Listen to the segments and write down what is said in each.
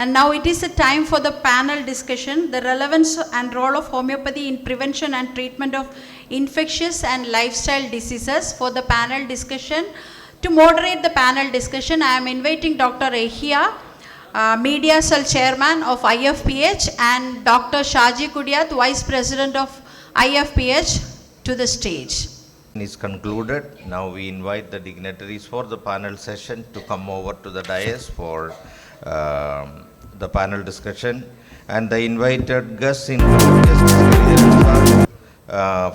And now it is a time for the panel discussion, the relevance and role of homeopathy in prevention and treatment of infectious and lifestyle diseases. For the panel discussion, to moderate the panel discussion, I am inviting Dr. Ehia, Media Cell Chairman of IFPH, and Dr. Shaji Kudiat, Vice President of IFPH, to the stage. Is concluded. Now we invite the dignitaries for the panel session to come over to the dais for the panel discussion, and the invited guests include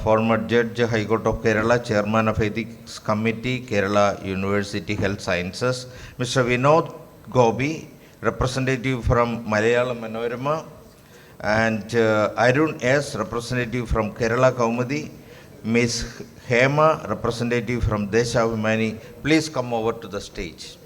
former Judge High Court of Kerala, Chairman of Ethics Committee, Kerala University Health Sciences, Mr. Vinod Gobi, representative from Malayalam Manorama, and Arun S., representative from Kerala Kaumudi, Ms. Hema, representative from Deshavimani. Please come over to the stage.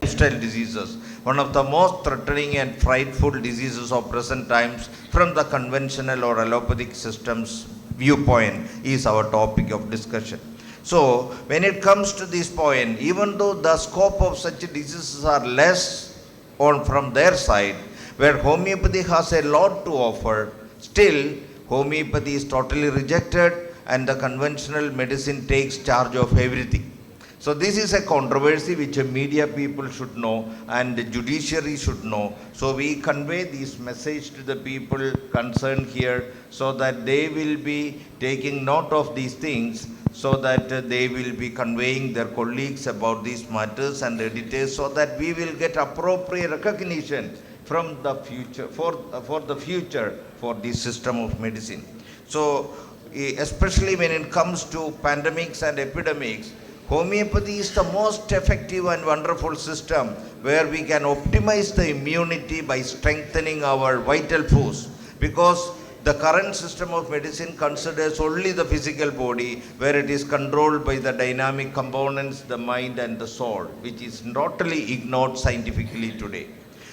Lifestyle diseases, one of the most threatening and frightful diseases of present times from the conventional or allopathic systems viewpoint, is our topic of discussion. So when it comes to this point, even though the scope of such diseases are less on from their side, where homeopathy has a lot to offer, still homeopathy is totally rejected and the conventional medicine takes charge of everything. So this is a controversy which media people should know and the judiciary should know. So we convey this message to the people concerned here so that they will be taking note of these things, so that they will be conveying their colleagues about these matters and editors, so that we will get appropriate recognition from the future, for the future for this system of medicine. So especially when it comes to pandemics and epidemics, homeopathy is the most effective and wonderful system where we can optimize the immunity by strengthening our vital force, because the current system of medicine considers only the physical body, where it is controlled by the dynamic components, the mind and the soul, which is totally ignored scientifically today.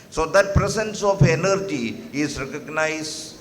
So that presence of energy is recognized,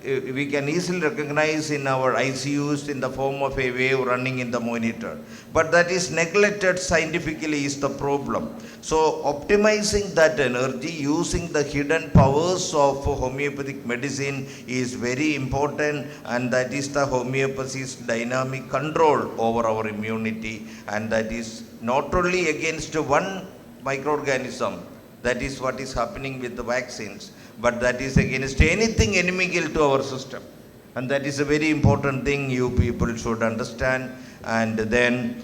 we can easily recognize in our ICUs in the form of a wave running in the monitor. But that is neglected scientifically is the problem. So optimizing that energy using the hidden powers of homeopathic medicine is very important, and that is the homeopathy's dynamic control over our immunity, and that is not only against one microorganism, that is what is happening with the vaccines, but that is against anything inimical to our system. And that is a very important thing you people should understand. And then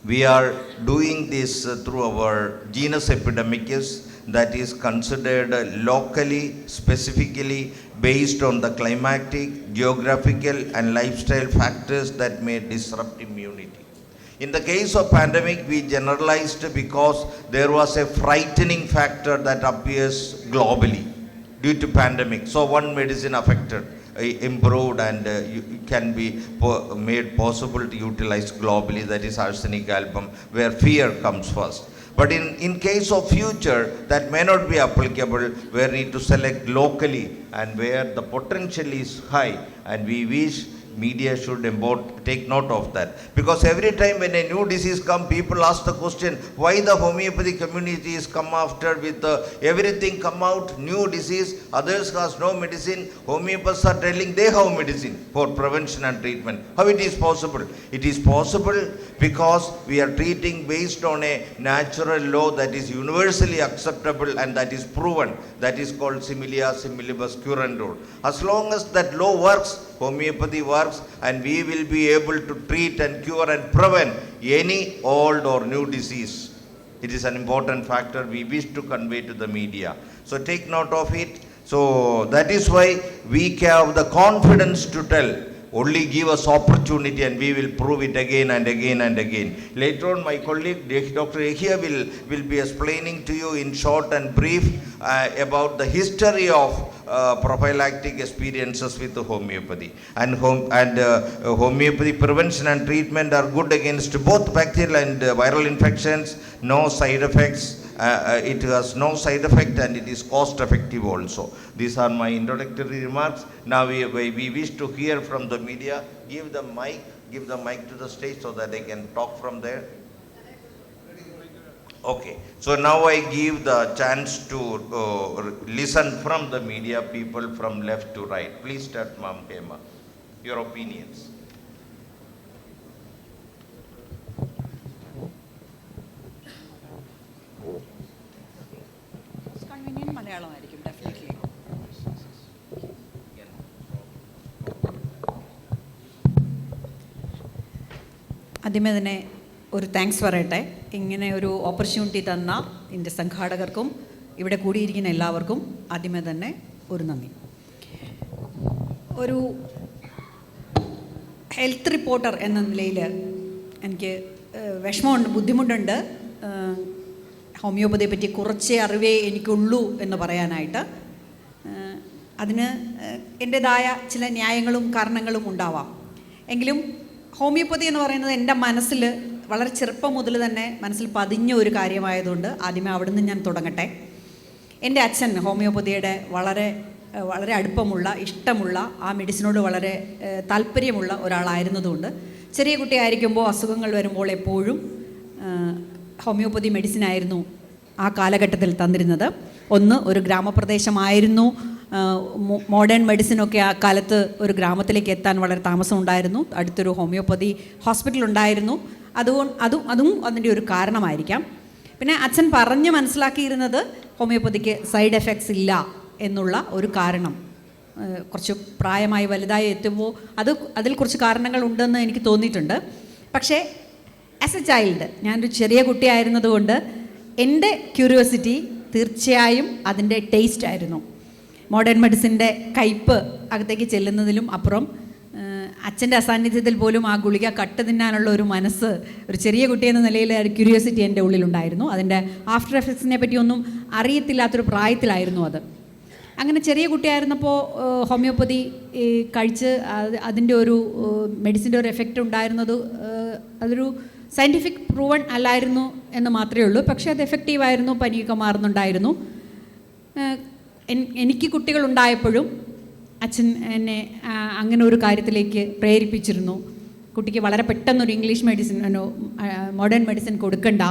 we are doing this through our genus epidemicus, that is considered locally, specifically based on the climatic, geographical and lifestyle factors that may disrupt immunity. In the case of pandemic, we generalized because there was a frightening factor that appears globally due to pandemic. So one medicine affected, improved, and can be made possible to utilize globally, that is arsenic album, where fear comes first. But in case of future, that may not be applicable, where we need to select locally and where the potential is high, and we wish media should take note of that. Because every time when a new disease comes, people ask the question, why the homeopathy community is come after with everything come out, new disease, others has no medicine, homeopaths are telling they have medicine for prevention and treatment. How it is possible? It is possible because we are treating based on a natural law that is universally acceptable and that is proven. That is called similia similibus curantur. As long as that law works, homeopathy works, and we will be able to treat and cure and prevent any old or new disease. It is an important factor we wish to convey to the media. So take note of it. So that is why we have the confidence to tell. Only give us opportunity and we will prove it again and again and again. Later on, my colleague Dr. Ehia will be explaining to you in short and brief about the history of prophylactic experiences with the homeopathy. And homeopathy prevention and treatment are good against both bacterial and viral infections, no side effects. It has no side effect and it is cost effective also. These are my introductory remarks. Now we wish to hear from the media. Give the mic to the stage so that they can talk from there. Okay, so now I give the chance to listen from the media people from left to right. Please start, Ma'am Hema. Your opinions. Convenient മലയാളമായിരിക്കും definitely. ആദ്യമേ തന്നെ ഒരു thanks പറയട്ടെ. ഇങ്ങനെ ഒരു opportunity തന്ന ഇതിൻ്റെ സംഘാടകർക്കും ഇവിടെ കൂടിയിരിക്കുന്ന എല്ലാവർക്കും ആദ്യമേ തന്നെ ഒരു നന്ദി. ഒരു ഹെൽത്ത് റിപ്പോർട്ടർ എന്ന നിലയിൽ എനിക്ക് വിഷമമുണ്ട്, ബുദ്ധിമുട്ടുണ്ട്. ഹോമിയോപ്പതിയെ പറ്റി കുറച്ചേ അറിവേ എനിക്കുള്ളൂ എന്ന് പറയാനായിട്ട്. അതിന് എൻ്റേതായ ചില ന്യായങ്ങളും കാരണങ്ങളും ഉണ്ടാവാം. എങ്കിലും ഹോമിയോപ്പതി എന്ന് പറയുന്നത് എൻ്റെ മനസ്സിൽ വളരെ ചെറുപ്പം മുതൽ തന്നെ മനസ്സിൽ പതിഞ്ഞ ഒരു കാര്യമായതുകൊണ്ട് ആദ്യമേ അവിടെ നിന്ന് ഞാൻ തുടങ്ങട്ടെ. എൻ്റെ അച്ഛൻ ഹോമിയോപ്പതിയുടെ വളരെ വളരെ അടുപ്പമുള്ള, ഇഷ്ടമുള്ള, ആ മെഡിസിനോട് വളരെ താല്പര്യമുള്ള ഒരാളായിരുന്നതുകൊണ്ട് ചെറിയ കുട്ടിയായിരിക്കുമ്പോൾ അസുഖങ്ങൾ വരുമ്പോൾ എപ്പോഴും ഹോമിയോപ്പതി മെഡിസിനായിരുന്നു ആ കാലഘട്ടത്തിൽ തന്നിരുന്നത്. ഒന്ന്, ഒരു ഗ്രാമപ്രദേശമായിരുന്നു. മോഡേൺ മെഡിസിനൊക്കെ ആ കാലത്ത് ഒരു ഗ്രാമത്തിലേക്ക് എത്താൻ വളരെ താമസമുണ്ടായിരുന്നു. അടുത്തൊരു ഹോമിയോപ്പതി ഹോസ്പിറ്റൽ ഉണ്ടായിരുന്നു. അതും അതിൻ്റെ ഒരു കാരണമായിരിക്കാം. പിന്നെ അച്ഛൻ പറഞ്ഞ് മനസ്സിലാക്കിയിരുന്നത് ഹോമിയോപ്പതിക്ക് സൈഡ് എഫക്ട്സ് ഇല്ല എന്നുള്ള ഒരു കാരണം. കുറച്ച് പ്രായമായി വലുതായി എത്തുമ്പോൾ അതിൽ കുറച്ച് കാരണങ്ങളുണ്ടെന്ന് എനിക്ക് തോന്നിയിട്ടുണ്ട്. പക്ഷേ ആസ് എ ചൈൽഡ്, ഞാനൊരു ചെറിയ കുട്ടിയായിരുന്നതുകൊണ്ട് എൻ്റെ ക്യൂരിയോസിറ്റി തീർച്ചയായും അതിൻ്റെ ടേസ്റ്റ് ആയിരുന്നു. മോഡേൺ മെഡിസിൻ്റെ കയ്പ്പ് അകത്തേക്ക് ചെല്ലുന്നതിലും അപ്പുറം അച്ഛൻ്റെ അസാന്നിധ്യത്തിൽ പോലും ആ ഗുളിക കട്ട് തിന്നാനുള്ള ഒരു മനസ്സ്, ഒരു ചെറിയ കുട്ടിയെന്ന നിലയിൽ ക്യൂരിയോസിറ്റി എൻ്റെ ഉള്ളിലുണ്ടായിരുന്നു. അതിൻ്റെ ആഫ്റ്റർ എഫക്ട്സിനെ പറ്റിയൊന്നും അറിയത്തില്ലാത്തൊരു പ്രായത്തിലായിരുന്നു അത്. അങ്ങനെ ചെറിയ കുട്ടിയായിരുന്നപ്പോൾ ഹോമിയോപ്പതി കഴിച്ച് അതിൻ്റെ ഒരു മെഡിസിൻ്റെ ഒരു എഫക്റ്റ് ഉണ്ടായിരുന്നത് അതൊരു സയൻറ്റിഫിക് പ്രൂവൺ അല്ലായിരുന്നു എന്ന് മാത്രമേ ഉള്ളൂ. പക്ഷേ അത് എഫക്റ്റീവായിരുന്നു, പനിയൊക്കെ മാറുന്നുണ്ടായിരുന്നു. എനിക്ക് കുട്ടികളുണ്ടായപ്പോഴും അച്ഛൻ എന്നെ അങ്ങനെ ഒരു കാര്യത്തിലേക്ക് പ്രേരിപ്പിച്ചിരുന്നു. കുട്ടിക്ക് വളരെ പെട്ടെന്നൊരു ഇംഗ്ലീഷ് മെഡിസിൻ, മോഡേൺ മെഡിസിൻ കൊടുക്കണ്ട.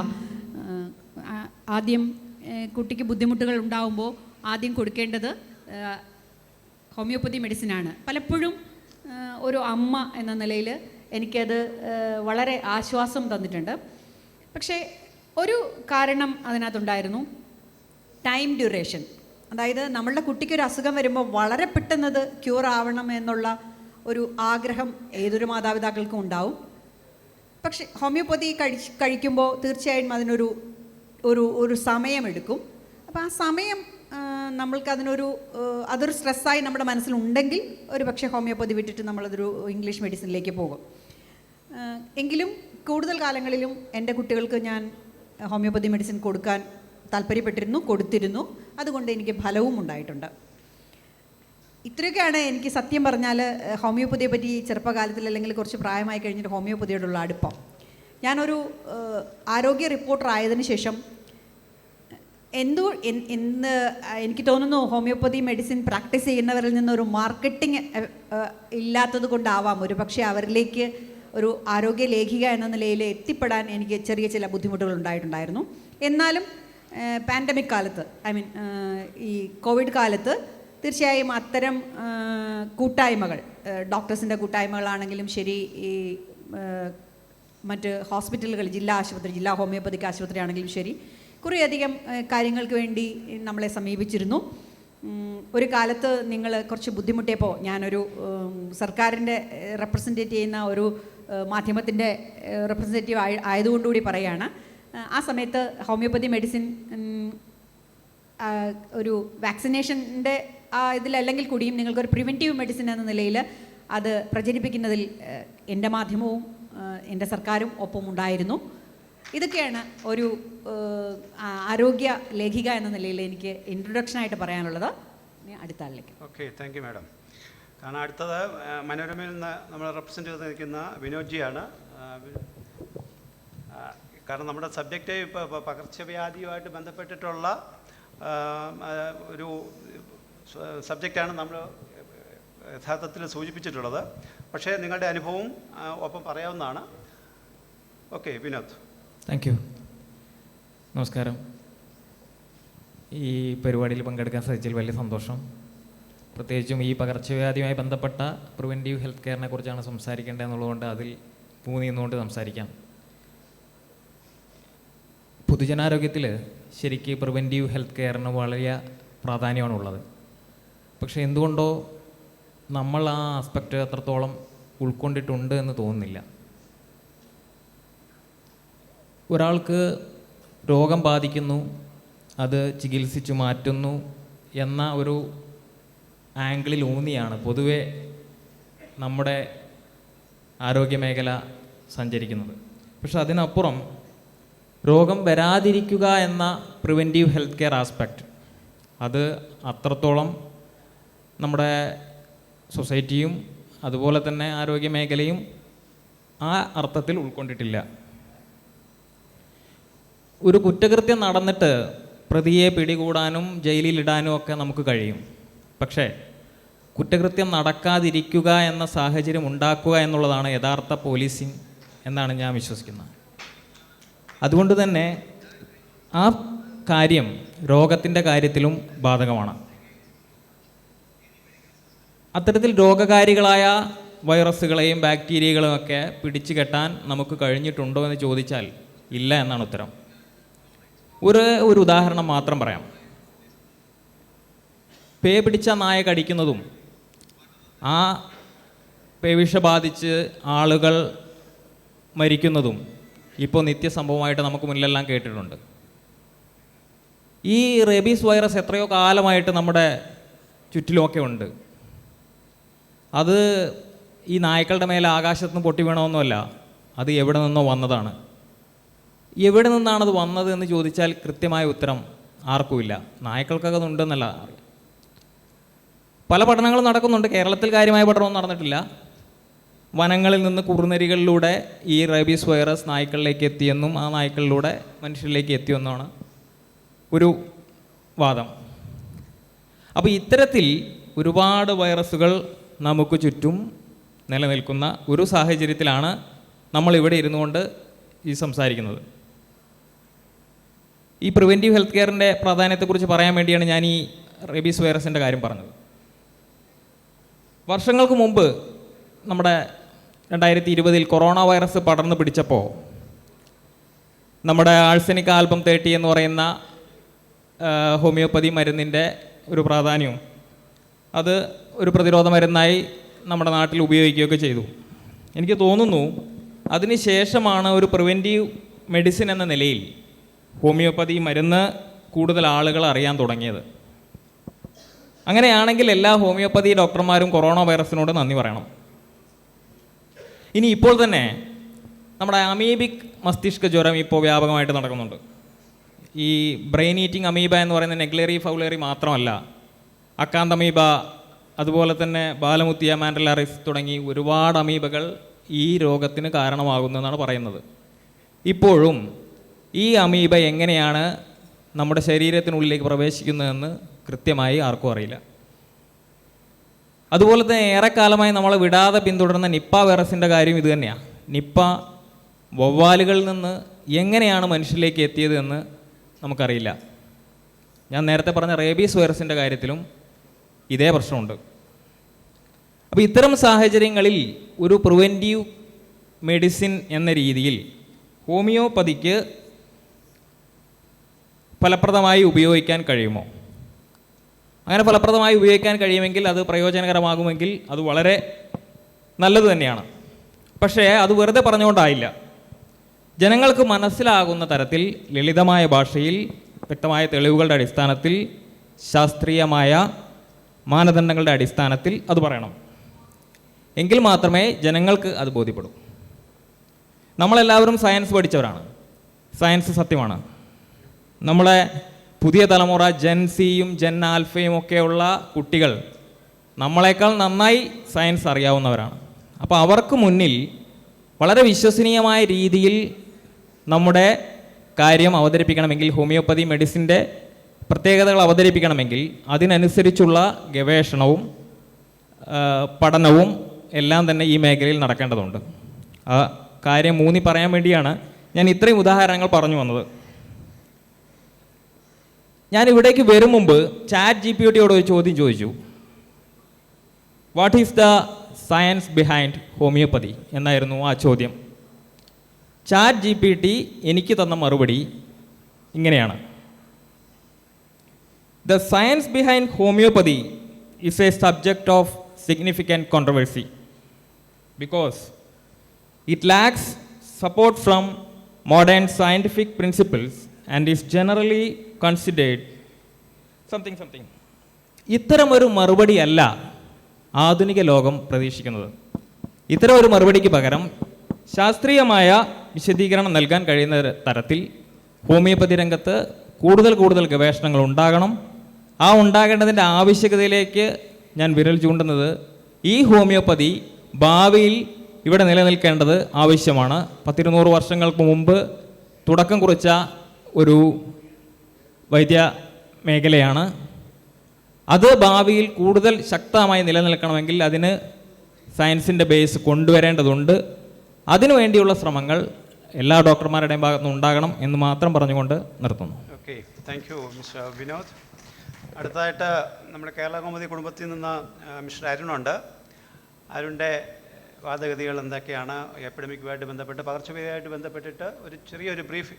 ആദ്യം കുട്ടിക്ക് ബുദ്ധിമുട്ടുകൾ ഉണ്ടാകുമ്പോൾ ആദ്യം കൊടുക്കേണ്ടത് ഹോമിയോപ്പതി മെഡിസിനാണ്. പലപ്പോഴും ഒരു അമ്മ എന്ന നിലയിൽ എനിക്കത് വളരെ ആശ്വാസം തന്നിട്ടുണ്ട്. പക്ഷേ ഒരു കാരണം അതിനകത്തുണ്ടായിരുന്നു, ടൈം ഡ്യൂറേഷൻ. അതായത് നമ്മളുടെ കുട്ടിക്കൊരു അസുഖം വരുമ്പോൾ വളരെ പെട്ടെന്നത് ക്യൂർ ആവണം എന്നുള്ള ഒരു ആഗ്രഹം ഏതൊരു മാതാപിതാക്കൾക്കും ഉണ്ടാവും. പക്ഷേ ഹോമിയോപ്പതി കഴിക്കുമ്പോൾ തീർച്ചയായും അതിനൊരു ഒരു സമയമെടുക്കും. അപ്പോൾ ആ സമയം അതൊരു സ്ട്രെസ്സായി നമ്മുടെ മനസ്സിലുണ്ടെങ്കിൽ ഒരു പക്ഷേ ഹോമിയോപ്പതി വിട്ടിട്ട് നമ്മളതൊരു ഇംഗ്ലീഷ് മെഡിസിനിലേക്ക് പോകും. എങ്കിലും കൂടുതൽ കാലങ്ങളിലും എൻ്റെ കുട്ടികൾക്ക് ഞാൻ ഹോമിയോപ്പതി മെഡിസിൻ കൊടുക്കാൻ കൊടുത്തിരുന്നു. അതുകൊണ്ട് എനിക്ക് ഫലവും ഉണ്ടായിട്ടുണ്ട്. ഇത്രയൊക്കെയാണ് എനിക്ക് സത്യം പറഞ്ഞാൽ ഹോമിയോപ്പതിയെ പറ്റി ചെറുപ്പകാലത്തിൽ അല്ലെങ്കിൽ കുറച്ച് പ്രായമായി കഴിഞ്ഞിട്ട് ഹോമിയോപ്പതിയോടുള്ള അടുപ്പം. ഞാനൊരു ആരോഗ്യ റിപ്പോർട്ടർ ആയതിനു ശേഷം എനിക്ക് തോന്നുന്നു ഹോമിയോപ്പതി മെഡിസിൻ പ്രാക്ടീസ് ചെയ്യുന്നവരിൽ നിന്നൊരു മാർക്കറ്റിംഗ് ഇല്ലാത്തത് കൊണ്ടാവാം ഒരു പക്ഷേ അവരിലേക്ക് ഒരു ആരോഗ്യ ലേഖിക എന്ന നിലയിൽ എത്തിപ്പെടാൻ എനിക്ക് ചെറിയ ചില ബുദ്ധിമുട്ടുകൾ ഉണ്ടായിട്ടുണ്ടായിരുന്നു. എന്നാലും പാൻഡമിക് കാലത്ത്, ഈ കോവിഡ് കാലത്ത് തീർച്ചയായും അത്തരം കൂട്ടായ്മകൾ, ഡോക്ടേഴ്സിൻ്റെ കൂട്ടായ്മകളാണെങ്കിലും ശരി, ഈ മറ്റ് ഹോസ്പിറ്റലുകൾ, ജില്ലാ ആശുപത്രി, ജില്ലാ ഹോമിയോപ്പതിക് ആശുപത്രി ആണെങ്കിലും ശരി, കുറേയധികം കാര്യങ്ങൾക്ക് വേണ്ടി നമ്മളെ സമീപിച്ചിരുന്നു. ഒരു കാലത്ത് നിങ്ങൾ കുറച്ച് ബുദ്ധിമുട്ടിയപ്പോൾ ഞാനൊരു സർക്കാരിൻ്റെ റെപ്രസെൻറ്റേറ്റ് ചെയ്യുന്ന ഒരു മാധ്യമത്തിൻ്റെ റെപ്രസെൻറ്റേറ്റീവ് ആയതുകൊണ്ടുകൂടി പറയുകയാണ്. ആ സമയത്ത് ഹോമിയോപ്പതി മെഡിസിൻ ഒരു വാക്സിനേഷൻ്റെ ഇതിലല്ലെങ്കിൽ കൂടിയും നിങ്ങൾക്കൊരു പ്രിവെൻറ്റീവ് മെഡിസിൻ എന്ന നിലയിൽ അത് പ്രചരിപ്പിക്കുന്നതിൽ എൻ്റെ മാധ്യമവും എൻ്റെ സർക്കാരും ഒപ്പമുണ്ടായിരുന്നു. ഇതൊക്കെയാണ് ഒരു ആരോഗ്യ ലേഖിക എന്ന നിലയിൽ എനിക്ക് ഇൻട്രൊഡക്ഷനായിട്ട് പറയാനുള്ളത്. അടുത്ത ആളിലേക്ക്. Okay, thank you madam. കാരണം അടുത്തത് മനോരമയിൽ നിന്ന് നമ്മൾ റെപ്രസെൻ്റ് ചെയ്ത് നിൽക്കുന്ന വിനോദ്ജിയാണ്. കാരണം നമ്മുടെ സബ്ജക്റ്റ് ഇപ്പോൾ പകർച്ചവ്യാധിയുമായിട്ട് ബന്ധപ്പെട്ടിട്ടുള്ള ഒരു സബ്ജക്റ്റാണ് നമ്മൾ യഥാർത്ഥത്തിൽ സൂചിപ്പിച്ചിട്ടുള്ളത്. പക്ഷേ നിങ്ങളുടെ അനുഭവവും ഒപ്പം പറയാവുന്നതാണ്. ഓക്കെ, വിനോദ്. Thank you. നമസ്കാരം. ഈ പരിപാടിയിൽ പങ്കെടുക്കാൻ സാധിച്ചതിൽ വലിയ സന്തോഷം. പ്രത്യേകിച്ചും ഈ പകർച്ചവ്യാധിയുമായി ബന്ധപ്പെട്ട പ്രിവെൻറ്റീവ് ഹെൽത്ത് കെയറിനെ കുറിച്ചാണ് സംസാരിക്കേണ്ടത് എന്നുള്ളതുകൊണ്ട് അതിൽ നിന്നുകൊണ്ട് സംസാരിക്കാം. പൊതുജനാരോഗ്യത്തിൽ ശരിക്ക് പ്രിവെൻറ്റീവ് ഹെൽത്ത് കെയറിന് വളരെ പ്രാധാന്യമാണുള്ളത്. പക്ഷേ എന്തുകൊണ്ടോ നമ്മൾ ആ ആസ്പെക്റ്റ് അത്രത്തോളം ഉൾക്കൊണ്ടിട്ടുണ്ട് എന്ന് തോന്നുന്നില്ല. ഒരാൾക്ക് രോഗം ബാധിക്കുന്നു, അത് ചികിത്സിച്ചു മാറ്റുന്നു എന്ന ഒരു ആംഗിളിൽ ഊന്നിയാണ് പൊതുവെ നമ്മുടെ ആരോഗ്യമേഖല സഞ്ചരിക്കുന്നത്. പക്ഷെ അതിനപ്പുറം രോഗം വരാതിരിക്കുക എന്ന പ്രിവെൻറ്റീവ് ഹെൽത്ത് കെയർ ആസ്പെക്റ്റ് അത് അത്രത്തോളം നമ്മുടെ സൊസൈറ്റിയും അതുപോലെ തന്നെ ആരോഗ്യമേഖലയും ആ അർത്ഥത്തിൽ ഉൾക്കൊണ്ടിട്ടില്ല. ഒരു കുറ്റകൃത്യം നടന്നിട്ട് പ്രതിയെ പിടികൂടാനും ജയിലിലിടാനും ഒക്കെ നമുക്ക് കഴിയും. പക്ഷേ കുറ്റകൃത്യം നടക്കാതിരിക്കുക എന്ന സാഹചര്യം ഉണ്ടാക്കുക എന്നുള്ളതാണ് യഥാർത്ഥ പോലീസിങ് എന്നാണ് ഞാൻ വിശ്വസിക്കുന്നത്. അതുകൊണ്ട് തന്നെ ആ കാര്യം രോഗത്തിൻ്റെ കാര്യത്തിലും ബാധകമാണ്. അത്തരത്തിൽ രോഗകാരികളായ വൈറസുകളെയും ബാക്ടീരിയകളെയും ഒക്കെ പിടിച്ചു കെട്ടാൻ നമുക്ക് കഴിഞ്ഞിട്ടുണ്ടോ എന്ന് ചോദിച്ചാൽ ഇല്ല എന്നാണ് ഉത്തരം. ഒരു ഉദാഹരണം മാത്രം പറയാം. പേ പിടിച്ച നായ കടിക്കുന്നതും ആ പേവിഷ ബാധിച്ച് ആളുകൾ മരിക്കുന്നതും ഇപ്പോൾ നിത്യസംഭവമായിട്ട് നമുക്ക് മുന്നിലെല്ലാം കേട്ടിട്ടുണ്ട്. ഈ റേബീസ് വൈറസ് എത്രയോ കാലമായിട്ട് നമ്മുടെ ചുറ്റിലുമൊക്കെ ഉണ്ട്. അത് ഈ നായ്ക്കളുടെ മേലെ ആകാശത്ത് നിന്ന് പൊട്ടി വീണമെന്നല്ല, അത് എവിടെ നിന്നോ വന്നതാണ്. എവിടെ നിന്നാണത് വന്നത് എന്ന് ചോദിച്ചാൽ കൃത്യമായ ഉത്തരം ആർക്കുമില്ല. നായ്ക്കൾക്കൊക്കെ അത് ഉണ്ടെന്നല്ല അറിയാം. പല പഠനങ്ങളും നടക്കുന്നുണ്ട്. കേരളത്തിൽ കാര്യമായ പഠനമൊന്നും നടന്നിട്ടില്ല. വനങ്ങളിൽ നിന്ന് കുറുനരികളിലൂടെ ഈ റേബീസ് വൈറസ് നായ്ക്കളിലേക്ക് എത്തിയെന്നും ആ നായ്ക്കളിലൂടെ മനുഷ്യരിലേക്ക് എത്തിയെന്നാണ് ഒരു വാദം. അപ്പോൾ ഇത്തരത്തിൽ ഒരുപാട് വൈറസുകൾ നമുക്ക് ചുറ്റും നിലനിൽക്കുന്ന ഒരു സാഹചര്യത്തിലാണ് നമ്മളിവിടെ ഇരുന്നു കൊണ്ട് ഈ സംസാരിക്കുന്നത്. ഈ പ്രിവെൻറ്റീവ് ഹെൽത്ത് കെയറിൻ്റെ പ്രാധാന്യത്തെക്കുറിച്ച് പറയാൻ വേണ്ടിയാണ് ഞാൻ ഈ റേബീസ് വൈറസിൻ്റെ കാര്യം പറഞ്ഞത്. വർഷങ്ങൾക്ക് മുമ്പ് നമ്മുടെ 2020 കൊറോണ വൈറസ് പടർന്നു പിടിച്ചപ്പോൾ നമ്മുടെ ആഴ്സനിക് ആൽബം 30 എന്ന് പറയുന്ന ഹോമിയോപ്പതി മരുന്നിൻ്റെ ഒരു പ്രാധാന്യവും അത് ഒരു പ്രതിരോധ മരുന്നായി നമ്മുടെ നാട്ടിൽ ഉപയോഗിക്കുകയൊക്കെ ചെയ്തു. എനിക്ക് തോന്നുന്നു അതിന് ശേഷമാണ് ഒരു പ്രിവെൻറ്റീവ് മെഡിസിൻ എന്ന നിലയിൽ ഹോമിയോപ്പതി മരുന്ന് കൂടുതൽ ആളുകൾ അറിയാൻ തുടങ്ങിയത്. അങ്ങനെയാണെങ്കിൽ എല്ലാ ഹോമിയോപ്പതി ഡോക്ടർമാരും കൊറോണ വൈറസിനോട് നന്ദി പറയണം. ഇനി ഇപ്പോൾ തന്നെ നമ്മുടെ അമീബിക് മസ്തിഷ്ക ജ്വരം ഇപ്പോൾ വ്യാപകമായിട്ട് നടക്കുന്നുണ്ട്. ഈ ബ്രെയിൻ ഈറ്റിംഗ് അമീബ എന്ന് പറയുന്ന നെഗ്ലേറി ഫൗലേറി മാത്രമല്ല, അക്കാന്തമീബ, അതുപോലെ തന്നെ ബാലമുത്തിയ മാൻഡലാറിസ് തുടങ്ങി ഒരുപാട് അമീബകൾ ഈ രോഗത്തിന് കാരണമാകുന്നു എന്നാണ് പറയുന്നത്. ഇപ്പോഴും ഈ അമീബ എങ്ങനെയാണ് നമ്മുടെ ശരീരത്തിനുള്ളിലേക്ക് പ്രവേശിക്കുന്നതെന്ന് കൃത്യമായി ആർക്കും അറിയില്ല. അതുപോലെ തന്നെ ഏറെക്കാലമായി നമ്മളെ വിടാതെ പിന്തുടരുന്ന നിപ്പ വൈറസിൻ്റെ കാര്യം ഇത് തന്നെയാണ്. നിപ്പ വവ്വാലുകളിൽ നിന്ന് എങ്ങനെയാണ് മനുഷ്യരിലേക്ക് എത്തിയത് എന്ന് നമുക്കറിയില്ല. ഞാൻ നേരത്തെ പറഞ്ഞ റേബീസ് വൈറസിൻ്റെ കാര്യത്തിലും ഇതേ പ്രശ്നമുണ്ട്. അപ്പോൾ ഇത്തരം സാഹചര്യങ്ങളിൽ ഒരു പ്രിവെൻറ്റീവ് മെഡിസിൻ എന്ന രീതിയിൽ ഹോമിയോപ്പതിക്ക് ഫലപ്രദമായി ഉപയോഗിക്കാൻ കഴിയുമോ? അങ്ങനെ ഫലപ്രദമായി ഉപയോഗിക്കാൻ കഴിയുമെങ്കിൽ അത് പ്രയോജനകരമാകുമെങ്കിൽ അത് വളരെ നല്ലത് തന്നെയാണ്. പക്ഷേ അത് വെറുതെ പറഞ്ഞുകൊണ്ടായില്ല. ജനങ്ങൾക്ക് മനസ്സിലാകുന്ന തരത്തിൽ ലളിതമായ ഭാഷയിൽ വ്യക്തമായ തെളിവുകളുടെ അടിസ്ഥാനത്തിൽ ശാസ്ത്രീയമായ മാനദണ്ഡങ്ങളുടെ അടിസ്ഥാനത്തിൽ അത് പറയണം. എങ്കിൽ മാത്രമേ ജനങ്ങൾക്ക് അത് ബോധ്യപ്പെടൂ. നമ്മളെല്ലാവരും സയൻസ് പഠിച്ചവരാണ്. സയൻസ് സത്യമാണ്. നമ്മളെ പുതിയ തലമുറ ജെൻ സിയും ജെൻ ആൽഫയും ഒക്കെയുള്ള കുട്ടികൾ നമ്മളെക്കാൾ നന്നായി സയൻസ് അറിയാവുന്നവരാണ്. അപ്പോൾ അവർക്ക് മുന്നിൽ വളരെ വിശ്വസനീയമായ രീതിയിൽ നമ്മുടെ കാര്യം അവതരിപ്പിക്കണമെങ്കിൽ, ഹോമിയോപ്പതി മെഡിസിൻ്റെ പ്രത്യേകതകൾ അവതരിപ്പിക്കണമെങ്കിൽ അതിനനുസരിച്ചുള്ള ഗവേഷണവും പഠനവും എല്ലാം തന്നെ ഈ മേഖലയിൽ നടക്കേണ്ടതുണ്ട്. ആ കാര്യം ഊന്നി പറയാൻ വേണ്ടിയാണ് ഞാൻ ഇത്രയും ഉദാഹരണങ്ങൾ പറഞ്ഞു വന്നത്. ഞാൻ ഇവിടേക്ക് വരും മുമ്പ് ChatGPT ഒരു ചോദ്യം ചോദിച്ചു. What is the science behind homeopathy എന്നായിരുന്നു ആ ചോദ്യം. ChatGPT എനിക്ക് തന്ന മറുപടി ഇങ്ങനെയാണ്: The science behind homeopathy is a subject of significant controversy because it lacks support from modern scientific principles and is generally considered something. ഇത്തരമൊരു മറുപടിയല്ല ആധുനിക ലോകം പ്രതീക്ഷിക്കുന്നത്. ഇത്തരം ഒരു മറുപടിക്ക് പകരം ശാസ്ത്രീയമായ വിശദീകരണം നൽകാൻ കഴിയുന്ന തരത്തിൽ ഹോമിയോപ്പതി രംഗത്ത് കൂടുതൽ ഗവേഷണങ്ങൾ ഉണ്ടാകണം. ആ ഉണ്ടാകേണ്ടതിൻ്റെ ആവശ്യകതയിലേക്ക് ഞാൻ വിരൽ ചൂണ്ടുന്നത് ഈ ഹോമിയോപ്പതി ഭാവിയിൽ ഇവിടെ നിലനിൽക്കേണ്ടത് ആവശ്യമാണ്. 100-200 വർഷങ്ങൾക്ക് മുമ്പ് തുടക്കം കുറിച്ച ഒരു വൈദ്യ മേഖലയാണ്. അത് ഭാവിയിൽ കൂടുതൽ ശക്തമായി നിലനിൽക്കണമെങ്കിൽ അതിന് സയൻസിൻ്റെ ബേസ് കൊണ്ടുവരേണ്ടതുണ്ട്. അതിനുവേണ്ടിയുള്ള ശ്രമങ്ങൾ എല്ലാ ഡോക്ടർമാരുടെയും ഭാഗത്തുനിന്ന് ഉണ്ടാകണം എന്ന് മാത്രം പറഞ്ഞുകൊണ്ട് നിർത്തുന്നു. Okay, thank you mister Vinod. അടുത്തതായിട്ട് നമ്മുടെ കേരള കൗമുദി കുടുംബത്തിൽ നിന്ന് മിസ്റ്റർ അരുണുണ്ട്. അരുണിൻ്റെ വാദഗതികൾ എന്തൊക്കെയാണ്, എപ്പിഡമിക്കുമായിട്ട് ബന്ധപ്പെട്ട്, പകർച്ചവ്യാധിയായിട്ട് ബന്ധപ്പെട്ടിട്ട് ഒരു ചെറിയൊരു ബ്രീഫ്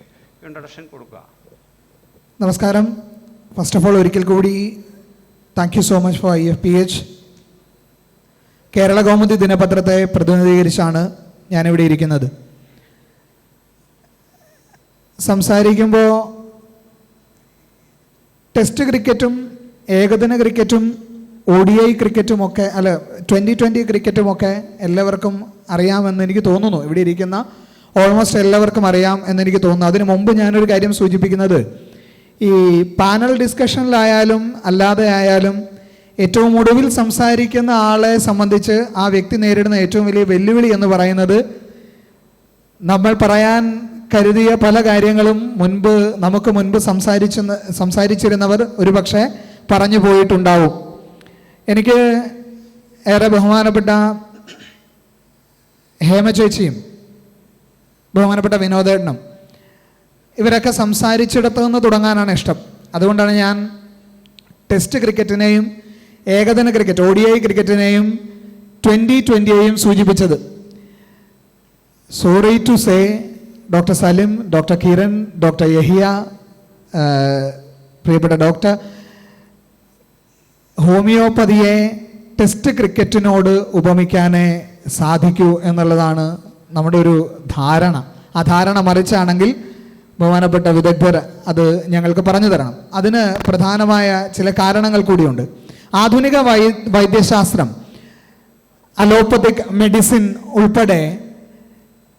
ഇൻട്രൊഡക്ഷൻ കൊടുക്കുക. നമസ്കാരം. ഫസ്റ്റ് ഓഫ് ഓൾ ഒരിക്കൽ കൂടി thank you so much for IFPH. Kerala Kaumudi ദിനപത്രത്തെ പ്രതിനിധീകരിച്ചാണ് ഞാനിവിടെ ഇരിക്കുന്നത്. സംസാരിക്കുമ്പോൾ ടെസ്റ്റ് ക്രിക്കറ്റും ഏകദിന ക്രിക്കറ്റും ODI ക്രിക്കറ്റും ഒക്കെ അല്ല 2020 ക്രിക്കറ്റും ഒക്കെ എല്ലാവർക്കും അറിയാമെന്ന് എനിക്ക് തോന്നുന്നു. ഇവിടെ ഇരിക്കുന്ന ഓൾമോസ്റ്റ് എല്ലാവർക്കും അറിയാം എന്നെനിക്ക് തോന്നുന്നു. അതിനു മുമ്പ് ഞാനൊരു കാര്യം സൂചിപ്പിക്കുന്നത്, ഈ പാനൽ ഡിസ്കഷനിലായാലും അല്ലാതെ ആയാലും ഏറ്റവും ഒടുവിൽ സംസാരിക്കുന്ന ആളെ സംബന്ധിച്ച് ആ വ്യക്തി നേരിടുന്ന ഏറ്റവും വലിയ വെല്ലുവിളി എന്ന് പറയുന്നത്, നമ്മൾ പറയാൻ കരുതിയ പല കാര്യങ്ങളും നമുക്ക് മുൻപ് സംസാരിച്ചിരുന്നവർ ഒരുപക്ഷെ പറഞ്ഞു പോയിട്ടുണ്ടാവും. എനിക്ക് ഏറെ ബഹുമാനപ്പെട്ട ഹേമ ചേച്ചിയും ബഹുമാനപ്പെട്ട വിനോദേട്ടനും ഇവരൊക്കെ സംസാരിച്ചിടത്തു നിന്ന് തുടങ്ങാനാണ് ഇഷ്ടം. അതുകൊണ്ടാണ് ഞാൻ ടെസ്റ്റ് ക്രിക്കറ്റിനെയും ഏകദിന ക്രിക്കറ്റ് ODI ക്രിക്കറ്റിനെയും 2020യെയും സൂചിപ്പിച്ചത്. Sorry to say, doctor Salim, doctor Kiran, doctor Yahya, പ്രിയപ്പെട്ട ഡോക്ടർ, ഹോമിയോപ്പതിയെ ടെസ്റ്റ് ക്രിക്കറ്റിനോട് ഉപമിക്കാനേ സാധിക്കൂ എന്നുള്ളതാണ് നമ്മുടെ ഒരു ധാരണ. ആ ധാരണ മറിച്ചാണെങ്കിൽ ബഹുമാനപ്പെട്ട വിദഗ്ധർ അത് ഞങ്ങൾക്ക് പറഞ്ഞു തരണം. അതിന് പ്രധാനമായ ചില കാരണങ്ങൾ കൂടിയുണ്ട്. ആധുനിക വൈദ്യശാസ്ത്രം, അലോപ്പതിക് മെഡിസിൻ ഉൾപ്പെടെ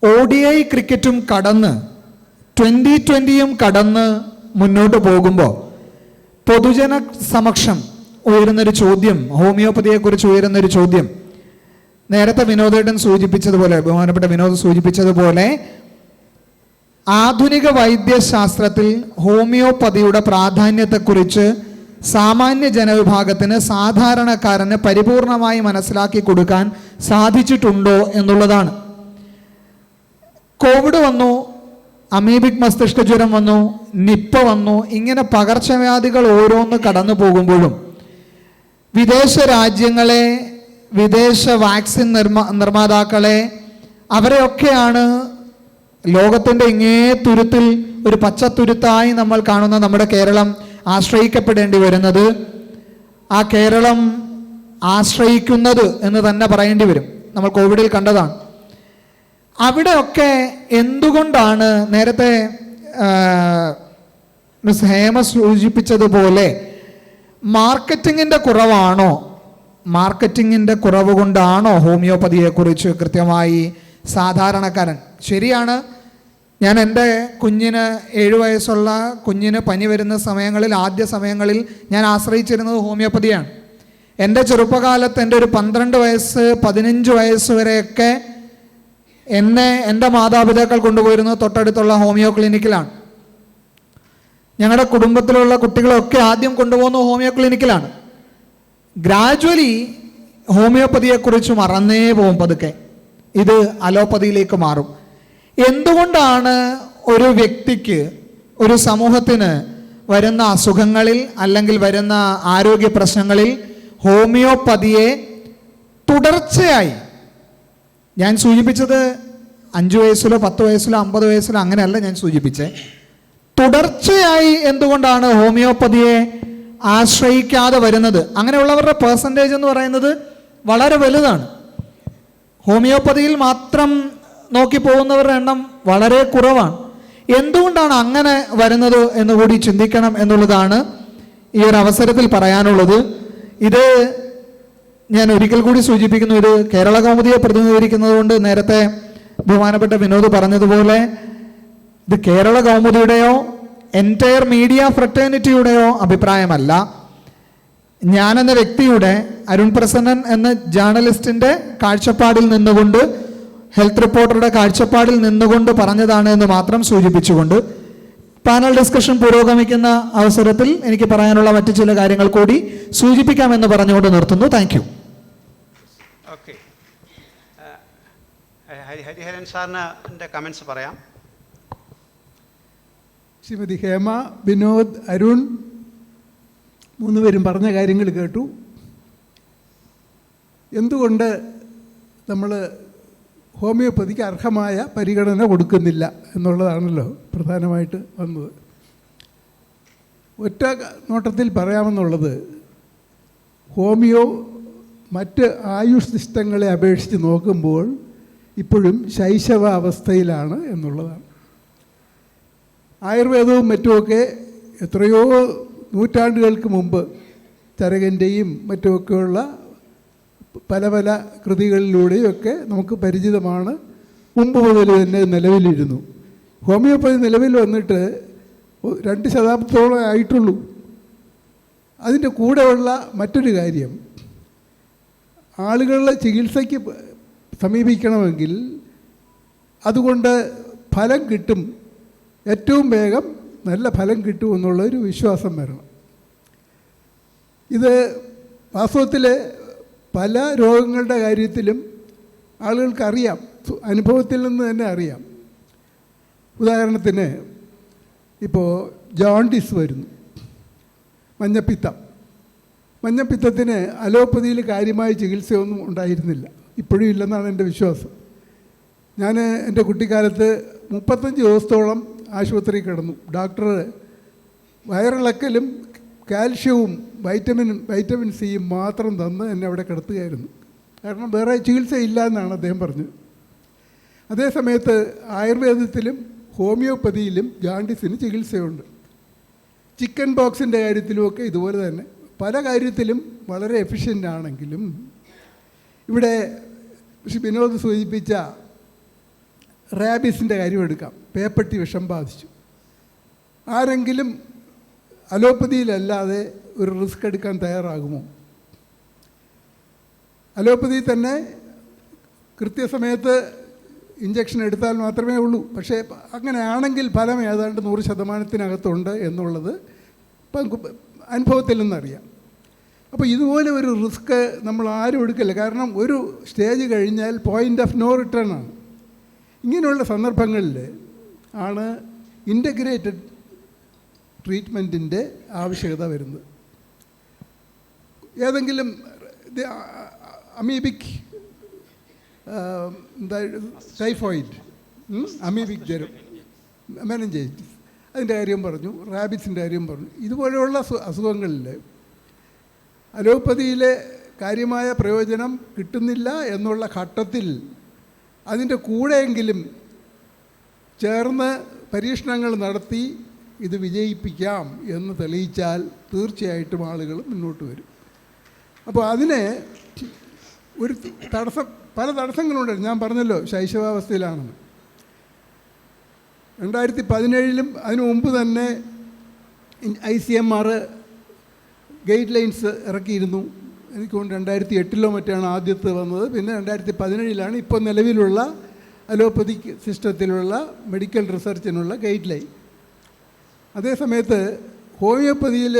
ODI ക്രിക്കറ്റും കടന്ന് 2020യും കടന്ന് മുന്നോട്ട് പോകുമ്പോൾ പൊതുജന സമക്ഷം ഉയരുന്നൊരു ചോദ്യം, ഹോമിയോപ്പതിയെക്കുറിച്ച് ഉയരുന്നൊരു ചോദ്യം, നേരത്തെ വിനോദേട്ടൻ സൂചിപ്പിച്ചതുപോലെ, ബഹുമാനപ്പെട്ട വിനോദ് സൂചിപ്പിച്ചതുപോലെ, ആധുനിക വൈദ്യശാസ്ത്രത്തിൽ ഹോമിയോപ്പതിയുടെ പ്രാധാന്യത്തെക്കുറിച്ച് സാമാന്യ ജനവിഭാഗത്തിന്, സാധാരണക്കാരന് പരിപൂർണമായി മനസ്സിലാക്കി കൊടുക്കാൻ സാധിച്ചിട്ടുണ്ടോ എന്നുള്ളതാണ്. കോവിഡ് വന്നു, അമീബിക് മസ്തിഷ്ക ജ്വരം വന്നു, നിപ്പ വന്നു, ഇങ്ങനെ പകർച്ചവ്യാധികൾ ഓരോന്ന് കടന്നു പോകുമ്പോഴും വിദേശ രാജ്യങ്ങളെ, വിദേശ വാക്സിൻ നിർമ്മാതാക്കളെ, അവരെയൊക്കെയാണ് ലോകത്തിൻ്റെ ഇങ്ങേ തുരുത്തിൽ ഒരു പച്ചത്തുരുത്തായി നമ്മൾ കാണുന്ന നമ്മുടെ കേരളം ആശ്രയിക്കപ്പെടേണ്ടി വരുന്നത്. ആ കേരളം ആശ്രയിക്കുന്നത് എന്ന് തന്നെ പറയേണ്ടി വരും. നമ്മൾ കോവിഡിൽ കണ്ടതാണ്. അവിടെയൊക്കെ എന്തുകൊണ്ടാണ്, നേരത്തെ മിസ് ഹേമ സൂചിപ്പിച്ചതുപോലെ, മാർക്കറ്റിങ്ങിൻ്റെ കുറവാണോ, മാർക്കറ്റിങ്ങിൻ്റെ കുറവ് കൊണ്ടാണോ ഹോമിയോപ്പതിയെക്കുറിച്ച് കൃത്യമായി സാധാരണക്കാരൻ? ശരിയാണ്, ഞാൻ എൻ്റെ കുഞ്ഞിന് 7 വയസ്സുള്ള കുഞ്ഞിന് പനി വരുന്ന സമയങ്ങളിൽ, ആദ്യ സമയങ്ങളിൽ ഞാൻ ആശ്രയിച്ചിരുന്നത് ഹോമിയോപ്പതിയാണ്. എൻ്റെ ചെറുപ്പകാലത്ത് എൻ്റെ ഒരു 12 വയസ്സ് 15 വയസ്സ് വരെയൊക്കെ എൻ്റെ മാതാപിതാക്കൾ കൊണ്ടുപോയിരുന്നത് തൊട്ടടുത്തുള്ള ഹോമിയോ ക്ലിനിക്കിലാണ്. ഞങ്ങളുടെ കുടുംബത്തിലുള്ള കുട്ടികളൊക്കെ ആദ്യം കൊണ്ടുപോകുന്ന ഹോമിയോ ക്ലിനിക്കിലാണ്. ഗ്രാജുവലി ഹോമിയോപ്പതിയെക്കുറിച്ച് മറന്നേ പോകും പതുക്കെ. ഇത് അലോപ്പതിയിലേക്ക് മാറും. എന്തുകൊണ്ടാണ് ഒരു വ്യക്തിക്ക്, ഒരു സമൂഹത്തിന് വരുന്ന അസുഖങ്ങളിൽ അല്ലെങ്കിൽ വരുന്ന ആരോഗ്യ പ്രശ്നങ്ങളിൽ ഹോമിയോപ്പതിയെ തുടർച്ചയായി, ഞാൻ സൂചിപ്പിച്ചത് 5 വയസ്സിലോ 10 വയസ്സിലോ 50 വയസ്സിലോ അങ്ങനെയല്ല ഞാൻ സൂചിപ്പിച്ചേ, തുടർച്ചയായി എന്തുകൊണ്ടാണ് ഹോമിയോപ്പതിയെ ആശ്രയിക്കാതെ വരുന്നത്? അങ്ങനെയുള്ളവരുടെ പേഴ്സൻറ്റേജ് എന്ന് പറയുന്നത് വളരെ വലുതാണ്. ഹോമിയോപ്പതിയിൽ മാത്രം നോക്കി പോകുന്നവരുടെ എണ്ണം വളരെ കുറവാണ്. എന്തുകൊണ്ടാണ് അങ്ങനെ വരുന്നത് എന്ന് കൂടി ചിന്തിക്കണം എന്നുള്ളതാണ് ഈ ഒരു അവസരത്തിൽ പറയാനുള്ളത്. ഇത് ഞാൻ ഒരിക്കൽ കൂടി സൂചിപ്പിക്കുന്നു, ഇത് കേരള കൗമുദിയെ പ്രതിനിധീകരിക്കുന്നത് കൊണ്ട് നേരത്തെ ബഹുമാനപ്പെട്ട വിനോദ് പറഞ്ഞതുപോലെ ഇത് കേരള കൗമുദിയുടെയോ എൻറ്റയർ മീഡിയ ഫ്രട്ടേണിറ്റിയുടെയോ അഭിപ്രായമല്ല. ഞാനെന്ന വ്യക്തിയുടെ, അരുൺ പ്രസന്നൻ എന്ന ജേർണലിസ്റ്റിൻ്റെ കാഴ്ചപ്പാടിൽ നിന്നുകൊണ്ട്, ഹെൽത്ത് റിപ്പോർട്ടറുടെ കാഴ്ചപ്പാടിൽ നിന്നുകൊണ്ട് പറഞ്ഞതാണ് എന്ന് മാത്രം സൂചിപ്പിച്ചുകൊണ്ട് പാനൽ ഡിസ്കഷൻ പുരോഗമിക്കുന്ന അവസരത്തിൽ എനിക്ക് പറയാനുള്ള മറ്റു ചില കാര്യങ്ങൾ കൂടി സൂചിപ്പിക്കാമെന്ന് പറഞ്ഞുകൊണ്ട് നിർത്തുന്നു. Thank you. ഓക്കെ, ഹരിഹരൻ സാറിൻ്റെ കമൻസ് പറയാം. ശ്രീമതി ഹേമ, വിനോദ്, അരുൺ 3 പേരും പറഞ്ഞ കാര്യങ്ങൾ കേട്ടു. എന്തുകൊണ്ട് നമ്മൾ ഹോമിയോപ്പതിക്ക് അർഹമായ പരിഗണന കൊടുക്കുന്നില്ല എന്നുള്ളതാണല്ലോ പ്രധാനമായിട്ട് വന്നത്. ഒറ്റ നോട്ടത്തിൽ പറയാമെന്നുള്ളത്, ഹോമിയോ മറ്റ് ആയുഷ് സിസ്റ്റങ്ങളെ അപേക്ഷിച്ച് നോക്കുമ്പോൾ ഇപ്പോഴും ശൈശവ അവസ്ഥയിലാണ് എന്നുള്ളതാണ്. ആയുർവേദവും മറ്റുമൊക്കെ എത്രയോ നൂറ്റാണ്ടുകൾക്ക് മുമ്പ് ചരകൻ്റെയും മറ്റുമൊക്കെയുള്ള പല പല കൃതികളിലൂടെയൊക്കെ നമുക്ക് പരിചിതമാണ്. മുമ്പ് മുതൽ തന്നെ നിലവിലിരുന്നു. ഹോമിയോപ്പതി നിലവിൽ വന്നിട്ട് 2 ശതാബ്ദത്തോളം ആയിട്ടുള്ളൂ. അതിൻ്റെ കൂടെയുള്ള മറ്റൊരു കാര്യം, ആളുകളെ ചികിത്സയ്ക്ക് സമീപിക്കണമെങ്കിൽ അതുകൊണ്ട് ഫലം കിട്ടും, ഏറ്റവും വേഗം നല്ല ഫലം കിട്ടുമെന്നുള്ളൊരു വിശ്വാസം വരണം. ഇത് വാസ്തവത്തിൽ പല രോഗങ്ങളുടെ കാര്യത്തിലും ആളുകൾക്കറിയാം, അനുഭവത്തിൽ നിന്ന് തന്നെ അറിയാം. ഉദാഹരണത്തിന് ഇപ്പോൾ ജോണ്ടിസ് വരുന്നു, മഞ്ഞപ്പിത്തത്തിന് അലോപ്പതിയിൽ കാര്യമായ ചികിത്സയൊന്നും ഉണ്ടായിരുന്നില്ല, ഇപ്പോഴും ഇല്ലെന്നാണ് എൻ്റെ വിശ്വാസം. ഞാൻ എൻ്റെ കുട്ടിക്കാലത്ത് 35 ദിവസത്തോളം ആശുപത്രിയിൽ കിടന്നു. ഡോക്ടർ വയറിളക്കലും കാൽഷ്യവും വൈറ്റമിൻ സിയും മാത്രം തന്ന് എന്നെ അവിടെ കിടത്തുകയായിരുന്നു. കാരണം വേറെ ചികിത്സയില്ല എന്നാണ് അദ്ദേഹം പറഞ്ഞത്. അതേസമയത്ത് ആയുർവേദത്തിലും ഹോമിയോപ്പതിയിലും ജോണ്ടിസിന് ചികിത്സയുണ്ട്. ചിക്കൻ ബോക്സിൻ്റെ കാര്യത്തിലുമൊക്കെ ഇതുപോലെ തന്നെ പല കാര്യത്തിലും വളരെ എഫിഷ്യൻ്റ് ആണെങ്കിലും ഇവിടെ ശ്രീ വിനോദ് സൂചിപ്പിച്ച റാബീസിൻ്റെ കാര്യം എടുക്കാം. പേപ്പട്ടി വിഷം ബാധിച്ചു. ആരെങ്കിലും അലോപ്പതിയിലല്ലാതെ ഒരു റിസ്ക് എടുക്കാൻ തയ്യാറാകുമോ? അലോപ്പതിയിൽ തന്നെ കൃത്യസമയത്ത് ഇഞ്ചക്ഷൻ എടുത്താൽ മാത്രമേ ഉള്ളൂ. പക്ഷേ അങ്ങനെയാണെങ്കിൽ ഫലം ഏതാണ്ട് 100% എന്നുള്ളത് ഇപ്പം അനുഭവത്തിൽ നിന്നറിയാം. അപ്പോൾ ഇതുപോലെ ഒരു റിസ്ക് നമ്മൾ ആരും എടുക്കില്ല. കാരണം ഒരു സ്റ്റേജ് കഴിഞ്ഞാൽ പോയിൻ്റ് ഓഫ് നോ റിട്ടേൺ ആണ്. ഇങ്ങനെയുള്ള സന്ദർഭങ്ങളിൽ ആണ് ഇൻ്റഗ്രേറ്റഡ് ട്രീറ്റ്മെൻറ്റിൻ്റെ ആവശ്യകത വരുന്നത്. ഏതെങ്കിലും അമീബിക് ടൈഫോയിഡ്, അമീബിക് ജ്വരം, മെനഞ്ചൈറ്റിസ്, അതിൻ്റെ കാര്യം പറഞ്ഞു, റാബിസിൻ്റെ കാര്യം പറഞ്ഞു. ഇതുപോലെയുള്ള അസുഖങ്ങളിൽ അലോപ്പതിയിലെ കാര്യമായ പ്രയോജനം കിട്ടുന്നില്ല എന്നുള്ള ഘട്ടത്തിൽ അതിൻ്റെ കൂടെയെങ്കിലും ചേർന്ന് പരീക്ഷണങ്ങൾ നടത്തി ഇത് വിജയിപ്പിക്കാം എന്ന് തെളിയിച്ചാൽ തീർച്ചയായിട്ടും ആളുകൾ മുന്നോട്ട് വരും. അപ്പോൾ അതിന് ഒരു പല തടസ്സങ്ങളുണ്ട്. ഞാൻ പറഞ്ഞല്ലോ ശൈശവാവസ്ഥയിലാണെന്ന്. 2017 അതിനു മുമ്പ് തന്നെ ICMR ഗൈഡ് ലൈൻസ് ഇറക്കിയിരുന്നു. എനിക്ക് തോന്നുന്നു 2008 മറ്റാണ് ആദ്യത്തെ വന്നത്. പിന്നെ 2017 ഇപ്പോൾ നിലവിലുള്ള അലോപ്പതിക് സിസ്റ്റത്തിലുള്ള മെഡിക്കൽ റിസർച്ചിനുള്ള ഗൈഡ് ലൈൻ. അതേസമയത്ത് ഹോമിയോപ്പതിയിൽ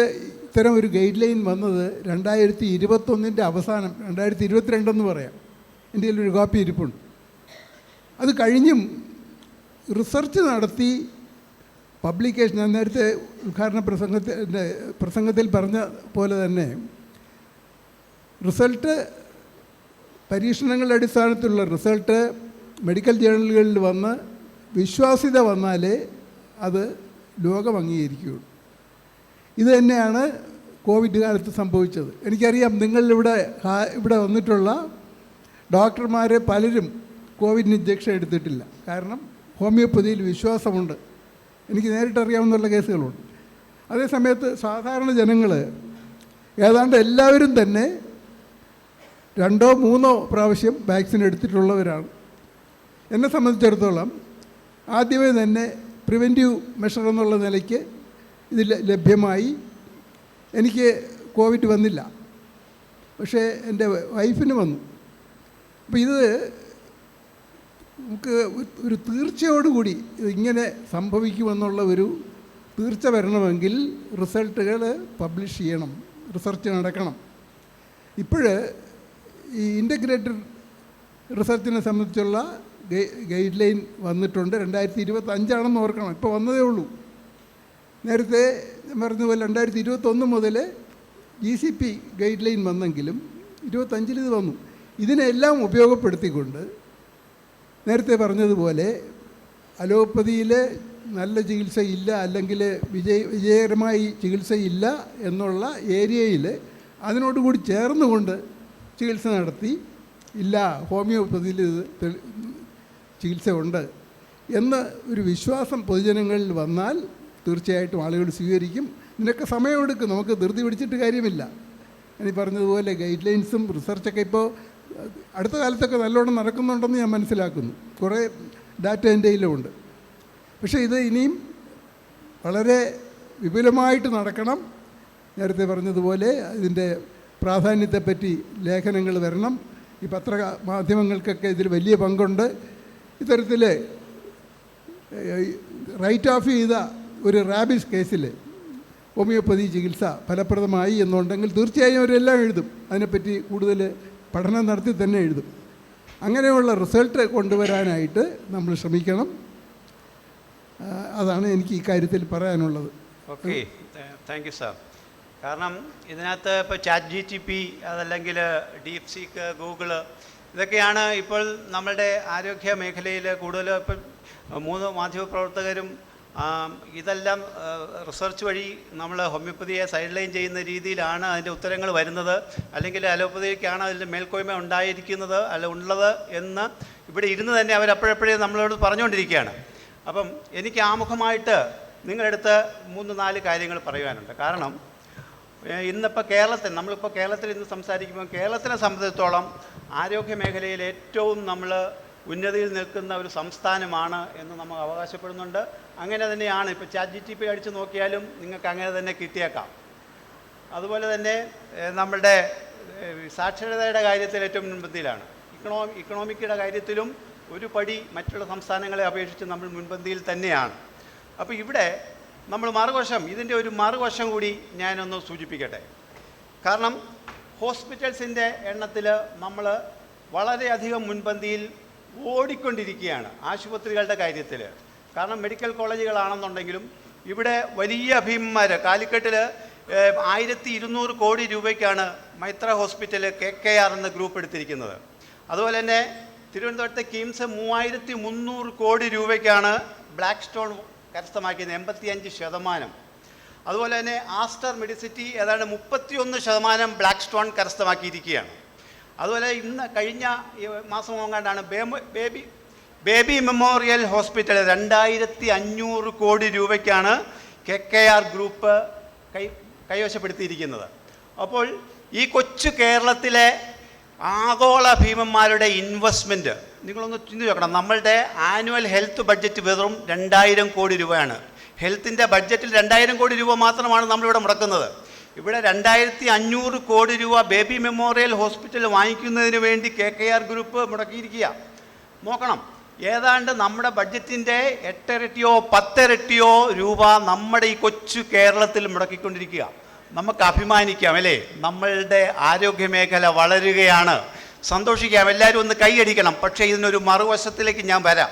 ഇത്തരം ഒരു ഗൈഡ് ലൈൻ വന്നത് 2021 അവസാനം, 2022 പറയാം. എൻ്റെ കയ്യിലൊരു കോപ്പി ഇരിപ്പുണ്ട്. അത് കഴിഞ്ഞും റിസർച്ച് നടത്തി പബ്ലിക്കേഷൻ, ഞാൻ നേരത്തെ ഉദ്ഘാടന പ്രസംഗത്തിൽ പറഞ്ഞ പോലെ തന്നെ റിസൾട്ട്, പരീക്ഷണങ്ങളുടെ അടിസ്ഥാനത്തിലുള്ള റിസൾട്ട് മെഡിക്കൽ ജേർണലുകളിൽ വന്ന് വിശ്വാസ്യത വന്നാലേ അത് ലോകം അംഗീകരിക്കുകയുള്ളൂ. ഇത് തന്നെയാണ് കോവിഡ് കാലത്ത് സംഭവിച്ചത്. എനിക്കറിയാം ഇവിടെ വന്നിട്ടുള്ള ഡോക്ടർമാർ പലരും കോവിഡിന് ഇഞ്ചക്ഷൻ എടുത്തിട്ടില്ല. കാരണം ഹോമിയോപ്പതിയിൽ വിശ്വാസമുണ്ട്. എനിക്ക് നേരിട്ടറിയാവുന്നുള്ള കേസുകളുണ്ട്. അതേസമയത്ത് സാധാരണ ജനങ്ങൾ ഏതാണ്ട് എല്ലാവരും തന്നെ 2 or 3 പ്രാവശ്യം വാക്സിൻ എടുത്തിട്ടുള്ളവരാണ്. എന്നെ സംബന്ധിച്ചിടത്തോളം ആദ്യമേ തന്നെ പ്രിവെൻറ്റീവ് മെഷർ എന്നുള്ള നിലയ്ക്ക് ഇത് ലഭ്യമായി. എനിക്ക് കോവിഡ് വന്നില്ല, പക്ഷേ എൻ്റെ വൈഫിന് വന്നു. അപ്പോൾ ഇത് നമുക്ക് ഒരു തീർച്ചയോടുകൂടി ഇങ്ങനെ സംഭവിക്കുമെന്നുള്ള ഒരു തീർച്ച വരണമെങ്കിൽ റിസൾട്ടുകൾ പബ്ലിഷ് ചെയ്യണം, റിസർച്ച് നടക്കണം. ഈ ഇൻ്റഗ്രേറ്റഡ് റിസർച്ചിനെ സംബന്ധിച്ചുള്ള ഗൈഡ് ലൈൻ വന്നിട്ടുണ്ട്. 2025 ഓർക്കണം, ഇപ്പോൾ വന്നതേ ഉള്ളൂ. നേരത്തെ പറഞ്ഞ പോലെ 2021 മുതൽ GCP ഗൈഡ് ലൈൻ വന്നെങ്കിലും 25 ഇത് വന്നു. ഇതിനെല്ലാം ഉപയോഗപ്പെടുത്തിക്കൊണ്ട് നേരത്തെ പറഞ്ഞതുപോലെ അലോപ്പതിയിൽ നല്ല ചികിത്സയില്ല, അല്ലെങ്കിൽ വിജയകരമായി ചികിത്സയില്ല എന്നുള്ള ഏരിയയിൽ അതിനോടുകൂടി ചേർന്നുകൊണ്ട് ചികിത്സ നടത്തി, ഇല്ല ഹോമിയോപ്പതിയിൽ ചികിത്സ ഉണ്ട് എന്ന ഒരു വിശ്വാസം പൊതുജനങ്ങളിൽ വന്നാൽ തീർച്ചയായിട്ടും ആളുകൾ സ്വീകരിക്കും. ഇതിനൊക്കെ സമയമെടുക്കും, നമുക്ക് ധൃതി പിടിച്ചിട്ട് കാര്യമില്ല. ഞാൻ പറഞ്ഞതുപോലെ ഗൈഡ് ലൈൻസും റിസർച്ചൊക്കെ ഇപ്പോൾ അടുത്ത കാലത്തൊക്കെ നല്ലോണം നടക്കുന്നുണ്ടെന്ന് ഞാൻ മനസ്സിലാക്കുന്നു. കുറേ ഡാറ്റ എൻ്റെ കയ്യിലുമുണ്ട്. പക്ഷേ ഇത് ഇനിയും വളരെ വിപുലമായിട്ട് നടക്കണം. നേരത്തെ പറഞ്ഞതുപോലെ ഇതിൻ്റെ പ്രാധാന്യത്തെപ്പറ്റി ലേഖനങ്ങൾ വരണം. ഈ പത്രമാധ്യമങ്ങൾക്കൊക്കെ ഇതിൽ വലിയ പങ്കുണ്ട്. ഇത്തരത്തിൽ റൈറ്റ് ഓഫ് ചെയ്ത ഒരു റാബിസ് കേസിൽ ഹോമിയോപ്പതി ചികിത്സ ഫലപ്രദമായി എന്നുണ്ടെങ്കിൽ തീർച്ചയായും അവരെല്ലാം എഴുതും, അതിനെപ്പറ്റി കൂടുതൽ പഠനം നടത്തി തന്നെ എഴുതും. അങ്ങനെയുള്ള റിസൾട്ട് കൊണ്ടുവരാനായിട്ട് നമ്മൾ ശ്രമിക്കണം. അതാണ് എനിക്ക് ഈ കാര്യത്തിൽ പറയാനുള്ളത്. Okay, thank you sir. കാരണം ഇതിനകത്ത് ഇപ്പോൾ ChatGPT അതല്ലെങ്കിൽ DeepSeek, ഗൂഗിള് ഇതൊക്കെയാണ് ഇപ്പോൾ നമ്മളുടെ ആരോഗ്യ മേഖലയിൽ കൂടുതൽ. ഇപ്പം 3 മാധ്യമപ്രവർത്തകരും ഇതെല്ലാം റിസർച്ച് വഴി നമ്മൾ ഹോമിയോപ്പതിയെ സൈഡ് ലൈൻ ചെയ്യുന്ന രീതിയിലാണ് അതിൻ്റെ ഉത്തരങ്ങൾ വരുന്നത്. അല്ലെങ്കിൽ അലോപ്പതിക്കാണ് അതിൻ്റെ മേൽക്കോയ്മ ഉണ്ടായിരിക്കുന്നത് ഉള്ളത് എന്ന് ഇവിടെ ഇരുന്ന് തന്നെ അവരപ്പോഴപ്പോഴേ നമ്മളോട് പറഞ്ഞുകൊണ്ടിരിക്കുകയാണ്. അപ്പം എനിക്ക് ആമുഖമായിട്ട് നിങ്ങളടുത്ത് 3-4 കാര്യങ്ങൾ പറയുവാനുണ്ട്. കാരണം ഇന്നിപ്പോൾ നമ്മളിപ്പോൾ കേരളത്തിൽ ഇന്ന് സംസാരിക്കുമ്പോൾ കേരളത്തിനെ സംബന്ധിച്ചിടത്തോളം ആരോഗ്യ മേഖലയിൽ ഏറ്റവും നമ്മൾ ഉന്നതിയിൽ നിൽക്കുന്ന ഒരു സംസ്ഥാനമാണ് എന്ന് നമ്മൾ അവകാശപ്പെടുന്നുണ്ട്. അങ്ങനെ തന്നെയാണ്. ഇപ്പോൾ ChatGPT അടിച്ച് നോക്കിയാലും നിങ്ങൾക്ക് അങ്ങനെ തന്നെ കിട്ടിയേക്കാം. അതുപോലെ തന്നെ നമ്മളുടെ സാക്ഷരതയുടെ കാര്യത്തിൽ ഏറ്റവും മുൻപന്തിയിലാണ്. ഇക്കണോമിക്കിയുടെ കാര്യത്തിലും ഒരു പടി മറ്റുള്ള സംസ്ഥാനങ്ങളെ അപേക്ഷിച്ച് നമ്മൾ മുൻപന്തിയിൽ തന്നെയാണ്. അപ്പോൾ ഇവിടെ നമ്മൾ ഇതിൻ്റെ ഒരു മറുവശം കൂടി ഞാനൊന്ന് സൂചിപ്പിക്കട്ടെ. കാരണം ഹോസ്പിറ്റൽസിൻ്റെ എണ്ണത്തിൽ നമ്മൾ വളരെയധികം മുൻപന്തിയിൽ ഓടിക്കൊണ്ടിരിക്കുകയാണ് ആശുപത്രികളുടെ കാര്യത്തിൽ. കാരണം മെഡിക്കൽ കോളേജുകളാണെന്നുണ്ടെങ്കിലും ഇവിടെ വലിയ ഭീമന്മാർ, കാലിക്കട്ടിൽ 1200 കോടി രൂപയ്ക്കാണ് മൈത്ര ഹോസ്പിറ്റൽ KKR എന്ന ഗ്രൂപ്പ് എടുത്തിരിക്കുന്നത്. അതുപോലെ തന്നെ തിരുവനന്തപുരത്തെ കിംസ് 3300 കോടി രൂപയ്ക്കാണ് ബ്ലാക്ക് സ്റ്റോൺ കരസ്ഥമാക്കിയത്, 85%. അതുപോലെ തന്നെ ആസ്റ്റർ മെഡിസിറ്റി ഏതാണ്ട് 31% ബ്ലാക്ക് സ്റ്റോൺ കരസ്ഥമാക്കിയിരിക്കുകയാണ്. അതുപോലെ കഴിഞ്ഞ മാസം കൊണ്ടാണ് ബേബി മെമ്മോറിയൽ ഹോസ്പിറ്റൽ 2500 കോടി രൂപയ്ക്കാണ് KKR ഗ്രൂപ്പ് കൈവശപ്പെടുത്തിയിരിക്കുന്നത്. അപ്പോൾ ഈ കൊച്ചു കേരളത്തിലെ ആഗോള ഭീമന്മാരുടെ ഇൻവെസ്റ്റ്മെൻറ്റ് നിങ്ങളൊന്ന് ചിന്തിച്ച് നോക്കണം. നമ്മളുടെ ആനുവൽ ഹെൽത്ത് ബഡ്ജറ്റ് വെറും 2000 കോടി രൂപയാണ്. ഹെൽത്തിൻ്റെ ബഡ്ജറ്റിൽ 2000 കോടി രൂപ മാത്രമാണ് നമ്മളിവിടെ മുടക്കുന്നത്. ഇവിടെ 2500 കോടി രൂപ ബേബി മെമ്മോറിയൽ ഹോസ്പിറ്റൽ വാങ്ങിക്കുന്നതിന് വേണ്ടി KKR ഗ്രൂപ്പ് മുടക്കിയിരിക്കുക. നോക്കണം, ഏതാണ്ട് നമ്മുടെ ബഡ്ജറ്റിൻ്റെ 8 ഇരട്ടിയോ 10 ഇരട്ടിയോ രൂപ നമ്മുടെ ഈ കൊച്ചു കേരളത്തിൽ മുടക്കിക്കൊണ്ടിരിക്കുക. നമുക്ക് അഭിമാനിക്കാം അല്ലേ, നമ്മളുടെ ആരോഗ്യമേഖല വളരുകയാണ്, സന്തോഷിക്കാം, എല്ലാവരും ഒന്ന് കൈയടിക്കണം. പക്ഷേ ഇതിനൊരു മറുവശത്തിലേക്ക് ഞാൻ വരാം.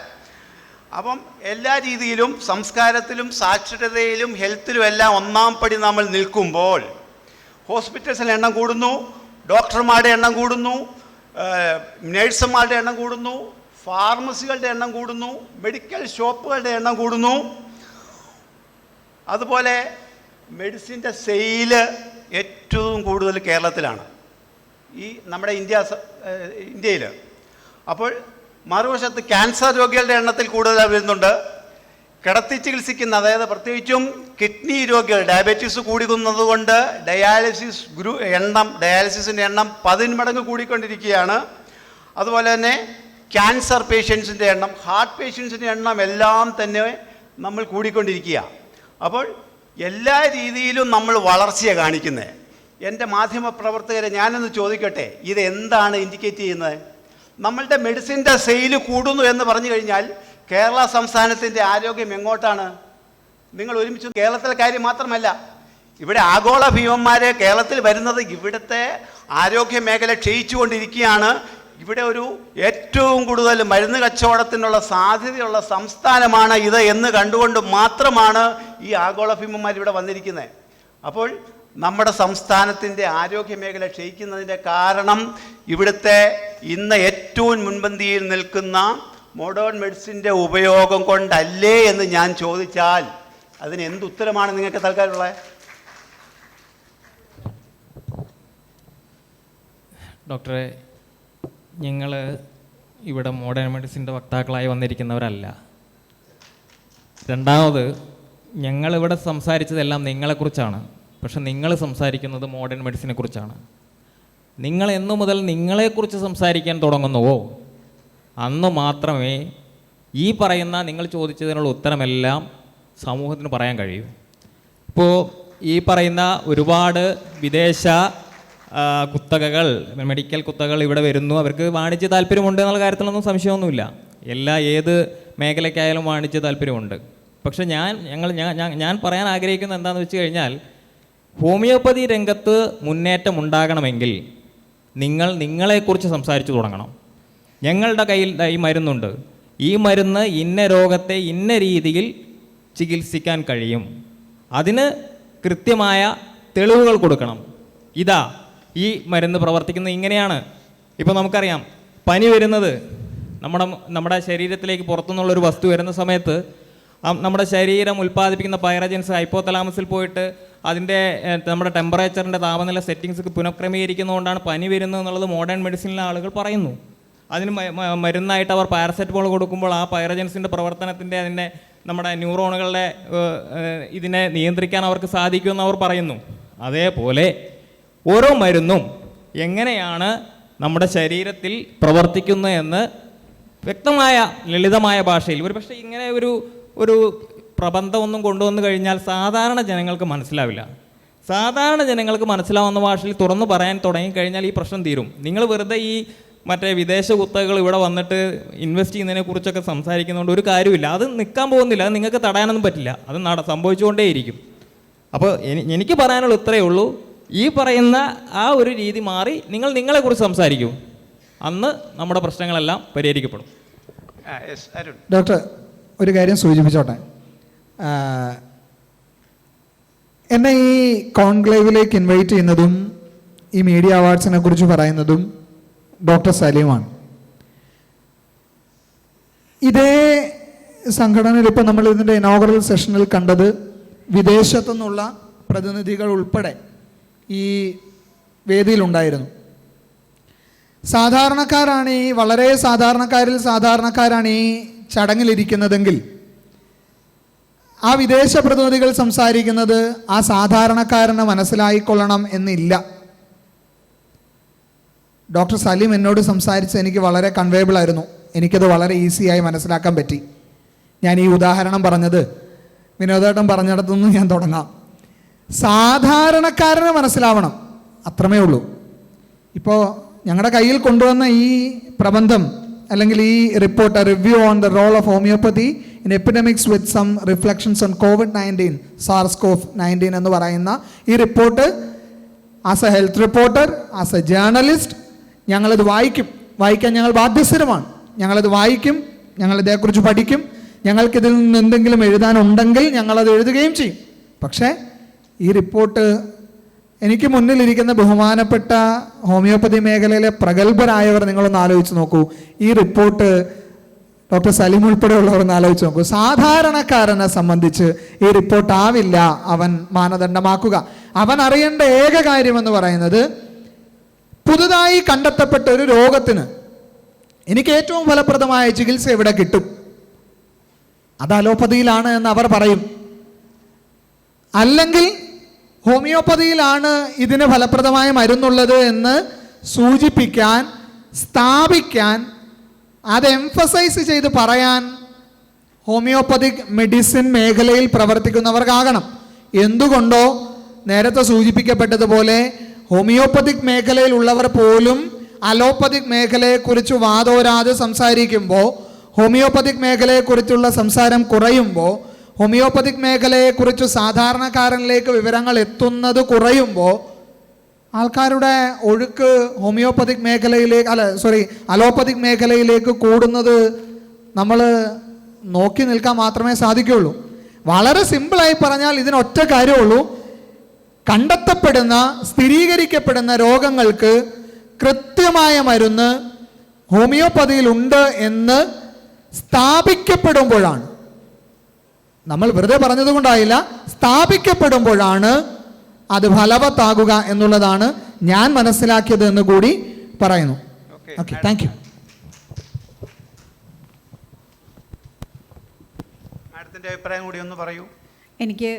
അപ്പം എല്ലാ രീതിയിലും സംസ്കാരത്തിലും സാക്ഷരതയിലും ഹെൽത്തിലും എല്ലാം ഒന്നാം പടി നമ്മൾ നിൽക്കുമ്പോൾ ഹോസ്പിറ്റൽസിൻ്റെ എണ്ണം കൂടുന്നു, ഡോക്ടർമാരുടെ എണ്ണം കൂടുന്നു, നേഴ്സുമാരുടെ എണ്ണം കൂടുന്നു, ഫാർമസികളുടെ എണ്ണം കൂടുന്നു, മെഡിക്കൽ ഷോപ്പുകളുടെ എണ്ണം കൂടുന്നു. അതുപോലെ മെഡിസിൻ്റെ സെയില് ഏറ്റവും കൂടുതൽ കേരളത്തിലാണ്, ഈ നമ്മുടെ ഇന്ത്യയിൽ. അപ്പോൾ മറുവശത്ത് ക്യാൻസർ രോഗികളുടെ എണ്ണത്തിൽ കൂടുതൽ വരുന്നുണ്ട്. കിടത്തി ചികിത്സിക്കുന്ന, അതായത് പ്രത്യേകിച്ചും കിഡ്നി രോഗികൾ, ഡയബറ്റീസ് കൂടിക്കുന്നതുകൊണ്ട് ഡയാലിസിസിൻ്റെ എണ്ണം 10 മടങ്ങ് കൂടിക്കൊണ്ടിരിക്കുകയാണ്. അതുപോലെ തന്നെ ക്യാൻസർ പേഷ്യൻസിൻ്റെ എണ്ണം, ഹാർട്ട് പേഷ്യൻസിൻ്റെ എണ്ണം എല്ലാം തന്നെ നമ്മൾ കൂടിക്കൊണ്ടിരിക്കുക. അപ്പോൾ എല്ലാ രീതിയിലും നമ്മൾ വളർച്ചയെ കാണിക്കുന്നത്. എൻ്റെ മാധ്യമപ്രവർത്തകരെ ഞാനൊന്ന് ചോദിക്കട്ടെ, ഇത് എന്താണ് ഇൻഡിക്കേറ്റ് ചെയ്യുന്നത്? നമ്മളുടെ മെഡിസിൻ്റെ സെയില് കൂടുന്നു എന്ന് പറഞ്ഞു കഴിഞ്ഞാൽ കേരള സംസ്ഥാനത്തിൻ്റെ ആരോഗ്യം എങ്ങോട്ടാണ്? നിങ്ങൾ ഒരുമിച്ച് കേരളത്തിലെ കാര്യം മാത്രമല്ല, ഇവിടെ ആഗോള ഭീമന്മാരെ കേരളത്തിൽ വരുന്നത് ഇവിടുത്തെ ആരോഗ്യ മേഖല ക്ഷയിച്ചുകൊണ്ടിരിക്കുകയാണ്. ഇവിടെ ഒരു ഏറ്റവും കൂടുതൽ മരുന്ന് കച്ചവടത്തിനുള്ള സാധ്യതയുള്ള സംസ്ഥാനമാണ് ഇത് എന്ന് കണ്ടുകൊണ്ട് മാത്രമാണ് ഈ ആഗോള ഭീമന്മാർ ഇവിടെ വന്നിരിക്കുന്നത്. അപ്പോൾ നമ്മുടെ സംസ്ഥാനത്തിൻ്റെ ആരോഗ്യ മേഖല ക്ഷയിക്കുന്നതിൻ്റെ കാരണം ഇവിടുത്തെ ഇന്ന് ഏറ്റവും മുൻപന്തിയിൽ നിൽക്കുന്ന മോഡേൺ മെഡിസിൻ്റെ ഉപയോഗം കൊണ്ടല്ലേ എന്ന് ഞാൻ ചോദിച്ചാൽ അതിന് എന്തുത്തരമാണ് നിങ്ങൾക്ക് നൽകാനുള്ളത്? ഡോക്ടറെ, ഞങ്ങൾ ഇവിടെ മോഡേൺ മെഡിസിൻ്റെ വക്താക്കളായി വന്നിരിക്കുന്നവരല്ല. രണ്ടാമത്, ഞങ്ങളിവിടെ സംസാരിച്ചതെല്ലാം നിങ്ങളെക്കുറിച്ചാണ്. പക്ഷെ നിങ്ങൾ സംസാരിക്കുന്നത് മോഡേൺ മെഡിസിനെ കുറിച്ചാണ്. നിങ്ങൾ എന്നു മുതൽ നിങ്ങളെക്കുറിച്ച് സംസാരിക്കാൻ തുടങ്ങുന്നുവോ അന്ന് മാത്രമേ ഈ പറയുന്ന നിങ്ങൾ ചോദിച്ചതിനുള്ള ഉത്തരമെല്ലാം സമൂഹത്തിന് പറയാൻ കഴിയൂ. ഇപ്പോൾ ഈ പറയുന്ന ഒരുപാട് വിദേശ കുത്തകകൾ, മെഡിക്കൽ കുത്തകകൾ ഇവിടെ വരുന്നു. അവർക്ക് വാണിജ്യ താല്പര്യമുണ്ട് എന്നുള്ള കാര്യത്തിലൊന്നും സംശയമൊന്നുമില്ല. ഏത് മേഖലയ്ക്കായാലും വാണിജ്യ താല്പര്യമുണ്ട്. പക്ഷെ ഞാൻ പറയാൻ ആഗ്രഹിക്കുന്നത് എന്താണെന്ന് വെച്ച് കഴിഞ്ഞാൽ, ഹോമിയോപ്പതി രംഗത്ത് മുന്നേറ്റം ഉണ്ടാകണമെങ്കിൽ നിങ്ങളെക്കുറിച്ച് സംസാരിച്ചു തുടങ്ങണം. ഞങ്ങളുടെ കയ്യിൽ ഈ മരുന്നുണ്ട്, ഈ മരുന്ന് ഇന്ന രോഗത്തെ ഇന്ന രീതിയിൽ ചികിത്സിക്കാൻ കഴിയും, അതിന് കൃത്യമായ തെളിവുകൾ കൊടുക്കണം. ഇതാ ഈ മരുന്ന് പ്രവർത്തിക്കുന്നത് ഇങ്ങനെയാണ്. ഇപ്പോൾ നമുക്കറിയാം, പനി വരുന്നത് നമ്മുടെ ശരീരത്തിലേക്ക് പുറത്തുനിന്നുള്ളൊരു വസ്തു വരുന്ന സമയത്ത് നമ്മുടെ ശരീരം ഉൽപ്പാദിപ്പിക്കുന്ന പൈറജൻസ് ഹൈപ്പോതലാമസിൽ പോയിട്ട് അതിൻ്റെ നമ്മുടെ ടെമ്പറേച്ചറിൻ്റെ താപനില സെറ്റിങ്സ് പുനഃക്രമീകരിക്കുന്നതുകൊണ്ടാണ് പനി വരുന്നത് എന്നുള്ളത് മോഡേൺ മെഡിസിനിലെ ആളുകൾ പറയുന്നു. അതിന് മരുന്നായിട്ട് അവർ പാരസെറ്റമോൾ കൊടുക്കുമ്പോൾ ആ പൈറജൻസിൻ്റെ പ്രവർത്തനത്തിൻ്റെ അതിൻ്റെ നമ്മുടെ ന്യൂറോണുകളുടെ ഇതിനെ നിയന്ത്രിക്കാൻ അവർക്ക് സാധിക്കുമെന്ന് അവർ പറയുന്നു. അതേപോലെ ഓരോ മരുന്നും എങ്ങനെയാണ് നമ്മുടെ ശരീരത്തിൽ പ്രവർത്തിക്കുന്നത് എന്ന് വ്യക്തമായ ലളിതമായ ഭാഷയിൽ, ഒരു പക്ഷേ ഇങ്ങനെ ഒരു പ്രബന്ധമൊന്നും കൊണ്ടുവന്നു കഴിഞ്ഞാൽ സാധാരണ ജനങ്ങൾക്ക് മനസ്സിലാവില്ല. സാധാരണ ജനങ്ങൾക്ക് മനസ്സിലാവുന്ന ഭാഷയിൽ തുറന്നു പറയാൻ തുടങ്ങിക്കഴിഞ്ഞാൽ ഈ പ്രശ്നം തീരും. നിങ്ങൾ വെറുതെ ഈ മറ്റേ വിദേശ കുത്തകകൾ ഇവിടെ വന്നിട്ട് ഇൻവെസ്റ്റ് ചെയ്യുന്നതിനെ കുറിച്ചൊക്കെ സംസാരിക്കുന്നതുകൊണ്ട് ഒരു കാര്യമില്ല. അത് നിൽക്കാൻ പോകുന്നില്ല, അത് നിങ്ങൾക്ക് തടയാനൊന്നും പറ്റില്ല, അത് സംഭവിച്ചുകൊണ്ടേയിരിക്കും. അപ്പോൾ എനിക്ക് പറയാനുള്ള ഇത്രയേ ഉള്ളൂ, ഈ പറയുന്ന ആ ഒരു രീതി മാറി നിങ്ങളെക്കുറിച്ച് സംസാരിക്കൂ, അന്ന് നമ്മുടെ പ്രശ്നങ്ങളെല്ലാം പരിഹരിക്കപ്പെടും. ഡോക്ടർ, ഒരു കാര്യം സൂചിപ്പിച്ചോട്ടെ. എന്നെ ഈ കോൺക്ലേവിലേക്ക് ഇൻവൈറ്റ് ചെയ്യുന്നതും ഈ മീഡിയ അവാർഡ്സിനെ കുറിച്ച് പറയുന്നതും ഡോക്ടർ സലീമാണ്. ഇതേ സംഘടനയിൽ ഇപ്പോൾ നമ്മൾ ഇതിൻ്റെ ഇനോഗ്രൽ സെഷനിൽ കണ്ടത് വിദേശത്തു നിന്നുള്ള പ്രതിനിധികൾ ഉൾപ്പെടെ ഈ വേദിയിലുണ്ടായിരുന്നു. വളരെ സാധാരണക്കാരാണ് ഈ ചടങ്ങിലിരിക്കുന്നതെങ്കിൽ ആ വിദേശ പ്രതിനിധികൾ സംസാരിക്കുന്നത് ആ സാധാരണക്കാരന് മനസ്സിലായിക്കൊള്ളണം എന്നില്ല. ഡോക്ടർ സലീം എന്നോട് സംസാരിച്ച് എനിക്ക് വളരെ കൺവേബിൾ ആയിരുന്നു. എനിക്കത് വളരെ ഈസിയായി മനസ്സിലാക്കാൻ പറ്റി. ഞാൻ ഈ ഉദാഹരണം പറഞ്ഞത് വിനോദേട്ടൻ പറഞ്ഞിടത്തുനിന്ന് ഞാൻ തുടങ്ങാം. സാധാരണക്കാരന് മനസ്സിലാവണം, അത്രമേ ഉള്ളൂ. ഇപ്പോൾ ഞങ്ങളുടെ കയ്യിൽ കൊണ്ടുവന്ന ഈ പ്രബന്ധം അല്ലെങ്കിൽ ഈ report, review on the role of homeopathy in epidemics with some reflections on COVID-19 SARS-CoV-19 എന്ന് പറയുന്ന ഈ report as a health reporter, as a journalist ഞങ്ങളിത് വായിക്കാൻ ഞങ്ങൾ ബാധ്യസ്ഥരുമാണ്. ഞങ്ങളിത് വായിക്കും, ഞങ്ങളിതേക്കുറിച്ച് പഠിക്കും, ഞങ്ങൾക്കിതിൽ നിന്ന് എന്തെങ്കിലും എഴുതാനുണ്ടെങ്കിൽ ഞങ്ങളത് എഴുതുകയും ചെയ്യും. പക്ഷേ ഈ റിപ്പോർട്ട് എനിക്ക് മുന്നിലിരിക്കുന്ന ബഹുമാനപ്പെട്ട ഹോമിയോപ്പതി മേഖലയിലെ പ്രഗത്ഭരായവർ നിങ്ങളൊന്ന് ആലോചിച്ച് നോക്കൂ. ഈ റിപ്പോർട്ട് ഡോക്ടർ സലീം ഉൾപ്പെടെയുള്ളവർ ആലോചിച്ച് നോക്കൂ. സാധാരണക്കാരനെ സംബന്ധിച്ച് ഈ റിപ്പോർട്ട് ആവില്ല അവൻ മാനദണ്ഡമാക്കുക. അവൻ അറിയേണ്ട ഏക കാര്യമെന്ന് പറയുന്നത്, പുതുതായി കണ്ടെത്തപ്പെട്ട ഒരു രോഗത്തിന് എനിക്ക് ഏറ്റവും ഫലപ്രദമായ ചികിത്സ എവിടെ കിട്ടും? അത് അലോപ്പതിയിലാണ് എന്ന് അവർ പറയും. അല്ലെങ്കിൽ ഹോമിയോപ്പതിയിലാണ് ഇതിന് ഫലപ്രദമായ മരുന്നുള്ളത് എന്ന് സൂചിപ്പിക്കാൻ, സ്ഥാപിക്കാൻ, അത് എംഫസൈസ് ചെയ്ത് പറയാൻ ഹോമിയോപ്പതിക് മെഡിസിൻ മേഖലയിൽ പ്രവർത്തിക്കുന്നവർക്കാകണം. എന്തുകൊണ്ടോ നേരത്തെ സൂചിപ്പിക്കപ്പെട്ടതുപോലെ ഹോമിയോപ്പതിക് മേഖലയിലുള്ളവർ പോലും അലോപ്പതിക് മേഖലയെക്കുറിച്ച് വാതോരാതെ സംസാരിക്കുമ്പോൾ, ഹോമിയോപ്പതിക് മേഖലയെക്കുറിച്ചുള്ള സംസാരം കുറയുമ്പോൾ, ഹോമിയോപ്പതിക് മേഖലയെക്കുറിച്ച് സാധാരണക്കാരനിലേക്ക് വിവരങ്ങൾ എത്തുന്നത് കുറയുമ്പോൾ ആൾക്കാരുടെ ഒഴുക്ക് ഹോമിയോപ്പതിക് മേഖലയിലേക്ക് അലോപ്പതിക് മേഖലയിലേക്ക് കൂടുന്നത് നമ്മൾ നോക്കി നിൽക്കാൻ മാത്രമേ സാധിക്കുകയുള്ളൂ. വളരെ സിമ്പിളായി പറഞ്ഞാൽ ഇതിനൊറ്റ കാര്യമുള്ളൂ. കണ്ടെത്തപ്പെടുന്ന, സ്ഥിരീകരിക്കപ്പെടുന്ന രോഗങ്ങൾക്ക് കൃത്യമായ മരുന്ന് ഹോമിയോപ്പതിയിലുണ്ട് എന്ന് സ്ഥാപിക്കപ്പെടുമ്പോഴാണ്, നമ്മൾ വെറുതെ പറഞ്ഞതുകൊണ്ടായില്ല, സ്ഥാപിക്കപ്പെടുമ്പോഴാണ് അത് ഫലവത്താകുക എന്നുള്ളതാണ് ഞാൻ മനസ്സിലാക്കിയത് എന്ന് കൂടി പറയുന്നു. Okay, thank U. മാഡത്തിൻ്റെ അഭിപ്രായം കൂടി ഒന്ന് പറയൂ. എനിക്ക്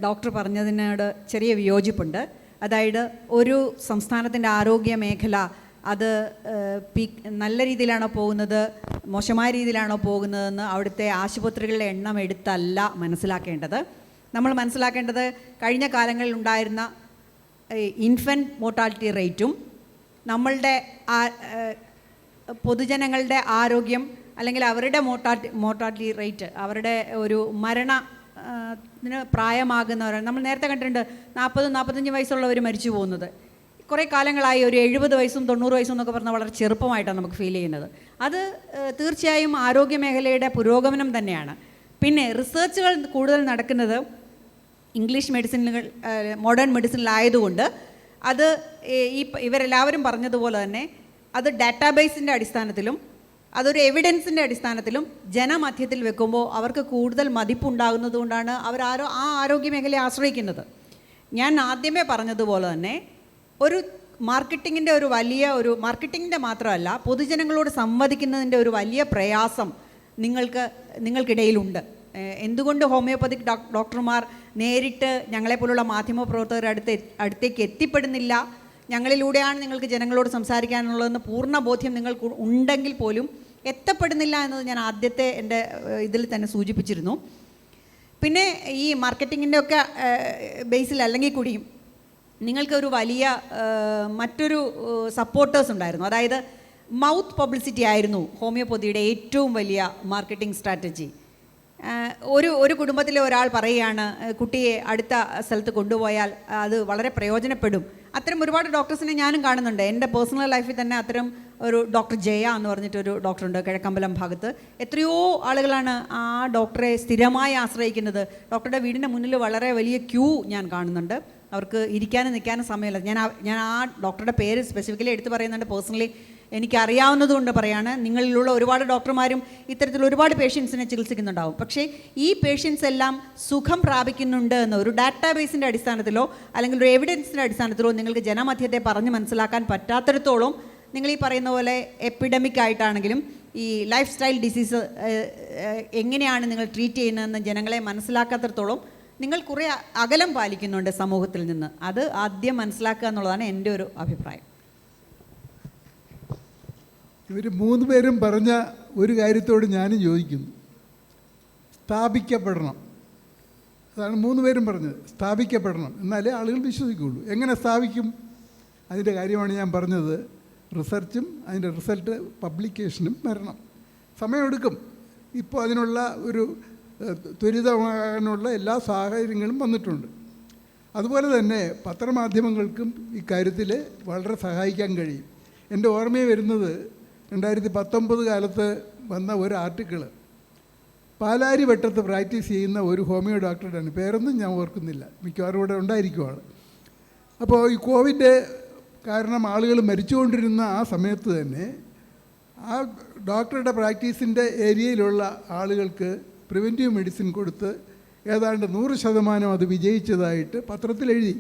ഡോക്ടർ പറഞ്ഞതിനോട് ചെറിയ വിയോജിപ്പുണ്ട്. അതായത് ഒരു സംസ്ഥാനത്തിൻ്റെ ആരോഗ്യ മേഖല അത് നല്ല രീതിയിലാണോ പോകുന്നത്, മോശമായ രീതിയിലാണോ പോകുന്നതെന്ന് അവിടുത്തെ ആശുപത്രികളുടെ എണ്ണം എടുത്തല്ല മനസ്സിലാക്കേണ്ടത്. നമ്മൾ മനസ്സിലാക്കേണ്ടത് കഴിഞ്ഞ കാലങ്ങളിൽ ഉണ്ടായിരുന്ന ഇൻഫൻറ്റ് മോർട്ടാലിറ്റി റേറ്റും നമ്മളുടെ പൊതുജനങ്ങളുടെ ആരോഗ്യം, അല്ലെങ്കിൽ അവരുടെ മോർട്ടാലിറ്റി റേറ്റ്, അവരുടെ ഒരു മരണത്തിന് പ്രായമാകുന്നവർ നമ്മൾ നേരത്തെ കണ്ടിട്ടുണ്ട്. 40-45 വയസ്സുള്ളവർ മരിച്ചു പോകുന്നത്. കുറേ കാലങ്ങളായി ഒരു 70 വയസ്സും 90 വയസ്സും എന്നൊക്കെ പറഞ്ഞാൽ വളരെ ചെറുപ്പമായിട്ടാണ് നമുക്ക് ഫീൽ ചെയ്യുന്നത്. അത് തീർച്ചയായും ആരോഗ്യ മേഖലയുടെ പുരോഗമനം തന്നെയാണ്. പിന്നെ റിസർച്ചുകൾ കൂടുതൽ നടക്കുന്നത് ഇംഗ്ലീഷ് മെഡിസിനുകൾ, മോഡേൺ മെഡിസിനിലായതുകൊണ്ട് അത് ഇവരെല്ലാവരും പറഞ്ഞതുപോലെ തന്നെ അത് ഡാറ്റാബേസിൻ്റെ അടിസ്ഥാനത്തിലും അതൊരു എവിഡൻസിൻ്റെ അടിസ്ഥാനത്തിലും ജനമധ്യത്തിൽ വെക്കുമ്പോൾ അവർക്ക് കൂടുതൽ മതിപ്പുണ്ടാകുന്നത് കൊണ്ടാണ് അവർ ആ ആരോഗ്യ മേഖലയെ ആശ്രയിക്കുന്നത്. ഞാൻ ആദ്യമേ പറഞ്ഞതുപോലെ തന്നെ ഒരു മാർക്കറ്റിങ്ങിൻ്റെ മാർക്കറ്റിങ്ങിൻ്റെ മാത്രമല്ല, പൊതുജനങ്ങളോട് സംവദിക്കുന്നതിൻ്റെ ഒരു വലിയ പ്രയാസം നിങ്ങൾക്കിടയിലുണ്ട്. എന്തുകൊണ്ട് ഹോമിയോപ്പതിക് ഡോക്ടർമാർ നേരിട്ട് ഞങ്ങളെപ്പോലുള്ള മാധ്യമപ്രവർത്തകരുടെ അടുത്തേക്ക് എത്തിപ്പെടുന്നില്ല, ഞങ്ങളിലൂടെയാണ് നിങ്ങൾക്ക് ജനങ്ങളോട് സംസാരിക്കാനുള്ളതെന്ന് പൂർണ്ണ ബോധ്യം നിങ്ങൾക്ക് ഉണ്ടെങ്കിൽ പോലും എത്തപ്പെടുന്നില്ല എന്നത് ഞാൻ ആദ്യത്തെ എൻ്റെ ഇതിൽ തന്നെ സൂചിപ്പിച്ചിരുന്നു. പിന്നെ ഈ മാർക്കറ്റിങ്ങിൻ്റെ ഒക്കെ ബേസിൽ അല്ലെങ്കിൽ കൂടിയും നിങ്ങൾക്കൊരു വലിയ മറ്റൊരു സപ്പോർട്ടേഴ്സ് ഉണ്ടായിരുന്നു. അതായത് മൗത്ത് പബ്ലിസിറ്റി ആയിരുന്നു ഹോമിയോപ്പതിയുടെ ഏറ്റവും വലിയ മാർക്കറ്റിംഗ് സ്ട്രാറ്റജി. ഒരു കുടുംബത്തിലെ ഒരാൾ പറയുകയാണ്, കുട്ടിയെ അടുത്ത സ്ഥലത്ത് കൊണ്ടുപോയാൽ അത് വളരെ പ്രയോജനപ്പെടും. അത്തരം ഒരുപാട് ഡോക്ടേഴ്സിനെ ഞാനും കാണുന്നുണ്ട്. എൻ്റെ പേഴ്സണൽ ലൈഫിൽ തന്നെ അത്തരം ഒരു ഡോക്ടർ ജയ എന്ന് പറഞ്ഞിട്ടൊരു ഡോക്ടറുണ്ട് കിഴക്കമ്പലം ഭാഗത്ത്. എത്രയോ ആളുകളാണ് ആ ഡോക്ടറെ സ്ഥിരമായി ആശ്രയിക്കുന്നത്. ഡോക്ടറുടെ വീടിൻ്റെ മുന്നിൽ വളരെ വലിയ ക്യൂ ഞാൻ കാണുന്നുണ്ട്. അവർക്ക് ഇരിക്കാനും നിൽക്കാനും സമയമില്ല. ഞാൻ ആ ഡോക്ടറുടെ പേര് സ്പെസിഫിക്കലി എടുത്ത് പറയുന്നുണ്ട്. പേഴ്സണലി എനിക്കറിയാവുന്നതുകൊണ്ട് പറയാണ്. നിങ്ങളിലുള്ള ഒരുപാട് ഡോക്ടർമാരും ഇത്തരത്തിൽ ഒരുപാട് പേഷ്യൻസിനെ ചികിത്സിക്കുന്നുണ്ടാവും. പക്ഷേ ഈ പേഷ്യൻസ് എല്ലാം സുഖം പ്രാപിക്കുന്നുണ്ട് എന്ന ഒരു ഡാറ്റാബേസിൻ്റെ അടിസ്ഥാനത്തിലോ അല്ലെങ്കിൽ ഒരു എവിഡൻസിൻ്റെ അടിസ്ഥാനത്തിലോ നിങ്ങൾക്ക് ജനമധ്യത്തെ പറഞ്ഞ് മനസ്സിലാക്കാൻ പറ്റാത്തിടത്തോളം നിങ്ങൾ ഈ പറയുന്ന പോലെ എപ്പിഡമിക് ആയിട്ടാണെങ്കിലും ഈ ലൈഫ് സ്റ്റൈൽ ഡിസീസ് എങ്ങനെയാണ് നിങ്ങൾ ട്രീറ്റ് ചെയ്യുന്നതെന്ന് ജനങ്ങളെ മനസ്സിലാക്കാത്തിടത്തോളം നിങ്ങൾ കുറേ അകലം പാലിക്കുന്നുണ്ട് സമൂഹത്തിൽ നിന്ന്. അത് ആദ്യം മനസ്സിലാക്കുക എന്നുള്ളതാണ് എൻ്റെ ഒരു അഭിപ്രായം. ഇവർ 3 പേരും പറഞ്ഞ ഒരു കാര്യത്തോട് ഞാനും യോജിക്കുന്നു. സ്ഥാപിക്കപ്പെടണം. അതാണ് 3 പേരും പറഞ്ഞത്. സ്ഥാപിക്കപ്പെടണം, എന്നാലേ ആളുകൾ വിശ്വസിക്കുകയുള്ളൂ. എങ്ങനെ സ്ഥാപിക്കും? അതിൻ്റെ കാര്യമാണ് ഞാൻ പറഞ്ഞത്. റിസർച്ചും അതിൻ്റെ റിസൾട്ട് പബ്ലിക്കേഷനും വരണം. സമയമെടുക്കും. ഇപ്പോൾ അതിനുള്ള ഒരു ത്വരിതമാകാനുള്ള എല്ലാ സാഹചര്യങ്ങളും വന്നിട്ടുണ്ട്. അതുപോലെ തന്നെ പത്രമാധ്യമങ്ങൾക്കും ഇക്കാര്യത്തിൽ വളരെ സഹായിക്കാൻ കഴിയും. എൻ്റെ ഓർമ്മയിൽ വരുന്നത് 2019 കാലത്ത് വന്ന ഒരു ആർട്ടിക്കിള്, പാലാരിവട്ടത്ത് പ്രാക്ടീസ് ചെയ്യുന്ന ഒരു ഹോമിയോ ഡോക്ടറുടെയാണ്, പേരൊന്നും ഞാൻ ഓർക്കുന്നില്ല, മിക്കവാറും ഇവിടെ ഉണ്ടായിരിക്കുവാണ്. അപ്പോൾ ഈ കോവിഡ് കാരണം ആളുകൾ മരിച്ചുകൊണ്ടിരുന്ന ആ സമയത്ത് തന്നെ ആ ഡോക്ടറുടെ പ്രാക്ടീസിൻ്റെ ഏരിയയിലുള്ള ആളുകൾക്ക് പ്രിവെൻറ്റീവ് മെഡിസിൻ കൊടുത്ത് ഏതാണ്ട് 100% അത് വിജയിച്ചതായിട്ട് പത്രത്തിലെഴുതി.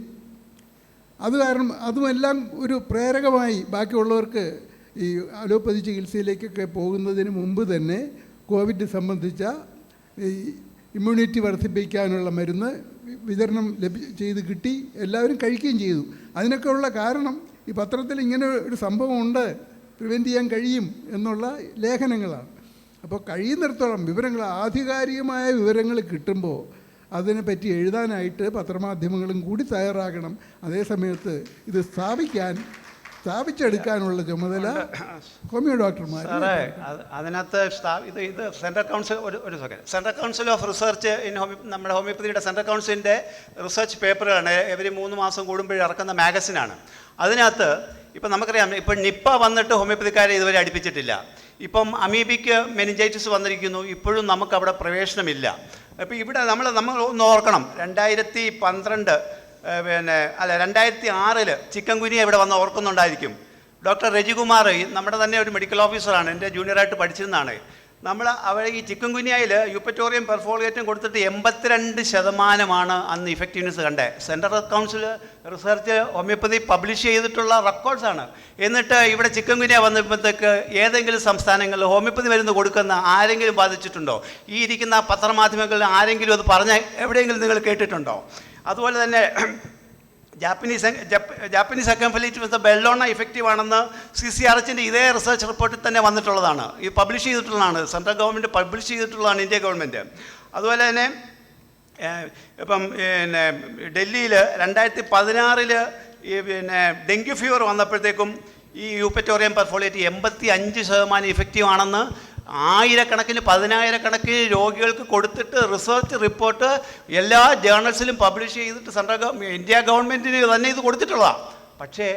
അത് കാരണം അതുമെല്ലാം ഒരു പ്രേരകമായി ബാക്കിയുള്ളവർക്ക് ഈ അലോപ്പതി ചികിത്സയിലേക്കൊക്കെ പോകുന്നതിന് മുമ്പ് തന്നെ കോവിഡ് സംബന്ധിച്ച ഈ ഇമ്മ്യൂണിറ്റി വർദ്ധിപ്പിക്കാനുള്ള മരുന്ന് വിതരണം ചെയ്ത് കിട്ടി, എല്ലാവരും കഴിക്കുകയും ചെയ്തു. അതിനൊക്കെ ഉള്ള കാരണം ഈ പത്രത്തിൽ ഇങ്ങനെ ഒരു സംഭവമുണ്ട്, പ്രിവെൻറ്റ് ചെയ്യാൻ കഴിയും എന്നുള്ള ലേഖനങ്ങളാണ്. അപ്പോൾ കഴിയുന്നിടത്തോളം വിവരങ്ങൾ, ആധികാരികമായ വിവരങ്ങൾ കിട്ടുമ്പോൾ അതിനെപ്പറ്റി എഴുതാനായിട്ട് പത്രമാധ്യമങ്ങളും കൂടി തയ്യാറാകണം. അതേസമയത്ത് ഇത് സ്ഥാപിച്ചെടുക്കാനുള്ള ചുമതല ഹോമിയോ ഡോക്ടർമാർ. സാറേ, അതിനകത്ത് ഇത് സെൻട്രൽ കൗൺസിൽ ഒരു second, central council of research in നമ്മുടെ ഹോമിയോപ്പതിയുടെ സെൻട്രൽ കൗൺസിലിൻ്റെ റിസർച്ച് പേപ്പറുകളാണ് എവരി 3 മാസം കൂടുമ്പോൾ ഇറക്കുന്ന മാഗസിനാണ്. അതിനകത്ത് ഇപ്പം നമുക്കറിയാം, ഇപ്പം നിപ്പ വന്നിട്ട് ഹോമിയോപ്പതിക്കാരെ ഇതുവരെ അടുപ്പിച്ചിട്ടില്ല. ഇപ്പം അമീബിക്ക് മെനിഞ്ചൈറ്റിസ് വന്നിരിക്കുന്നു, ഇപ്പോഴും നമുക്ക് അവിടെ പ്രവേശനമില്ല. അപ്പോൾ ഇവിടെ നമ്മൾ ഒന്ന് ഓർക്കണം, 2012 2006 ചിക്കൻ ഗുനിയ ഇവിടെ വന്ന് ഓർക്കുന്നുണ്ടായിരിക്കും. ഡോക്ടർ രജികുമാർ നമ്മുടെ തന്നെ ഒരു മെഡിക്കൽ ഓഫീസറാണ്, എൻ്റെ ജൂനിയറായിട്ട് പഠിച്ചിരുന്നതാണ്. അവർ ഈ ചിക്കൻ ഗുനിയയിൽ യൂപ്പറ്റോറിയം പെർഫോളിയേറ്റും കൊടുത്തിട്ട് 82% അന്ന് ഇഫക്റ്റീവ്നെസ് കണ്ടേ. Central council research homeopathy publish ചെയ്തിട്ടുള്ള റെക്കോർഡ്സാണ്. എന്നിട്ട് ഇവിടെ ചിക്കൻ ഗുനിയ വന്നപ്പോഴത്തേക്ക് ഏതെങ്കിലും സംസ്ഥാനങ്ങളിൽ ഹോമിയോപ്പതി മരുന്ന് കൊടുക്കുന്ന ആരെങ്കിലും ബാധിച്ചിട്ടുണ്ടോ? ഈ ഇരിക്കുന്ന പത്രമാധ്യമങ്ങളിൽ ആരെങ്കിലും അത് പറഞ്ഞ എവിടെയെങ്കിലും നിങ്ങൾ കേട്ടിട്ടുണ്ടോ? അതുപോലെ തന്നെ ജാപ്പനീസ് എൻകെഫലൈറ്റിസ് ബെല്ലോണ ഇഫക്റ്റീവ് ആണെന്ന് CCRHൻ്റെ ഇതേ റിസർച്ച് റിപ്പോർട്ടിൽ തന്നെ വന്നിട്ടുള്ളതാണ്, ഈ പബ്ലിഷ് ചെയ്തിട്ടുള്ളതാണ്, സെൻട്രൽ ഗവൺമെൻറ് പബ്ലിഷ് ചെയ്തിട്ടുള്ളതാണ്, ഇന്ത്യ ഗവൺമെൻറ്. അതുപോലെ തന്നെ ഇപ്പം ഡൽഹിയിൽ 2016 ഡെങ്കു ഫീവർ വന്നപ്പോഴത്തേക്കും ഈ യൂപ്പറ്റോറിയം പെർഫോളിയേറ്റ് 85% ഇഫക്റ്റീവ് ആണെന്ന് ആയിരക്കണക്കിന് 10,000 രോഗികൾക്ക് കൊടുത്തിട്ട് റിസർച്ച് റിപ്പോർട്ട് എല്ലാ ജേർണൽസിലും പബ്ലിഷ് ചെയ്തിട്ട് ഇന്ത്യ ഗവൺമെൻറ്റിന് തന്നെ ഇത് കൊടുത്തിട്ടുള്ളതാണ്. പക്ഷേ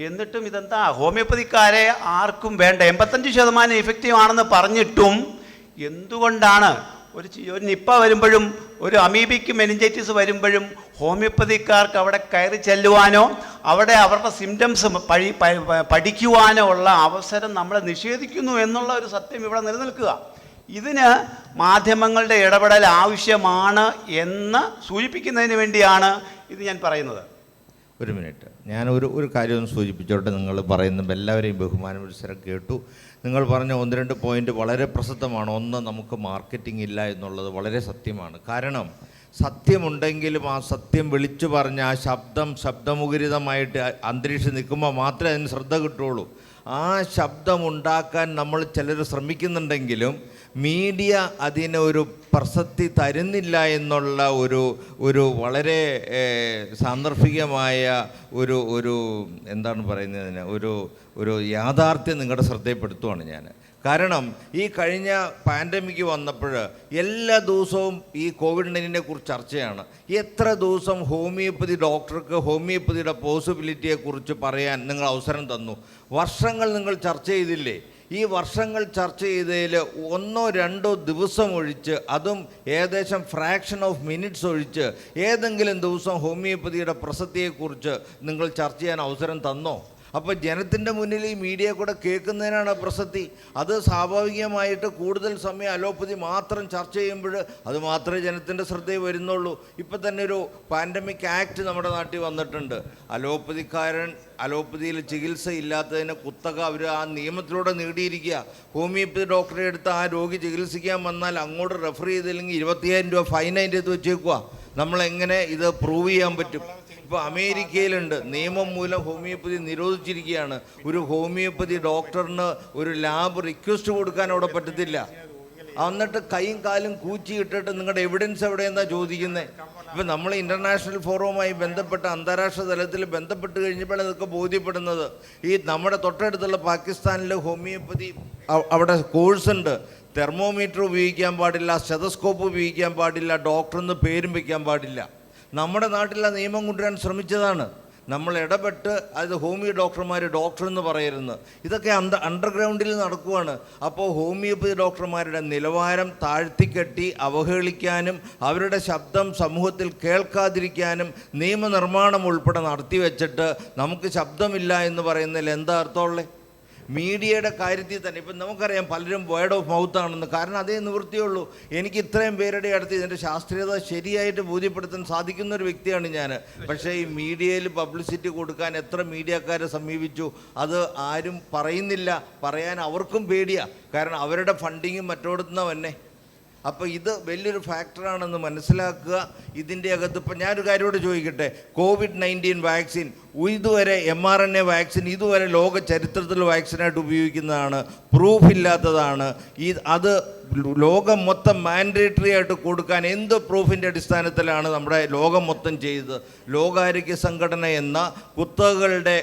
എന്നിട്ടും ഇതെന്താ, ഹോമിയോപ്പതിക്കാരെ ആർക്കും വേണ്ട, 85% ഇഫക്റ്റീവ് ആണെന്ന് പറഞ്ഞിട്ടും എന്തുകൊണ്ടാണ് ഒരു നിപ്പ വരുമ്പോഴും ഒരു അമീബിക്ക് മെനിഞ്ചൈറ്റിസ് വരുമ്പോഴും ഹോമിയോപ്പതിക്കാർക്ക് അവിടെ കയറി ചെല്ലുവാനോ അവിടെ അവരുടെ സിംറ്റംസ് പഠിക്കുവാനോ ഉള്ള അവസരം നമ്മളെ നിഷേധിക്കുന്നു എന്നുള്ള ഒരു സത്യം ഇവിടെ നിലനിൽക്കുക. ഇതിന് മാധ്യമങ്ങളുടെ ഇടപെടൽ ആവശ്യമാണ് എന്ന് സൂചിപ്പിക്കുന്നതിന് വേണ്ടിയാണ് ഇത് ഞാൻ പറയുന്നത്. ഒരു മിനിറ്റ്, ഞാൻ ഒരു കാര്യം സൂചിപ്പിച്ചോട്ടെ. നിങ്ങൾ പറയുന്നത് എല്ലാവരെയും ബഹുമാനപുരസരം കേട്ടു. നിങ്ങൾ പറഞ്ഞ 1-2 പോയിൻ്റ് വളരെ പ്രസക്തമാണ്. ഒന്ന്, നമുക്ക് മാർക്കറ്റിംഗ് ഇല്ല എന്നുള്ളത് വളരെ സത്യമാണ്. കാരണം സത്യമുണ്ടെങ്കിലും ആ സത്യം വിളിച്ചു പറഞ്ഞ് ആ ശബ്ദമുഖരിതമായിട്ട് അന്തരീക്ഷം നിൽക്കുമ്പോൾ മാത്രമേ അതിന് ശ്രദ്ധ കിട്ടുള്ളൂ. ആ ശബ്ദമുണ്ടാക്കാൻ നമ്മൾ ചിലർ ശ്രമിക്കുന്നുണ്ടെങ്കിലും മീഡിയ അതിനൊരു പ്രസക്തി തരുന്നില്ല എന്നുള്ള ഒരു വളരെ സാന്ദർഭികമായ ഒരു എന്താണ് പറയുന്നതിന് ഒരു യാഥാർത്ഥ്യം നിങ്ങളുടെ ശ്രദ്ധയിൽപ്പെടുത്തുവാണ് ഞാൻ. കാരണം ഈ കഴിഞ്ഞ പാൻഡമിക് വന്നപ്പോൾ എല്ലാ ദിവസവും ഈ കോവിഡ്-19 കുറിച്ച് ചർച്ചയാണ്. എത്ര ദിവസം ഹോമിയോപ്പതി ഡോക്ടർക്ക് ഹോമിയോപ്പതിയുടെ പോസിബിലിറ്റിയെക്കുറിച്ച് പറയാൻ നിങ്ങൾ അവസരം തന്നു? വർഷങ്ങൾ നിങ്ങൾ ചർച്ച ചെയ്തില്ലേ? ഈ വർഷങ്ങൾ ചർച്ച ചെയ്തതിൽ 1-2 ദിവസം ഒഴിച്ച്, അതും ഏകദേശം ഫ്രാക്ഷൻ ഓഫ് മിനിറ്റ്സ് ഒഴിച്ച് ഏതെങ്കിലും ദിവസം ഹോമിയോപ്പതിയുടെ പ്രസക്തിയെക്കുറിച്ച് നിങ്ങൾ ചർച്ച ചെയ്യാൻ അവസരം തന്നോ? അപ്പോൾ ജനത്തിൻ്റെ മുന്നിൽ ഈ മീഡിയ കൂടെ കേൾക്കുന്നതിനാണ് പ്രസക്തി. അത് സ്വാഭാവികമായിട്ട് കൂടുതൽ സമയം അലോപ്പതി മാത്രം ചർച്ച ചെയ്യുമ്പോൾ അത് മാത്രമേ ജനത്തിൻ്റെ ശ്രദ്ധയിൽ വരുന്നുള്ളൂ. ഇപ്പം തന്നെ ഒരു പാൻഡമിക് ആക്ട് നമ്മുടെ നാട്ടിൽ വന്നിട്ടുണ്ട്. അലോപ്പതിക്കാരൻ അലോപ്പതിയിൽ ചികിത്സ ഇല്ലാത്തതിന് കുത്തക അവർ ആ നിയമത്തിലൂടെ നേടിയിരിക്കുക. ഹോമിയോപ്പതി ഡോക്ടറെ എടുത്ത് ആ രോഗി ചികിത്സിക്കാൻ വന്നാൽ അങ്ങോട്ട് റെഫർ ചെയ്തില്ലെങ്കിൽ 25,000 രൂപ ഫൈൻ അതിൻ്റെ അടുത്ത് വെച്ചേക്കുക. നമ്മളെങ്ങനെ ഇത് പ്രൂവ് ചെയ്യാൻ പറ്റും? ഇപ്പോൾ അമേരിക്കയിലുണ്ട്, നിയമം മൂലം ഹോമിയോപ്പതി നിരോധിച്ചിരിക്കുകയാണ്. ഒരു ഹോമിയോപ്പതി ഡോക്ടറിന് ഒരു ലാബ് റിക്വസ്റ്റ് കൊടുക്കാൻ അവിടെ പറ്റത്തില്ല. എന്നിട്ട് കൈയും കാലും കൂച്ചി ഇട്ടിട്ട് നിങ്ങളുടെ എവിഡൻസ് എവിടെയെന്നാണ് ചോദിക്കുന്നത്. ഇപ്പം നമ്മൾ ഇൻ്റർനാഷണൽ ഫോറവുമായി ബന്ധപ്പെട്ട് അന്താരാഷ്ട്ര തലത്തിൽ ബന്ധപ്പെട്ട് കഴിഞ്ഞപ്പോഴാണ് ഇതൊക്കെ ബോധ്യപ്പെടുന്നത്. ഈ നമ്മുടെ തൊട്ടടുത്തുള്ള പാകിസ്ഥാനിൽ ഹോമിയോപ്പതി അവിടെ കോഴ്സുണ്ട്. തെർമോമീറ്റർ ഉപയോഗിക്കാൻ പാടില്ല, സ്റ്റെതസ്കോപ്പ് ഉപയോഗിക്കാൻ പാടില്ല, ഡോക്ടറെന്ന് പേരും വയ്ക്കാൻ പാടില്ല. നമ്മുടെ നാട്ടിലെ നിയമം കൊണ്ടുവരാൻ ശ്രമിച്ചതാണ്. നമ്മൾ ഇടപെട്ട് അത് ഹോമിയോ ഡോക്ടർമാർ ഡോക്ടർ എന്ന് പറയരുത്. ഇതൊക്കെ അണ്ടർഗ്രൗണ്ടിൽ നടക്കുവാണ്. അപ്പോൾ ഹോമിയോപ്പതി ഡോക്ടർമാരുടെ നിലവാരം താഴ്ത്തിക്കെട്ടി അവഹേളിക്കാനും അവരുടെ ശബ്ദം സമൂഹത്തിൽ കേൾക്കാതിരിക്കാനും നിയമനിർമ്മാണം ഉൾപ്പെടെ നടത്തിവെച്ചിട്ട് നമുക്ക് ശബ്ദമില്ല എന്ന് പറയുന്നതിൽ എന്താ അർത്ഥമുള്ളത്? മീഡിയയുടെ കാര്യത്തിൽ തന്നെ ഇപ്പം നമുക്കറിയാം പലരും വേർഡ് ഓഫ് മൗത്താണെന്ന്. കാരണം അതേ നിവൃത്തിയുള്ളൂ. എനിക്ക് ഇത്രയും പേരുടെ അടുത്ത് ഇതിൻ്റെ ശാസ്ത്രീയത ശരിയായിട്ട് ബോധ്യപ്പെടുത്താൻ സാധിക്കുന്ന ഒരു വ്യക്തിയാണ് ഞാൻ. പക്ഷേ ഈ മീഡിയയിൽ പബ്ലിസിറ്റി കൊടുക്കാൻ എത്ര മീഡിയക്കാരെ സമീപിച്ചു, അത് ആരും പറയുന്നില്ല. പറയാൻ അവർക്കും പേടിയാണ്. കാരണം അവരുടെ ഫണ്ടിങ്ങും മറ്റോടുന്ന തന്നെ. അപ്പോൾ ഇത് വലിയൊരു ഫാക്ടറാണെന്ന് മനസ്സിലാക്കുക. ഇതിൻ്റെ അകത്ത് ഇപ്പം ഞാനൊരു കാര്യത്തോട് ചോദിക്കട്ടെ, COVID-19 വാക്സിൻ ഇതുവരെ mRNA വാക്സിൻ ഇതുവരെ ലോക ചരിത്രത്തിൽ വാക്സിനായിട്ട് ഉപയോഗിക്കുന്നതാണ്, പ്രൂഫില്ലാത്തതാണ്. അത് ലോകം മൊത്തം മാൻഡേറ്ററി ആയിട്ട് കൊടുക്കാൻ എന്ത് പ്രൂഫിൻ്റെ അടിസ്ഥാനത്തിലാണ് നമ്മുടെ ലോകം മൊത്തം ചെയ്തത്? ലോകാരോഗ്യ സംഘടന എന്ന കുത്തകകളുടെ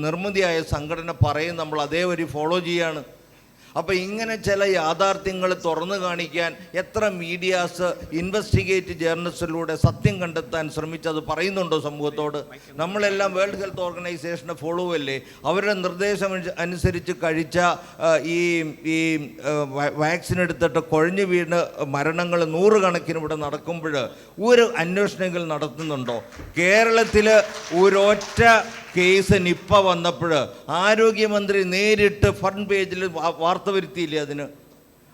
നിർമ്മിതിയായ സംഘടന പറയും, നമ്മൾ അതേ വരി ഫോളോ ചെയ്യാണ്. അപ്പോൾ ഇങ്ങനെ ചില യാഥാർത്ഥ്യങ്ങൾ തുറന്നു കാണിക്കാൻ എത്ര മീഡിയാസ് ഇൻവെസ്റ്റിഗേറ്റ് ജേർണലിസ്റ്റിലൂടെ സത്യം കണ്ടെത്താൻ ശ്രമിച്ചത് പറയുന്നുണ്ടോ സമൂഹത്തോട്? നമ്മളെല്ലാം വേൾഡ് ഹെൽത്ത് ഓർഗനൈസേഷനെ ഫോളോ അല്ലേ? അവരുടെ നിർദ്ദേശം അനുസരിച്ച് കഴിച്ച ഈ വാക്സിൻ എടുത്തിട്ട് കുഴഞ്ഞു വീണ് മരണങ്ങൾ 100 കണക്കിന് ഇവിടെ നടക്കുമ്പോൾ ഒരു അന്വേഷണങ്ങൾ നടത്തുന്നുണ്ടോ? കേരളത്തിൽ ഒരൊറ്റ കേസ് നിപ്പ വന്നപ്പോൾ ആരോഗ്യമന്ത്രി നേരിട്ട് ഫ്രണ്ട് പേജിൽ വാർത്ത വരുത്തിയില്ലേ അതിന്?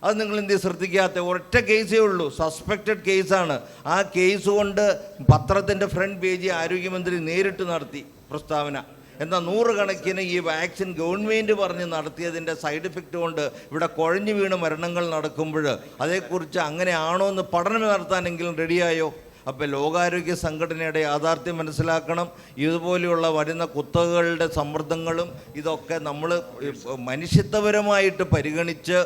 അത് നിങ്ങൾ എന്ത് ശ്രദ്ധിക്കാത്ത? ഒറ്റ കേസേ ഉള്ളൂ, സസ്പെക്റ്റഡ് കേസാണ്. ആ കേസ് കൊണ്ട് പത്രത്തിൻ്റെ ഫ്രണ്ട് പേജിൽ ആരോഗ്യമന്ത്രി നേരിട്ട് നടത്തി പ്രസ്താവന. എന്നാൽ 100 കണക്കിന് ഈ വാക്സിൻ ഗവൺമെൻറ് പറഞ്ഞ് നടത്തിയതിൻ്റെ സൈഡ് എഫക്റ്റ് കൊണ്ട് ഇവിടെ കുഴഞ്ഞു വീണ് മരണങ്ങൾ നടക്കുമ്പോൾ അതേക്കുറിച്ച് അങ്ങനെയാണോ എന്ന് പഠനം നടത്താനെങ്കിലും റെഡിയായോ? അപ്പോൾ ലോകാരോഗ്യ സംഘടനയുടെ യാഥാർത്ഥ്യം മനസ്സിലാക്കണം. ഇതുപോലെയുള്ള വരുന്ന കുത്തകകളുടെ സമ്മർദ്ദങ്ങളും ഇതൊക്കെ നമ്മൾ മനുഷ്യത്വപരമായിട്ട് പരിഗണിച്ച്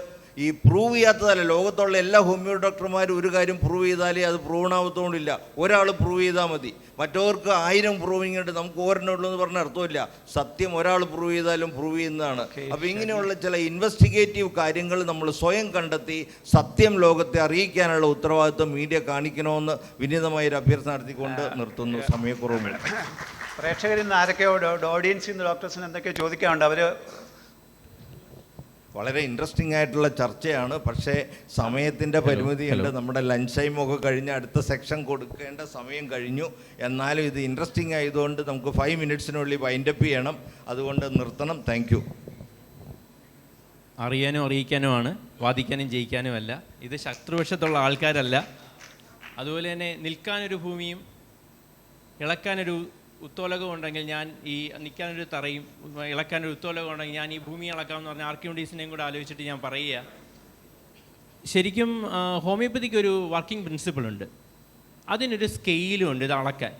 ഈ പ്രൂവ് ചെയ്യാത്തതല്ല. ലോകത്തുള്ള എല്ലാ ഹോമിയോ ഡോക്ടർമാരും ഒരു കാര്യം പ്രൂവ് ചെയ്താലേ അത് പ്രൂവണാവത്തോണ്ടില്ല. ഒരാൾ പ്രൂവ് ചെയ്താൽ മതി. മറ്റവർക്ക് 1000 പ്രൂവിങ് ഉണ്ട്, നമുക്ക് ഒരെണ്ണമുള്ളൂ എന്ന് പറഞ്ഞ അർത്ഥമില്ല. സത്യം ഒരാൾ പ്രൂവ് ചെയ്താലും പ്രൂവ് ചെയ്യുന്നതാണ്. അപ്പോൾ ഇങ്ങനെയുള്ള ചില ഇൻവെസ്റ്റിഗേറ്റീവ് കാര്യങ്ങൾ നമ്മൾ സ്വയം കണ്ടെത്തി സത്യം ലോകത്തെ അറിയിക്കാനുള്ള ഉത്തരവാദിത്വം മീഡിയ കാണിക്കണമെന്ന് വിനീതമായൊരു അഭ്യർത്ഥന നടത്തിക്കൊണ്ട് നിർത്തുന്നു. സമയക്കുറവ്. പ്രേക്ഷകരിൽ നിന്ന് ആരൊക്കെയോ ഓഡിയൻസിൽ നിന്ന് ഡോക്ടേഴ്സിന് എന്തൊക്കെയോ ചോദിക്കാറുണ്ട്. അവർ വളരെ ഇൻട്രസ്റ്റിംഗ് ആയിട്ടുള്ള ചർച്ചയാണ്. പക്ഷേ സമയത്തിൻ്റെ പരിമിതിയുണ്ട്. നമ്മുടെ ലഞ്ച് ടൈമൊക്കെ കഴിഞ്ഞ് അടുത്ത സെക്ഷൻ കൊടുക്കേണ്ട സമയം കഴിഞ്ഞു. എന്നാലും ഇത് ഇൻട്രസ്റ്റിംഗ് ആയതുകൊണ്ട് നമുക്ക് 5 മിനിറ്റ്സിനുള്ളിൽ വൈൻഡപ്പ് ചെയ്യണം. അതുകൊണ്ട് നിർത്തണം. Thank you. അറിയാനും അറിയിക്കാനുമാണ്, വാദിക്കാനും ജയിക്കാനുമല്ല. ഇത് ശത്രുപക്ഷത്തുള്ള ആൾക്കാരല്ല. അതുപോലെ തന്നെ നിൽക്കാനൊരു ഭൂമിയും ഇളക്കാനൊരു ഉത്തോലകം ഉണ്ടെങ്കിൽ ഞാൻ ഈ നിൽക്കാനൊരു തറയും ഇളക്കാനൊരു ഉത്തോലകം ഉണ്ടെങ്കിൽ ഞാൻ ഈ ഭൂമി ഇളക്കാമെന്ന് പറഞ്ഞാൽ ആർക്കിമിഡീസിനെയും കൂടെ ആലോചിച്ചിട്ട് ഞാൻ പറയുക. ശരിക്കും ഹോമിയോപ്പതിക്ക് ഒരു വർക്കിംഗ് പ്രിൻസിപ്പിളുണ്ട്, അതിനൊരു സ്കെയിലും ഉണ്ട് ഇത് അളക്കാൻ.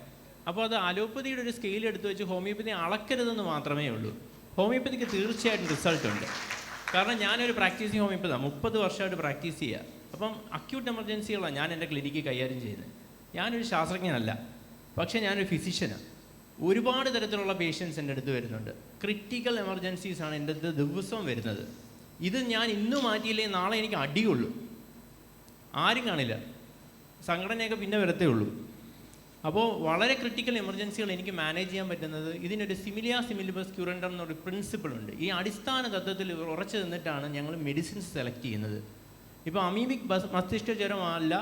അപ്പോൾ അത് അലോപ്പതിയുടെ ഒരു സ്കെയിൽ എടുത്ത് വെച്ച് ഹോമിയോപ്പതി അളക്കരുതെന്ന് മാത്രമേ ഉള്ളൂ. ഹോമിയോപ്പതിക്ക് തീർച്ചയായിട്ടും റിസൾട്ടുണ്ട്. കാരണം ഞാനൊരു പ്രാക്ടീസിങ് ഹോമിയോപ്പതിയാണ്, 30 വർഷമായിട്ട് പ്രാക്ടീസ് ചെയ്യുക. അപ്പം അക്യൂട്ട് എമർജൻസികളാണ് ഞാൻ എൻ്റെ ക്ലിനിക്കിൽ കൈകാര്യം ചെയ്യുന്നത്. ഞാനൊരു ശാസ്ത്രജ്ഞനല്ല, പക്ഷേ ഞാനൊരു ഫിസിഷ്യനാണ്. ഒരുപാട് തരത്തിലുള്ള പേഷ്യൻസ് എൻ്റെ അടുത്ത് വരുന്നുണ്ട്. ക്രിട്ടിക്കൽ എമർജൻസീസാണ് എൻ്റെ അടുത്ത് ദിവസവും വരുന്നത്. ഇത് ഞാൻ ഇന്ന് മാറ്റിയില്ലെങ്കിൽ നാളെ എനിക്ക് അടിയുള്ളൂ, ആരും കാണില്ല, സംഘടനയൊക്കെ പിന്നെ വരത്തേ ഉള്ളൂ. അപ്പോൾ വളരെ ക്രിട്ടിക്കൽ എമർജൻസികൾ എനിക്ക് മാനേജ് ചെയ്യാൻ പറ്റുന്നത് ഇതിനൊരു സിമിലിയ സിമിലിബസ് ക്യൂറൻഡം എന്നൊരു പ്രിൻസിപ്പിളുണ്ട്. ഈ അടിസ്ഥാന തത്വത്തിൽ ഉറച്ചു നിന്നിട്ടാണ് ഞങ്ങൾ മെഡിസിൻസ് സെലക്ട് ചെയ്യുന്നത്. ഇപ്പോൾ അമീബിക് മസ്തിഷ്ക ജ്വരമല്ല,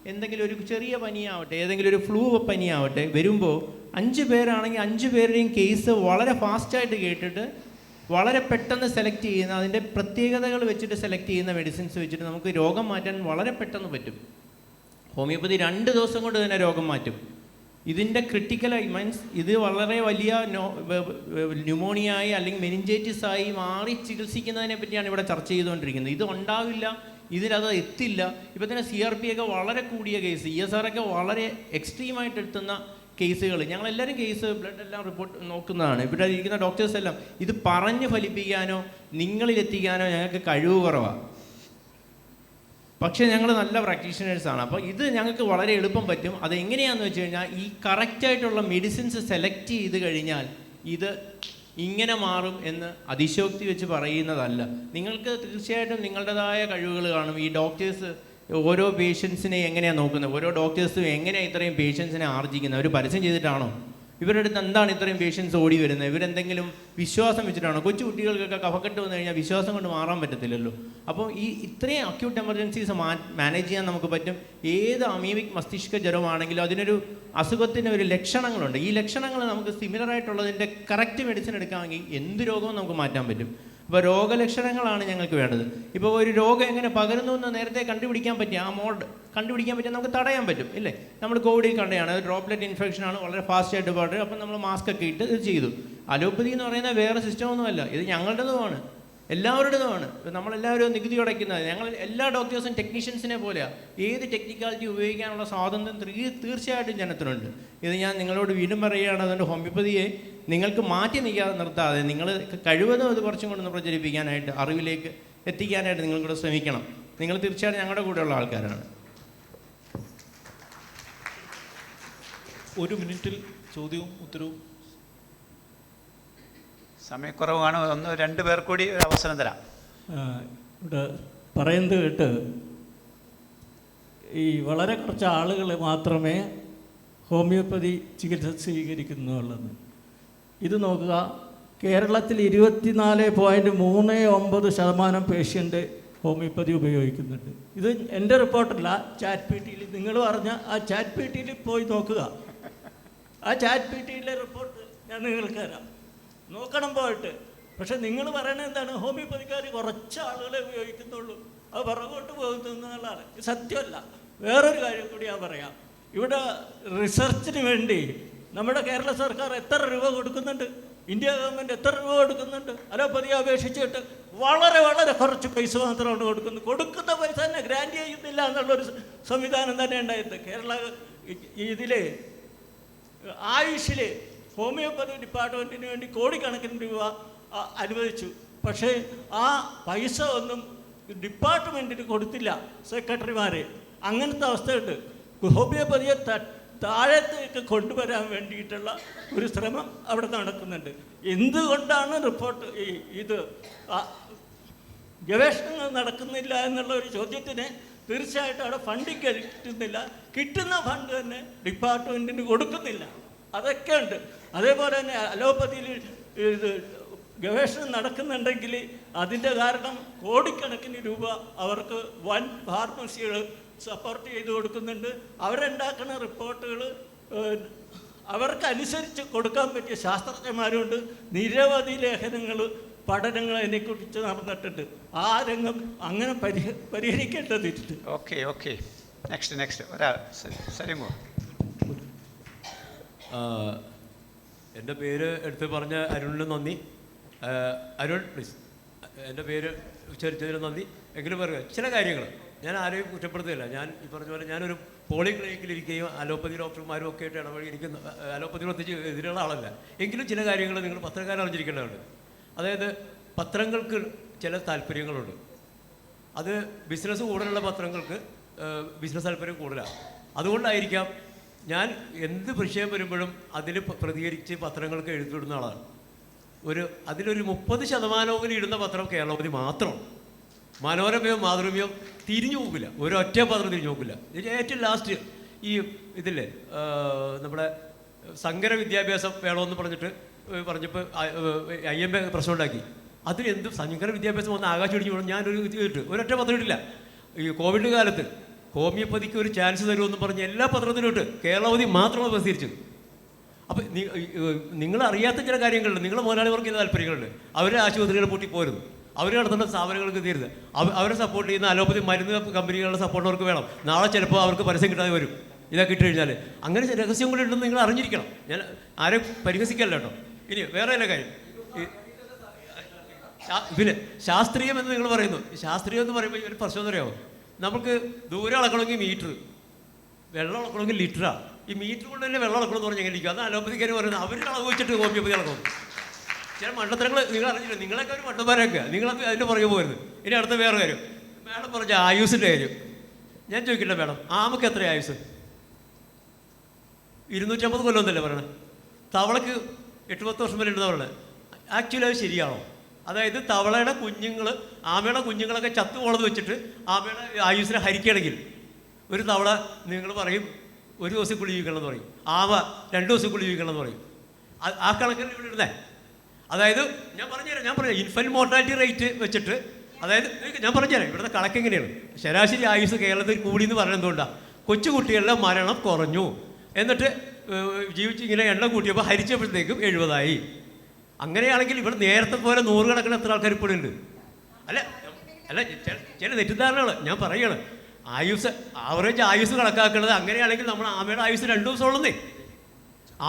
എന്തെങ്കിലും ഒരു ചെറിയ പനിയാവട്ടെ, ഏതെങ്കിലും ഒരു ഫ്ലൂ പനിയാവട്ടെ വരുമ്പോൾ 5 പേരാണെങ്കിൽ 5 പേരുടെയും കേസ് വളരെ ഫാസ്റ്റായിട്ട് കേട്ടിട്ട് വളരെ പെട്ടെന്ന് സെലക്ട് ചെയ്യുന്ന, അതിൻ്റെ പ്രത്യേകതകൾ വെച്ചിട്ട് സെലക്ട് ചെയ്യുന്ന മെഡിസിൻസ് വെച്ചിട്ട് നമുക്ക് രോഗം മാറ്റാൻ വളരെ പെട്ടെന്ന് പറ്റും. ഹോമിയോപ്പതി 2 ദിവസം കൊണ്ട് തന്നെ രോഗം മാറ്റും. ഇതിൻ്റെ ക്രിട്ടിക്കൽ മീൻസ് ഇത് വളരെ വലിയ ന്യൂമോണിയായി അല്ലെങ്കിൽ മെനിഞ്ചൈറ്റിസായി മാറി ചികിത്സിക്കുന്നതിനെ പറ്റിയാണ് ഇവിടെ ചർച്ച ചെയ്തുകൊണ്ടിരിക്കുന്നത്. ഇത് ഉണ്ടാവില്ല, ഇതിലത് എത്തില്ല. ഇപ്പോൾ തന്നെ CRP ഒക്കെ വളരെ കൂടിയ കേസ്, ESR ഒക്കെ വളരെ എക്സ്ട്രീമായിട്ട് എത്തുന്ന കേസുകൾ. ഞങ്ങളെല്ലാവരും കേസ് ബ്ലഡ് എല്ലാം റിപ്പോർട്ട് നോക്കുന്നതാണ്. ഇവിടെ ഇരിക്കുന്ന ഡോക്ടേഴ്സ് എല്ലാം ഇത് പറഞ്ഞ് ഫലിപ്പിക്കാനോ നിങ്ങളിലെത്തിക്കാനോ ഞങ്ങൾക്ക് കഴിവ് കുറവാണ്. പക്ഷേ ഞങ്ങൾ നല്ല പ്രാക്ടീഷണേഴ്സാണ്. അപ്പോൾ ഇത് ഞങ്ങൾക്ക് വളരെ എളുപ്പം പറ്റും. അതെങ്ങനെയാണെന്ന് വെച്ച് കഴിഞ്ഞാൽ ഈ കറക്റ്റായിട്ടുള്ള മെഡിസിൻസ് സെലക്ട് ചെയ്ത് കഴിഞ്ഞാൽ ഇത് ഇങ്ങനെ മാറും എന്ന് അതിശോക്തി വെച്ച് പറയുന്നതല്ല. നിങ്ങൾക്ക് തീർച്ചയായിട്ടും നിങ്ങളുടേതായ കഴിവുകൾ കാണും. ഈ ഡോക്ടേഴ്സ് ഓരോ പേഷ്യൻസിനെ എങ്ങനെയാണ് നോക്കുന്നത്, ഓരോ ഡോക്ടേഴ്സും എങ്ങനെയാണ് ഇത്രയും പേഷ്യൻസിനെ ആർജിക്കുന്നത്, അവർ പരസ്യം ചെയ്തിട്ടാണോ? ഇവരുടെ അടുത്ത് എന്താണ് ഇത്രയും പേഷ്യൻസ് ഓടി വരുന്നത്? ഇവരെന്തെങ്കിലും വിശ്വാസം വെച്ചിട്ടാണോ? കൊച്ചു കുട്ടികൾക്കൊക്കെ കഫക്കെട്ട് വന്നു കഴിഞ്ഞാൽ വിശ്വാസം കൊണ്ട് മാറാൻ പറ്റത്തില്ലല്ലോ. അപ്പോൾ ഈ ഇത്രയും അക്യൂട്ട് എമർജൻസീസ് മാനേജ് ചെയ്യാൻ നമുക്ക് പറ്റും. ഏത് അമീബിക് മസ്തിഷ്ക ജ്വരമാണെങ്കിലും അതിനൊരു അസുഖത്തിന് ഒരു ലക്ഷണങ്ങളുണ്ട്. ഈ ലക്ഷണങ്ങൾ നമുക്ക് സിമിലർ ആയിട്ടുള്ളതിൻ്റെ കറക്റ്റ് മെഡിസിൻ എടുക്കാമെങ്കിൽ എന്ത് രോഗവും നമുക്ക് മാറ്റാൻ പറ്റും. ഇപ്പോൾ രോഗലക്ഷണങ്ങളാണ് ഞങ്ങൾക്ക് വേണ്ടത്. ഇപ്പോൾ ഒരു രോഗം എങ്ങനെ പകരുന്നു എന്ന് നേരത്തെ കണ്ടുപിടിക്കാൻ പറ്റിയ ആ മോഡ് കണ്ടുപിടിക്കാൻ പറ്റിയ നമുക്ക് തടയാൻ പറ്റും ഇല്ലേ? നമ്മൾ കോവിഡിൽ കണ്ടതാണ്, ഡ്രോപ്ലെറ്റ് ഇൻഫെക്ഷനാണ്, വളരെ ഫാസ്റ്റായിട്ട് പാടുക. അപ്പം നമ്മൾ മാസ്ക് ഒക്കെ ഇട്ട് ഇത് ചെയ്തു. അലോപ്പതി എന്ന് പറയുന്ന വേറെ സിസ്റ്റമൊന്നുമല്ല, ഇത് ഞങ്ങളുടേതുമാണ്, എല്ലാവരുടേതുമാണ്. നമ്മളെല്ലാവരും നികുതി അടയ്ക്കുന്നത്. ഞങ്ങൾ എല്ലാ ഡോക്ടേഴ്സും ടെക്നീഷ്യൻസിനെ പോലെയാണ്. ഏത് ടെക്നിക്കാലിറ്റി ഉപയോഗിക്കാനുള്ള സ്വാതന്ത്ര്യം തീർച്ചയായിട്ടും ജനത്തിനുണ്ട്. ഇത് ഞാൻ നിങ്ങളോട് വീണ്ടും പറയുകയാണ്. അതുകൊണ്ട് ഹോമിയോപ്പതിയെ നിങ്ങൾക്ക് മാറ്റി നിർത്താതെ നിങ്ങൾ കഴിവതും അത് കുറച്ചും കൂടെ ഒന്ന് പ്രചരിപ്പിക്കാനായിട്ട്, അറിവിലേക്ക് എത്തിക്കാനായിട്ട് നിങ്ങൾ കൂടെ ശ്രമിക്കണം. നിങ്ങൾ തീർച്ചയായിട്ടും ഞങ്ങളുടെ കൂടെയുള്ള ആൾക്കാരാണ്. 1 മിനിറ്റിൽ ചോദ്യവും ഉത്തരവും. സമയക്കുറവാണ്. 1-2 പേർ കൂടി ഒരു അവസരം തരാം. ഇവിടെ പറയുന്നത് കേട്ട് ഈ വളരെ കുറച്ച് ആളുകൾ മാത്രമേ ഹോമിയോപ്പതി ചികിത്സ സ്വീകരിക്കുന്നുള്ളത്. ഇത് നോക്കുക, കേരളത്തിൽ 24.39% പേഷ്യൻ്റ് ഹോമിയോപ്പതി ഉപയോഗിക്കുന്നുണ്ട്. ഇത് എൻ്റെ റിപ്പോർട്ടല്ല, ചാറ്റ് പി ടിയിൽ നിങ്ങൾ പറഞ്ഞ ആ ചാറ്റ് പി ടിയിൽ പോയി നോക്കുക. ആ ചാറ്റ് പി ടിയിലെ റിപ്പോർട്ട് ഞാൻ നിങ്ങൾക്ക് തരാം, നോക്കണം പോയിട്ട്. പക്ഷെ നിങ്ങൾ പറയണത് എന്താണ്? ഹോമിയോപ്പതിക്കാർ കുറച്ച് ആളുകളെ ഉപയോഗിക്കുന്നുള്ളൂ, അത് പുറകോട്ട് പോകുന്നതാണ്. ഇത് സത്യമല്ല. വേറൊരു കാര്യം കൂടി ഞാൻ പറയാം. ഇവിടെ റിസർച്ചിന് വേണ്ടി നമ്മുടെ കേരള സർക്കാർ എത്ര രൂപ കൊടുക്കുന്നുണ്ട്? ഇന്ത്യ ഗവൺമെൻറ് എത്ര രൂപ കൊടുക്കുന്നുണ്ട്? അലോപ്പതിയെ അപേക്ഷിച്ചിട്ട് വളരെ വളരെ കുറച്ച് പൈസ മാത്രമാണ് കൊടുക്കുന്നത്. കൊടുക്കുന്ന പൈസ തന്നെ ഗ്രാൻഡ് ചെയ്യുന്നില്ല എന്നുള്ളൊരു സംവിധാനം തന്നെ ഉണ്ടായത്. കേരള ഇതിൽ ആയുഷിൽ ഹോമിയോപ്പതി ഡിപ്പാർട്ട്മെൻറ്റിന് വേണ്ടി കോടിക്കണക്കിന് രൂപ അനുവദിച്ചു. പക്ഷേ ആ പൈസ ഒന്നും ഡിപ്പാർട്ട്മെൻറ്റിന് കൊടുത്തില്ല സെക്രട്ടറിമാർ. അങ്ങനത്തെ അവസ്ഥയുണ്ട്. ഹോമിയോപ്പതിയെ താഴത്തേക്ക് കൊണ്ടുവരാൻ വേണ്ടിയിട്ടുള്ള ഒരു ശ്രമം അവിടെ നടക്കുന്നുണ്ട്. എന്തുകൊണ്ടാണ് റിപ്പോർട്ട് ഇത് ഗവേഷണങ്ങൾ നടക്കുന്നില്ല എന്നുള്ള ഒരു ചോദ്യത്തിന് തീർച്ചയായിട്ടും അവിടെ ഫണ്ടിങ് കിട്ടുന്നില്ല. കിട്ടുന്ന ഫണ്ട് തന്നെ ഡിപ്പാർട്ട്മെൻറ്റിന് കൊടുക്കുന്നില്ല. അതൊക്കെ ഉണ്ട്. അതേപോലെ തന്നെ അലോപ്പതിയിൽ ഇത് ഗവേഷണം നടക്കുന്നുണ്ടെങ്കിൽ അതിൻ്റെ കാരണം കോടിക്കണക്കിന് രൂപ അവർക്ക് വൻ ഫാർമസികൾ സപ്പോർട്ട് ചെയ്ത് കൊടുക്കുന്നുണ്ട്. അവരുണ്ടാക്കുന്ന റിപ്പോർട്ടുകൾ അവർക്കനുസരിച്ച് കൊടുക്കാൻ പറ്റിയ ശാസ്ത്രജ്ഞന്മാരുണ്ട്. നിരവധി ലേഖനങ്ങൾ, പഠനങ്ങൾ അതിനെക്കുറിച്ച് നടന്നിട്ടുണ്ട്. ആ രംഗം അങ്ങനെ പരിഹരിക്കേണ്ടതുണ്ട്. ഓക്കെ നെക്സ്റ്റ് ഒരാൾ സലിമോ. എൻ്റെ പേര് എടുത്ത് പറഞ്ഞ അരുണിന് നന്ദി. അരുൺ പ്ലീസ്, എൻ്റെ പേര് ഉച്ചരിച്ചതിന് നന്ദി. എങ്കിലും പറയുക ചില കാര്യങ്ങൾ ഞാൻ ആരെയും കുറ്റപ്പെടുത്തുകയില്ല. ഞാൻ ഈ പറഞ്ഞ പോലെ ഞാനൊരു പോളി ക്ലിനിക്കിലിരിക്കുകയും അലോപ്പതി ഡോക്ടർമാരും ഒക്കെ ആയിട്ട് ഇടപഴകിയിരിക്കുന്ന, അലോപ്പതി പ്രത്യേകിച്ച് എതിരുള്ള ആളല്ല. എങ്കിലും ചില കാര്യങ്ങൾ നിങ്ങൾ പത്രക്കാരൻ അറിഞ്ഞിരിക്കേണ്ടതുണ്ട്. അതായത് പത്രങ്ങൾക്ക് ചില താല്പര്യങ്ങളുണ്ട്. അത് ബിസിനസ് കൂടുതലുള്ള പത്രങ്ങൾക്ക് ബിസിനസ് താല്പര്യം കൂടുതലാണ്. അതുകൊണ്ടായിരിക്കാം ഞാൻ എന്ത് വിഷയം വരുമ്പോഴും അതിൽ പ്രതികരിച്ച് പത്രങ്ങൾക്ക് എഴുതിവിടുന്ന ആളാണ്. അതിലൊരു 30% ഇടുന്ന പത്രം കേരളോപതി മാത്രമാണ്. മനോരമയോ മാതൃഭൂമിയോ തിരിഞ്ഞു നോക്കില്ല, ഒരൊറ്റ പത്രം തിരിഞ്ഞു നോക്കില്ല. ഏറ്റവും ലാസ്റ്റ് ഈ ഇതില്ലേ നമ്മുടെ സങ്കര വിദ്യാഭ്യാസം വേണമെന്ന് പറഞ്ഞപ്പോൾ IMA പ്രശ്നം ഉണ്ടാക്കി. അതിലെന്ത് സങ്കര വിദ്യാഭ്യാസം വന്ന് ആകാശം ഇടിഞ്ഞു പോകണം. ഞാനൊരു ഇട്ട് ഒരൊറ്റ പത്രം ഇട്ടില്ല. ഈ കോവിഡ് കാലത്ത് ഹോമിയോപ്പതിക്ക് ഒരു ചാൻസ് തരുമെന്ന് പറഞ്ഞ് എല്ലാ പത്രത്തിലും ഇട്ട് കേരളാവധി മാത്രമാണ് പ്രസിദ്ധീകരിച്ചത്. അപ്പം നിങ്ങളറിയാത്ത ചില കാര്യങ്ങളുണ്ട്. നിങ്ങളെ മുതലാളിമാർക്ക് ചില താല്പര്യങ്ങളുണ്ട്. അവരുടെ ആശുപത്രികൾ പൂട്ടിപ്പോരുന്നു, അവർ നടത്തുന്ന സ്ഥാപനങ്ങൾക്ക് തീരുത്. അവരെ സപ്പോർട്ട് ചെയ്യുന്ന അലോപ്പതി മരുന്ന് കമ്പനികളുടെ സപ്പോർട്ട് അവർക്ക് വേണം. നാളെ ചിലപ്പോൾ അവർക്ക് പരസ്യം കിട്ടാതെ വരും. ഇതൊക്കെ ഇട്ട് കഴിഞ്ഞാൽ അങ്ങനെ രഹസ്യങ്ങളുണ്ടെന്ന് നിങ്ങൾ അറിഞ്ഞിരിക്കണം. ഞാൻ ആരെയും പരിഹസിക്കല്ല കേട്ടോ. ഇനി വേറെ ചില കാര്യം, പിന്നെ ശാസ്ത്രീയം എന്ന് നിങ്ങൾ പറയുന്നു. ശാസ്ത്രീയം എന്ന് പറയുമ്പോൾ ഒരു പ്രശ്നം എന്ന് അറിയാമോ? നമുക്ക് ദൂരം അളക്കണമെങ്കിൽ മീറ്റർ, വെള്ളം അളക്കണമെങ്കിൽ ലിറ്ററാണ്. ഈ മീറ്റർ കൊണ്ട് തന്നെ വെള്ളം അളക്കണമെന്ന് പറഞ്ഞാൽ എങ്ങനെ ഇരിക്കും? അത് അലോപ്പതിക്കാർ പറയുന്നത് അവരുടെ അളവ് വെച്ചിട്ട് ഹോമിയോപ്പതി അളക്കണം. ചില മണ്ടത്തരങ്ങൾ നിങ്ങൾ അറിഞ്ഞില്ല. നിങ്ങളൊക്കെ ഒരു മണ്ടന്മാരൊക്കെ, നിങ്ങളത് അതിൻ്റെ പുറകെ പോരുന്നു. ഇനി അടുത്ത വേറെ കാര്യം, മാഡം പറഞ്ഞ ആയുസിൻ്റെ കാര്യം ഞാൻ ചോദിക്കട്ടെ മാഡം, ആമക്ക് എത്ര ആയുസ്? 250 കൊല്ലം എന്നല്ലേ പറയണത്? തവളക്ക് 8-10 വർഷം വരെ ഉണ്ടെന്ന് പറയണത്. ആക്ച്വലി അത് ശരിയാണോ? അതായത് തവളയുടെ കുഞ്ഞുങ്ങൾ, ആമയുടെ കുഞ്ഞുങ്ങളൊക്കെ ചത്തുപോണെന്ന് വെച്ചിട്ട് ആമയുടെ ആയുസിനെ ഹരിക്കുകയാണെങ്കിൽ ഒരു തവള നിങ്ങൾ പറയും 1 ദിവസം കുളി ജീവിക്കണം എന്ന് പറയും, ആമ 2 ദിവസം കുളി ജീവിക്കണം എന്ന് പറയും. ആ കണക്കല്ല ഇവിടെ ഇടുന്നത്. അതായത് ഞാൻ പറഞ്ഞുതരാം ഇൻഫൻറ്റ് മോർട്ടാലിറ്റി റേറ്റ് വെച്ചിട്ട്, അതായത് ഞാൻ പറഞ്ഞുതരാം ഇവിടുത്തെ കണക്ക് എങ്ങനെയാണ്. ശരാശരി ആയുസ് കേരളത്തിൽ കൂടി എന്ന് പറയുന്നത് എന്തുകൊണ്ടാണ്? കൊച്ചുകുട്ടികളുടെ മരണം കുറഞ്ഞു, എന്നിട്ട് ജീവിച്ചിങ്ങനെ എണ്ണം കൂട്ടിയപ്പോൾ ഹരിച്ചപ്പോഴത്തേക്കും 70ആയി. അങ്ങനെയാണെങ്കിൽ ഇവിടെ നേരത്തെ പോലെ നൂറുകണക്കിന് എത്ര ആൾക്കാർ ഇപ്പോഴുണ്ട്? അല്ല അല്ല ചില തെറ്റിദ്ധാരണകൾ ഞാൻ പറയുകയാണ്. ആവറേജ് ആയുസ് കണക്കാക്കുന്നത് അങ്ങനെയാണെങ്കിൽ നമ്മൾ ആമയുടെ ആയുസ് 2 ദിവസമുള്ളതേ.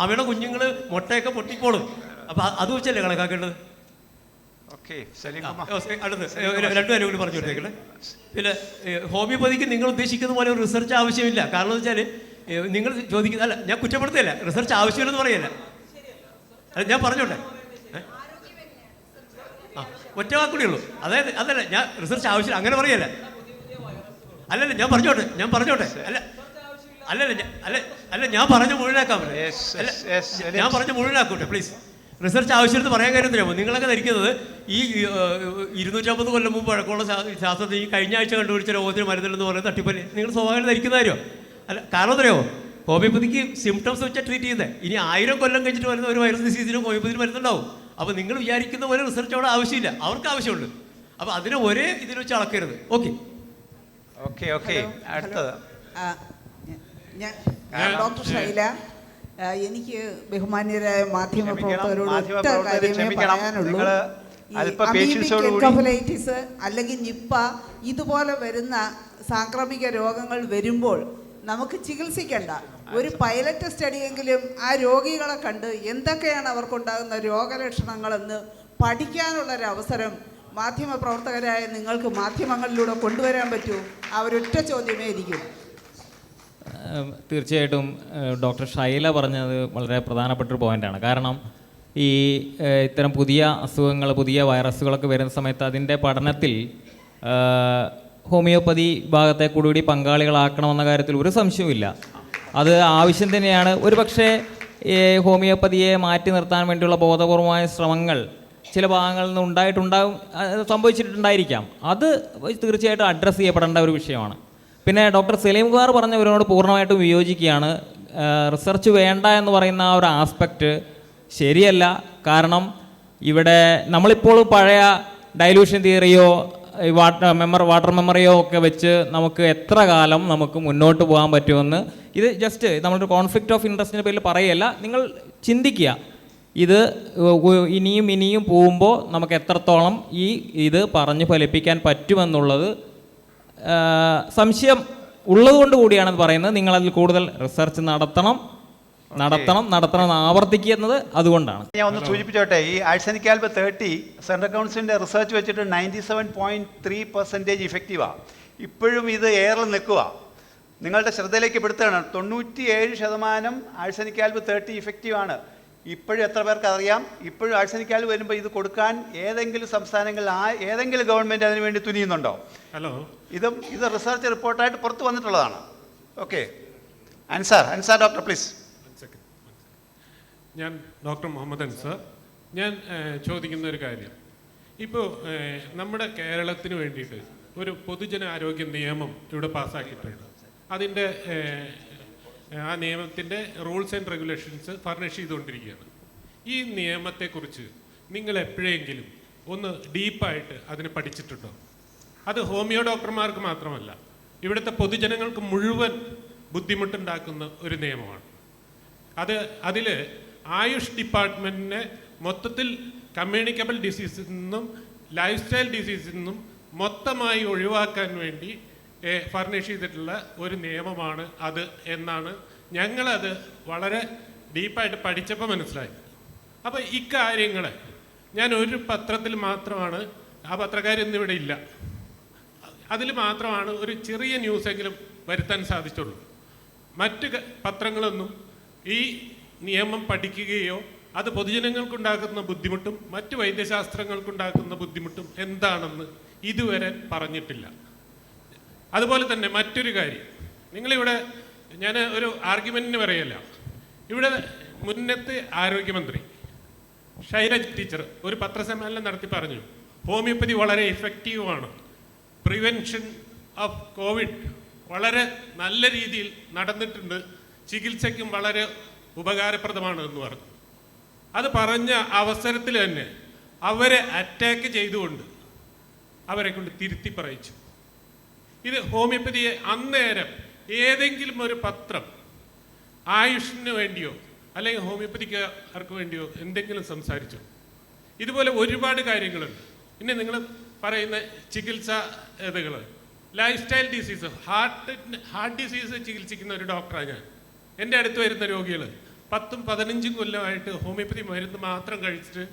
ആമയുടെ കുഞ്ഞുങ്ങൾ മുട്ടയൊക്കെ പൊട്ടിക്കോളും. അപ്പം അത് വെച്ചല്ലേ കണക്കാക്കേണ്ടത്? അടുത്ത് 2 കാര്യം കൂടി പറഞ്ഞു കൊടുത്തേക്കണേ. പിന്നെ ഹോമിയോപ്പതിക്ക് നിങ്ങൾ ഉദ്ദേശിക്കുന്ന പോലെ ഒരു റിസർച്ച് ആവശ്യമില്ല. കാരണം എന്ന് വെച്ചാൽ നിങ്ങൾ ചോദിക്കുന്ന, അല്ല ഞാൻ കുറ്റപ്പെടുത്തില്ല, റിസർച്ച് ആവശ്യമില്ലെന്ന് പറയല്ല. അല്ല ഞാൻ പറഞ്ഞോട്ടെ, ഒറ്റ വാക്കുകൂടി ഉള്ളൂ. അതായത് അതല്ല, ഞാൻ റിസർച്ച് ആവശ്യമില്ല അങ്ങനെ പറയല്ല. അല്ലല്ല ഞാൻ പറഞ്ഞോട്ടെ അല്ല ഞാൻ പറഞ്ഞ മുഴുവനാക്കാൻ ഞാൻ പറഞ്ഞ മുഴുവനാക്കൂട്ടെ പ്ലീസ്. റിസർച്ച് ആവശ്യമെന്ന് പറയാൻ കാര്യം തരാമോ? നിങ്ങളൊക്കെ ധരിക്കുന്നത് ഈ 250 കൊല്ലം മുമ്പ് പഴക്കമുള്ള ശാസ്ത്രത്തിൽ ഈ കഴിഞ്ഞ ആഴ്ച കണ്ടുപിടിച്ച രോഗത്തിന് മരുന്നുണ്ടെന്ന് പറയുന്നത് തട്ടിപ്പല്ലേ നിങ്ങൾ സ്വാഭാവികം ധരിക്കുന്ന കാര്യമോ? അല്ല കാരണം തരാമോ? ഹോമിയോപ്പതിക്ക് സിംറ്റംസ് വെച്ചാൽ ട്രീറ്റ് ചെയ്യുന്നത്. ഇനി 1000 കൊല്ലം കഴിഞ്ഞിട്ട് വരുന്ന ഒരു വൈറസ് ഡിസീസിനും ഹോമിയോപ്പതിന് മരുന്നുണ്ടാവും. അപ്പോൾ നിങ്ങൾ വിചാരിക്കുന്ന പോലെ റിസർച്ച് അവിടെ ആവശ്യമില്ല, അവർക്ക് ആവശ്യമുണ്ട്. അപ്പോൾ അതിനെ ഒരേ ഇതിൽ വെച്ച് അളക്കരുത്. ഓക്കെ അടുത്തത് ഞാൻ ഡോക്ടർ ശൈല. എനിക്ക് ബഹുമാന്യരായ മാധ്യമപ്രവർത്തകരോട് ഒറ്റ കാര്യമേ പറയാനുള്ളൂ. എൻകഫലൈറ്റിസ് അല്ലെങ്കിൽ നിപ്പ ഇതുപോലെ വരുന്ന സാംക്രമിക രോഗങ്ങൾ വരുമ്പോൾ നമുക്ക് ചികിത്സിക്കേണ്ട, ഒരു പൈലറ്റ് സ്റ്റഡിയെങ്കിലും ആ രോഗികളെ കണ്ട് എന്തൊക്കെയാണ് അവർക്കുണ്ടാകുന്ന രോഗലക്ഷണങ്ങളെന്ന് പഠിക്കാനുള്ളൊരവസരം മാധ്യമപ്രവർത്തകരായ നിങ്ങൾക്ക് മാധ്യമങ്ങളിലൂടെ കൊണ്ടുവരാൻ പറ്റൂ? ആ ഒരൊറ്റ ചോദ്യമേ ഇരിക്കും. തീർച്ചയായിട്ടും ഡോക്ടർ ഷൈല പറഞ്ഞത് വളരെ പ്രധാനപ്പെട്ടൊരു പോയിൻ്റാണ്. കാരണം ഈ ഇത്തരം പുതിയ അസുഖങ്ങൾ, പുതിയ വൈറസുകളൊക്കെ വരുന്ന സമയത്ത് അതിൻ്റെ പഠനത്തിൽ ഹോമിയോപ്പതി വിഭാഗത്തെ കൂടി പങ്കാളികളാക്കണമെന്ന കാര്യത്തിൽ ഒരു സംശയവുമില്ല. അത് ആവശ്യം തന്നെയാണ്. ഒരു പക്ഷേ ഹോമിയോപ്പതിയെ മാറ്റി നിർത്താൻ വേണ്ടിയുള്ള ബോധപൂർവമായ ശ്രമങ്ങൾ ചില ഭാഗങ്ങളിൽ നിന്ന് സംഭവിച്ചിട്ടുണ്ടായിരിക്കാം. അത് തീർച്ചയായിട്ടും അഡ്രസ്സ് ചെയ്യപ്പെടേണ്ട ഒരു വിഷയമാണ്. പിന്നെ ഡോക്ടർ സലീം കുമാർ പറഞ്ഞവരോട് പൂർണ്ണമായിട്ടും വിയോജിക്കുകയാണ്. റിസർച്ച് വേണ്ട എന്ന് പറയുന്ന ആ ഒരു ആസ്പെക്റ്റ് ശരിയല്ല. കാരണം ഇവിടെ നമ്മളിപ്പോൾ പഴയ ഡൈലൂഷൻ തിയറിയോ വാട്ടർ മെമ്മറിയോ ഒക്കെ വെച്ച് നമുക്ക് എത്ര കാലം നമുക്ക് മുന്നോട്ട് പോകാൻ പറ്റുമെന്ന്, ഇത് ജസ്റ്റ് നമ്മളൊരു കോൺഫ്ലിക്റ്റ് ഓഫ് ഇൻട്രസ്റ്റിൻ്റെ പേരിൽ പറയുകയല്ല. നിങ്ങൾ ചിന്തിക്കുക, ഇത് ഇനിയും പോകുമ്പോൾ നമുക്ക് എത്രത്തോളം ഇത് പറഞ്ഞ് ഫലിപ്പിക്കാൻ പറ്റുമെന്നുള്ളത് സംശയം ഉള്ളതുകൊണ്ട് കൂടിയാണെന്ന് പറയുന്നത്. നിങ്ങളതിൽ കൂടുതൽ റിസർച്ച് നടത്തണം ആവർത്തിക്കുന്നത് അതുകൊണ്ടാണ്. ഞാൻ ഒന്ന് സൂചിപ്പിച്ചോട്ടെ, ഈ ആഴ്സനിക് ആൽബ 30 സെൻട്രൽ കൗൺസിലിൻ്റെ റിസർച്ച് വെച്ചിട്ട് 97.3% ഇഫക്റ്റീവാണ്. ഇപ്പോഴും ഇത് എയറിൽ നിൽക്കുക. നിങ്ങളുടെ ശ്രദ്ധയിലേക്ക് പെടുത്തുകയാണ്, 97% ആഴ്സനിക് ആൽബ 30 ഇഫക്റ്റീവാണ്. ഇപ്പോഴും എത്ര പേർക്ക് അറിയാം? ഇപ്പോഴും ആഴ്സനിക് ആൽബ വരുമ്പോൾ ഇത് കൊടുക്കാൻ ഏതെങ്കിലും സംസ്ഥാനങ്ങളിൽ ഏതെങ്കിലും ഗവൺമെൻറ് അതിന് വേണ്ടി തുനിയുന്നുണ്ടോ? ഇത് റിസർച്ച് റിപ്പോർട്ടായിട്ട് പുറത്ത് വന്നിട്ടുള്ളതാണ്. Okay, Ansar doctor please. ഞാൻ ഡോക്ടർ മുഹമ്മദ് അൻസാർ. ഞാൻ ചോദിക്കുന്ന ഒരു കാര്യം, ഇപ്പോൾ നമ്മുടെ കേരളത്തിന് വേണ്ടിയിട്ട് ഒരു പൊതുജനാരോഗ്യ നിയമം ഇവിടെ പാസ്സാക്കിയിട്ടുണ്ട്. അതിൻ്റെ ആ നിയമത്തിൻ്റെ റൂൾസ് ആൻഡ് റെഗുലേഷൻസ് ഫർണിഷ് ചെയ്തുകൊണ്ടിരിക്കുകയാണ്. ഈ നിയമത്തെക്കുറിച്ച് നിങ്ങൾ എപ്പോഴെങ്കിലും ഒന്ന് ഡീപ്പായിട്ട് അതിനെ പഠിച്ചിട്ടുണ്ടോ? അത് ഹോമിയോ ഡോക്ടർമാർക്ക് മാത്രമല്ല, ഇവിടുത്തെ പൊതുജനങ്ങൾക്ക് മുഴുവൻ ബുദ്ധിമുട്ടുണ്ടാക്കുന്ന ഒരു നിയമമാണ്. അതിൽ ആയുഷ് ഡിപ്പാർട്ട്മെൻറ്റിനെ മൊത്തത്തിൽ കമ്മ്യൂണിക്കബിൾ ഡിസീസിൽ നിന്നും ലൈഫ് സ്റ്റൈൽ ഡിസീസിൽ നിന്നും മൊത്തമായി ഒഴിവാക്കാൻ വേണ്ടി ഫർണിഷ് ചെയ്തിട്ടുള്ള ഒരു നിയമമാണ് അത് എന്നാണ് ഞങ്ങളത് വളരെ ഡീപ്പായിട്ട് പഠിച്ചപ്പോൾ മനസ്സിലായി. അപ്പോൾ ഇക്കാര്യങ്ങളെ ഞാൻ ഒരു പത്രത്തിൽ മാത്രമാണ്, ആ പത്രക്കാരൊന്നും ഇവിടെ ഇല്ല, അതിൽ മാത്രമാണ് ഒരു ചെറിയ ന്യൂസെങ്കിലും വരുത്താൻ സാധിച്ചുള്ളൂ. മറ്റ് പത്രങ്ങളൊന്നും ഈ നിയമം പഠിക്കുകയോ അത് പൊതുജനങ്ങൾക്കുണ്ടാക്കുന്ന ബുദ്ധിമുട്ടും മറ്റ് വൈദ്യശാസ്ത്രങ്ങൾക്കുണ്ടാക്കുന്ന ബുദ്ധിമുട്ടും എന്താണെന്ന് ഇതുവരെ പറഞ്ഞിട്ടില്ല. അതുപോലെ തന്നെ മറ്റൊരു കാര്യം, നിങ്ങളിവിടെ ഞാൻ ഒരു ആർഗ്യുമെൻറ്റിന് പറയല്ല, ഇവിടെ മുന്നത്തെ ആരോഗ്യമന്ത്രി ഷൈലജ് ടീച്ചർ ഒരു പത്രസമ്മേളനം നടത്തി പറഞ്ഞു, ഹോമിയോപ്പതി വളരെ എഫക്റ്റീവാണ്, പ്രിവെൻഷൻ ഓഫ് കോവിഡ് വളരെ നല്ല രീതിയിൽ നടന്നിട്ടുണ്ട്, ചികിത്സയ്ക്കും വളരെ ഉപകാരപ്രദമാണ് എന്ന് പറഞ്ഞു. അത് പറഞ്ഞ അവസരത്തിൽ തന്നെ അവരെ അറ്റാക്ക് ചെയ്തുകൊണ്ട് അവരെ കൊണ്ട് തിരുത്തി പറയിച്ചു. ഇത് ഹോമിയോപ്പതിയെ അന്നേരം ഏതെങ്കിലും ഒരു പത്രം ആയുഷിന് വേണ്ടിയോ അല്ലെങ്കിൽ ഹോമിയോപ്പതിക്കാർക്ക് വേണ്ടിയോ എന്തെങ്കിലും സംസാരിച്ചു? ഇതുപോലെ ഒരുപാട് കാര്യങ്ങളുണ്ട്. പിന്നെ നിങ്ങൾ പറയുന്ന ചികിത്സാ ഇതുകൾ, lifestyle disease, heart disease ചികിത്സിക്കുന്ന ഒരു ഡോക്ടറാണ് ഞാൻ. എൻ്റെ അടുത്ത് വരുന്ന രോഗികൾ 10-15 കൊല്ലമായിട്ട് ഹോമിയോപ്പതി മരുന്ന് മാത്രം കഴിച്ചിട്ട്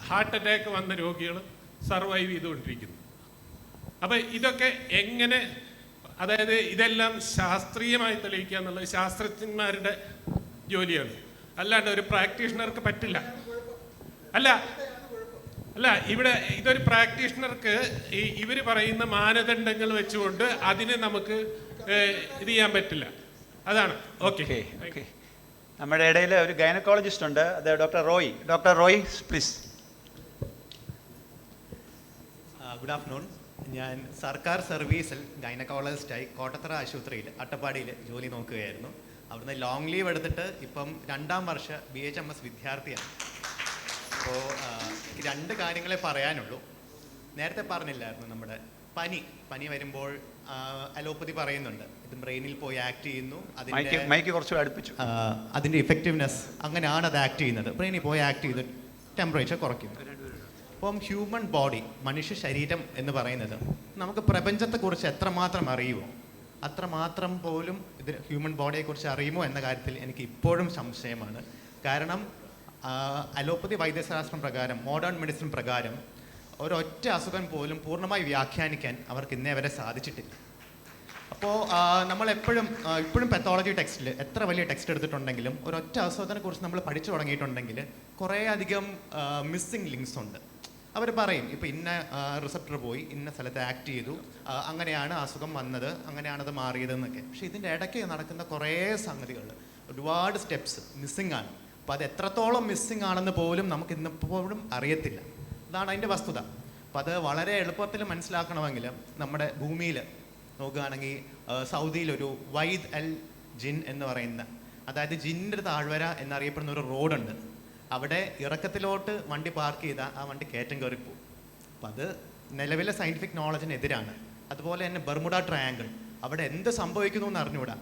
ഹാർട്ട് അറ്റാക്ക് വന്ന രോഗികൾ സർവൈവ് ചെയ്തുകൊണ്ടിരിക്കുന്നു. അപ്പം ഇതൊക്കെ എങ്ങനെ, അതായത് ഇതെല്ലാം ശാസ്ത്രീയമായി തെളിയിക്കുക എന്നുള്ളത് ശാസ്ത്രജ്ഞന്മാരുടെ ജോലിയാണ്, അല്ലാണ്ട് ഒരു പ്രാക്ടീഷണർക്ക് പറ്റില്ല. അല്ല ഇവിടെ ഇതൊരു പ്രാക്ടീഷണർക്ക് ഇവർ പറയുന്ന മാനദണ്ഡങ്ങൾ വെച്ചുകൊണ്ട് അതിനെ നമുക്ക് ഇത് ചെയ്യാൻ പറ്റില്ല. അതാണ്. ഓക്കെ. നമ്മുടെ ഇടയിൽ ഒരു ഗൈനക്കോളജിസ്റ്റ് ഉണ്ട്, അത് doctor Roy. Doctor Roy, please. Good afternoon. ഞാൻ സർക്കാർ സർവീസിൽ ഗൈനക്കോളജിസ്റ്റായി കോട്ടത്തറ ആശുപത്രിയിൽ അട്ടപ്പാടിയിൽ ജോലി നോക്കുകയായിരുന്നു. അവിടുന്ന് ലോങ് ലീവ് എടുത്തിട്ട് ഇപ്പം 2ാം വർഷ BHMS വിദ്യാർത്ഥിയാണ്. അപ്പോൾ 2 കാര്യങ്ങളെ പറയാനുള്ളൂ. നേരത്തെ പറഞ്ഞില്ലായിരുന്നു, നമ്മുടെ പനി വരുമ്പോൾ അലോപ്പതി പറയുന്നുണ്ട് ഇത് ബ്രെയിനിൽ പോയി ആക്ട് ചെയ്യുന്നു, അതിൻ്റെ ഇഫക്റ്റീവ്നെസ് അങ്ങനെയാണ് അത് ആക്ട് ചെയ്യുന്നത്. ബ്രെയിനിൽ പോയി ആക്ട് ചെയ്ത് ടെമ്പറേച്ചർ കുറയ്ക്കുന്നു. അപ്പം ഹ്യൂമൻ ബോഡി, മനുഷ്യ ശരീരം എന്ന് പറയുന്നത് നമുക്ക് പ്രപഞ്ചത്തെക്കുറിച്ച് എത്രമാത്രം അറിയുമോ അത്രമാത്രം പോലും ഇത് ഹ്യൂമൻ ബോഡിയെക്കുറിച്ച് അറിയുമോ എന്ന കാര്യത്തിൽ എനിക്ക് ഇപ്പോഴും സംശയമാണ്. കാരണം അലോപ്പതി വൈദ്യശാസ്ത്രം പ്രകാരം, മോഡേൺ മെഡിസിൻ പ്രകാരം ഒരൊറ്റ അസുഖം പോലും പൂർണ്ണമായി വ്യാഖ്യാനിക്കാൻ അവർക്ക് ഇന്നേ വരെ സാധിച്ചിട്ടില്ല. അപ്പോൾ നമ്മളെപ്പോഴും ഇപ്പോഴും പെത്തോളജി ടെക്സ്റ്റിൽ എത്ര വലിയ ടെക്സ്റ്റ് എടുത്തിട്ടുണ്ടെങ്കിലും ഒരൊറ്റ അസുഖത്തിനെക്കുറിച്ച് നമ്മൾ പഠിച്ചു തുടങ്ങിയിട്ടുണ്ടെങ്കിൽ കുറേ അധികം മിസ്സിങ് ലിങ്ക്സ് ഉണ്ട്. അവർ പറയും ഇപ്പോൾ ഇന്ന റിസപ്റ്റർ പോയി ഇന്ന സ്ഥലത്ത് ആക്ട് ചെയ്തു, അങ്ങനെയാണ് അസുഖം വന്നത്, അങ്ങനെയാണത് മാറിയതെന്നൊക്കെ. പക്ഷേ ഇതിൻ്റെ ഇടയ്ക്ക് നടക്കുന്ന കുറേ സംഗതികൾ, ഒരുപാട് സ്റ്റെപ്സ് മിസ്സിങ് ആണ്. അപ്പോൾ അത് എത്രത്തോളം മിസ്സിങ് ആണെന്ന് പോലും നമുക്ക് ഇന്നിപ്പോഴും അറിയത്തില്ല. അതാണ് അതിൻ്റെ വസ്തുത. അപ്പോൾ അത് വളരെ എളുപ്പത്തിൽ മനസ്സിലാക്കണമെങ്കിൽ നമ്മുടെ ഭൂമിയിൽ നോക്കുകയാണെങ്കിൽ സൗദിയിലൊരു വൈദ് അൽ ജിൻ എന്ന് പറയുന്ന, അതായത് ജിന്നിൻ്റെ താഴ്വര എന്നറിയപ്പെടുന്ന ഒരു റോഡുണ്ട്. അവിടെ ഇറക്കത്തിലോട്ട് വണ്ടി പാർക്ക് ചെയ്താൽ ആ വണ്ടി കയറ്റം കയറിപ്പോവും. അപ്പം അത് നിലവിലെ സയൻറ്റിഫിക് നോളജിനെതിരാണ്. അതുപോലെ തന്നെ ബർമുഡ ട്രയാങ്കിൾ, അവിടെ എന്ത് സംഭവിക്കുന്നു എന്ന് അറിഞ്ഞുകൂടാ.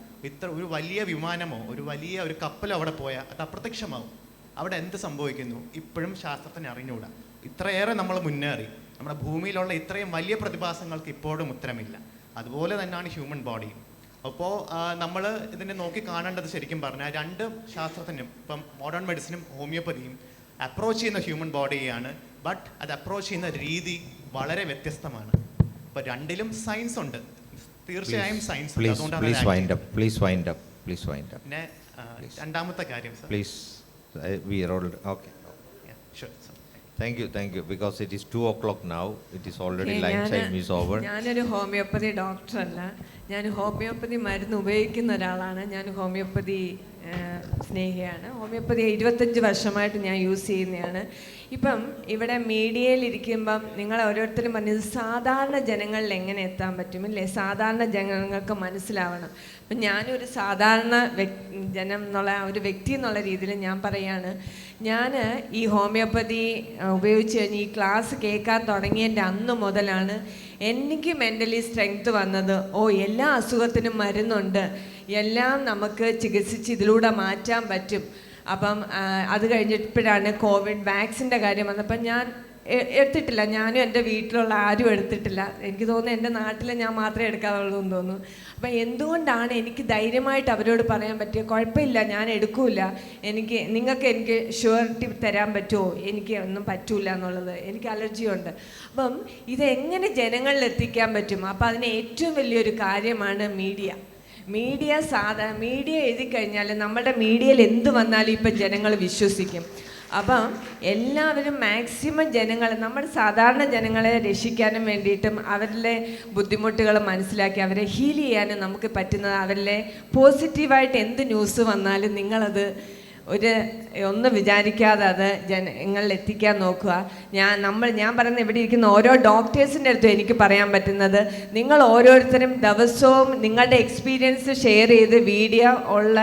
ഒരു വലിയ വിമാനമോ ഒരു കപ്പലോ അവിടെ പോയാൽ അത് അപ്രത്യക്ഷമാവും. അവിടെ എന്ത് സംഭവിക്കുന്നു ഇപ്പോഴും ശാസ്ത്രത്തിന് അറിഞ്ഞുകൂടാ. ഇത്രയേറെ നമ്മൾ മുന്നേറി, നമ്മുടെ ഭൂമിയിലുള്ള ഇത്രയും വലിയ പ്രതിഭാസങ്ങൾക്ക് ഇപ്പോഴും ഉത്തരമില്ല. അതുപോലെ തന്നെയാണ് ഹ്യൂമൻ ബോഡിയും. അപ്പോൾ നമ്മൾ ഇതിനെ നോക്കി കാണേണ്ടത് ശരിക്കും പറഞ്ഞാൽ 2 ശാസ്ത്രത്തിനും, ഇപ്പം മോഡേൺ മെഡിസിനും ഹോമിയോപ്പതിയും അപ്രോച്ച് ചെയ്യുന്ന ഹ്യൂമൻ ബോഡിയാണ്. ബട്ട് അത് അപ്രോച്ച് ചെയ്യുന്ന രീതി വളരെ വ്യത്യസ്തമാണ്. ഇപ്പോൾ 2ലും സയൻസ് ഉണ്ട്, തീർച്ചയായും സയൻസ് ഉണ്ട്. അതുകൊണ്ടാണ്. പിന്നെ 2ാമത്തെ കാര്യം sir, please. Thank you. Because it is 2 o'clock now. It is already lunch time is over. ഞാനൊരു ഹോമിയോപ്പതി ഡോക്ടറല്ല, ഞാൻ ഹോമിയോപ്പതി മരുന്ന് ഉപയോഗിക്കുന്ന ഒരാളാണ്. ഞാൻ ഹോമിയോപ്പതി സ്നേഹിയാണ്. ഹോമിയോപ്പതി 25 വർഷമായിട്ട് ഞാൻ യൂസ് ചെയ്യുന്നതാണ്. ഇപ്പം ഇവിടെ മീഡിയയിലിരിക്കുമ്പം നിങ്ങൾ ഓരോരുത്തരും പറഞ്ഞത് സാധാരണ ജനങ്ങളിൽ എങ്ങനെ എത്താൻ പറ്റുമില്ലേ, സാധാരണ ജനങ്ങൾക്ക് മനസ്സിലാവണം. അപ്പം ഞാനൊരു സാധാരണ ജനം എന്നുള്ള ഒരു വ്യക്തി എന്നുള്ള രീതിയിൽ ഞാൻ പറയാണ്, ഞാൻ ഈ ഹോമിയോപ്പതി ഉപയോഗിച്ച് കഴിഞ്ഞ് ഈ ക്ലാസ് കേൾക്കാൻ തുടങ്ങിയതിൻ്റെ അന്ന് മുതലാണ് എനിക്ക് മെൻ്റലി സ്ട്രെങ്ത് വന്നത്. എല്ലാ അസുഖത്തിനും മരുന്നുണ്ട്, എല്ലാം നമുക്ക് ചികിത്സിച്ച് ഇതിലൂടെ മാറ്റാൻ പറ്റും. അപ്പം അത് കഴിഞ്ഞപ്പോഴാണ് കോവിഡ് വാക്സിൻ്റെ കാര്യം വന്നപ്പം ഞാൻ എടുത്തിട്ടില്ല. ഞാനും എൻ്റെ വീട്ടിലുള്ള ആരും എടുത്തിട്ടില്ല. എനിക്ക് തോന്നുന്നു എൻ്റെ നാട്ടിൽ ഞാൻ മാത്രമേ എടുക്കാറുള്ളൂ എന്ന് തോന്നുന്നു. അപ്പം എന്തുകൊണ്ടാണ് എനിക്ക് ധൈര്യമായിട്ട് അവരോട് പറയാൻ പറ്റിയ, കുഴപ്പമില്ല ഞാൻ എടുക്കൂല, നിങ്ങൾക്ക് എനിക്ക് ഷുവറിറ്റി തരാൻ പറ്റുമോ, എനിക്ക് ഒന്നും പറ്റൂല എന്നുള്ളത്, എനിക്ക് അലർജിയുണ്ട്. അപ്പം ഇതെങ്ങനെ ജനങ്ങളിൽ എത്തിക്കാൻ പറ്റും? അപ്പം അതിന് ഏറ്റവും വലിയൊരു കാര്യമാണ് മീഡിയ. മീഡിയ എഴുതി കഴിഞ്ഞാൽ നമ്മുടെ മീഡിയയിൽ എന്ത് വന്നാലും ഇപ്പം ജനങ്ങൾ വിശ്വസിക്കും. അപ്പം എല്ലാവരും മാക്സിമം നമ്മുടെ സാധാരണ ജനങ്ങളെ രക്ഷിക്കാനും വേണ്ടിയിട്ടും അവരിലെ ബുദ്ധിമുട്ടുകൾ മനസ്സിലാക്കി അവരെ ഹീൽ ചെയ്യാനും നമുക്ക് പറ്റുന്നത്, അവരിലെ പോസിറ്റീവായിട്ട് എന്ത് ന്യൂസ് വന്നാലും നിങ്ങളത് ഒന്നും വിചാരിക്കാതെ അത് ജനങ്ങളിൽ എത്തിക്കാൻ നോക്കുക. ഞാൻ പറയുന്ന ഇവിടെ ഇരിക്കുന്ന ഓരോ ഡോക്ടേഴ്സിൻ്റെ അടുത്തും എനിക്ക് പറയാൻ പറ്റുന്നത്, നിങ്ങൾ ഓരോരുത്തരും ദിവസവും നിങ്ങളുടെ എക്സ്പീരിയൻസ് ഷെയർ ചെയ്ത് വീഡിയോ ഉള്ള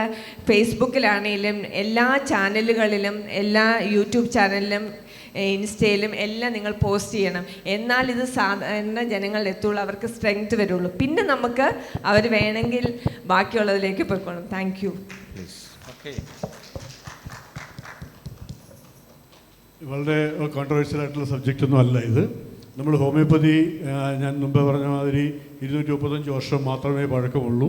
ഫേസ്ബുക്കിലാണെങ്കിലും എല്ലാ ചാനലുകളിലും എല്ലാ യൂട്യൂബ് ചാനലിലും ഇൻസ്റ്റയിലും എല്ലാം നിങ്ങൾ പോസ്റ്റ് ചെയ്യണം. എന്നാൽ ഇത് സാധാരണ ജനങ്ങളിൽ എത്തുള്ളൂ, അവർക്ക് സ്ട്രെങ്ത് വരുള്ളൂ. പിന്നെ നമുക്ക് അവർ വേണമെങ്കിൽ ബാക്കിയുള്ളതിലേക്ക് പോയിക്കോളും. Thank you. വളരെ കോൺട്രവേഴ്ഷ്യൽ ആയിട്ടുള്ള സബ്ജക്റ്റ് ഒന്നും അല്ല ഇത്. നമ്മൾ ഹോമിയോപ്പതി ഞാൻ മുമ്പ് പറഞ്ഞ മാതിരി 235 വർഷം മാത്രമേ പഴക്കമുള്ളൂ.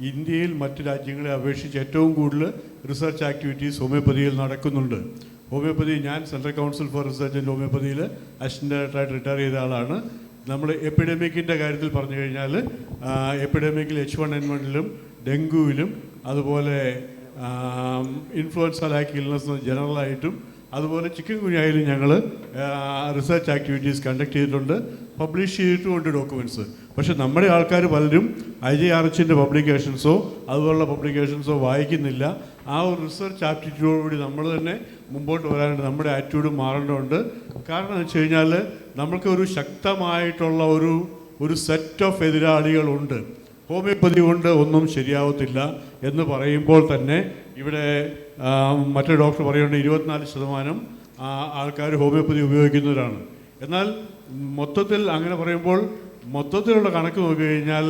ഇന്ത്യയിൽ മറ്റ് രാജ്യങ്ങളെ അപേക്ഷിച്ച് ഏറ്റവും കൂടുതൽ റിസർച്ച് ആക്ടിവിറ്റീസ് ഹോമിയോപ്പതിയിൽ നടക്കുന്നുണ്ട്. ഹോമിയോപ്പതി ഞാൻ central council for research and ഹോമിയോപ്പതിയിൽ അസിസ്റ്റൻ്റ് ഡയറക്ടറായിട്ട് റിട്ടയർ ചെയ്ത ആളാണ്. നമ്മൾ എപ്പിഡമിക്കിൻ്റെ കാര്യത്തിൽ പറഞ്ഞു കഴിഞ്ഞാൽ എപ്പിഡമിക്കിൽ H1N1 ഡെങ്കുവിലും അതുപോലെ ഇൻഫ്ലുവൻസ ലൈക്ക് ഇൽനസ് ജനറലായിട്ടും അതുപോലെ ചിക്കൻ ഗുനിയയിലും ഞങ്ങൾ റിസർച്ച് ആക്ടിവിറ്റീസ് കണ്ടക്ട് ചെയ്തിട്ടുണ്ട്, പബ്ലിഷ് ചെയ്തിട്ടുമുണ്ട് ഡോക്യുമെൻറ്റ്സ്. പക്ഷേ നമ്മുടെ ആൾക്കാർ പലരും IJRHൻ്റെ പബ്ലിക്കേഷൻസോ അതുപോലുള്ള പബ്ലിക്കേഷൻസോ വായിക്കുന്നില്ല. ആ ഒരു റിസർച്ച് ആപ്റ്റിറ്റ്യൂഡോടുകൂടി നമ്മൾ തന്നെ മുമ്പോട്ട് വരാനുണ്ട്, നമ്മുടെ ആറ്റിറ്റ്യൂഡ് മാറേണ്ടതുണ്ട്. കാരണം എന്ന് വെച്ച് കഴിഞ്ഞാൽ നമ്മൾക്കൊരു ശക്തമായിട്ടുള്ള ഒരു സെറ്റ് ഓഫ് എതിരാളികളുണ്ട്. ഹോമിയോപ്പതി കൊണ്ട് ഒന്നും ശരിയാവത്തില്ല എന്ന് പറയുമ്പോൾ തന്നെ ഇവിടെ മറ്റൊരു ഡോക്ടർ പറയുന്നുണ്ട് 24% ആൾക്കാർ ഹോമിയോപ്പതി ഉപയോഗിക്കുന്നവരാണ്. എന്നാൽ മൊത്തത്തിൽ അങ്ങനെ പറയുമ്പോൾ മൊത്തത്തിലുള്ള കണക്ക് നോക്കിക്കഴിഞ്ഞാൽ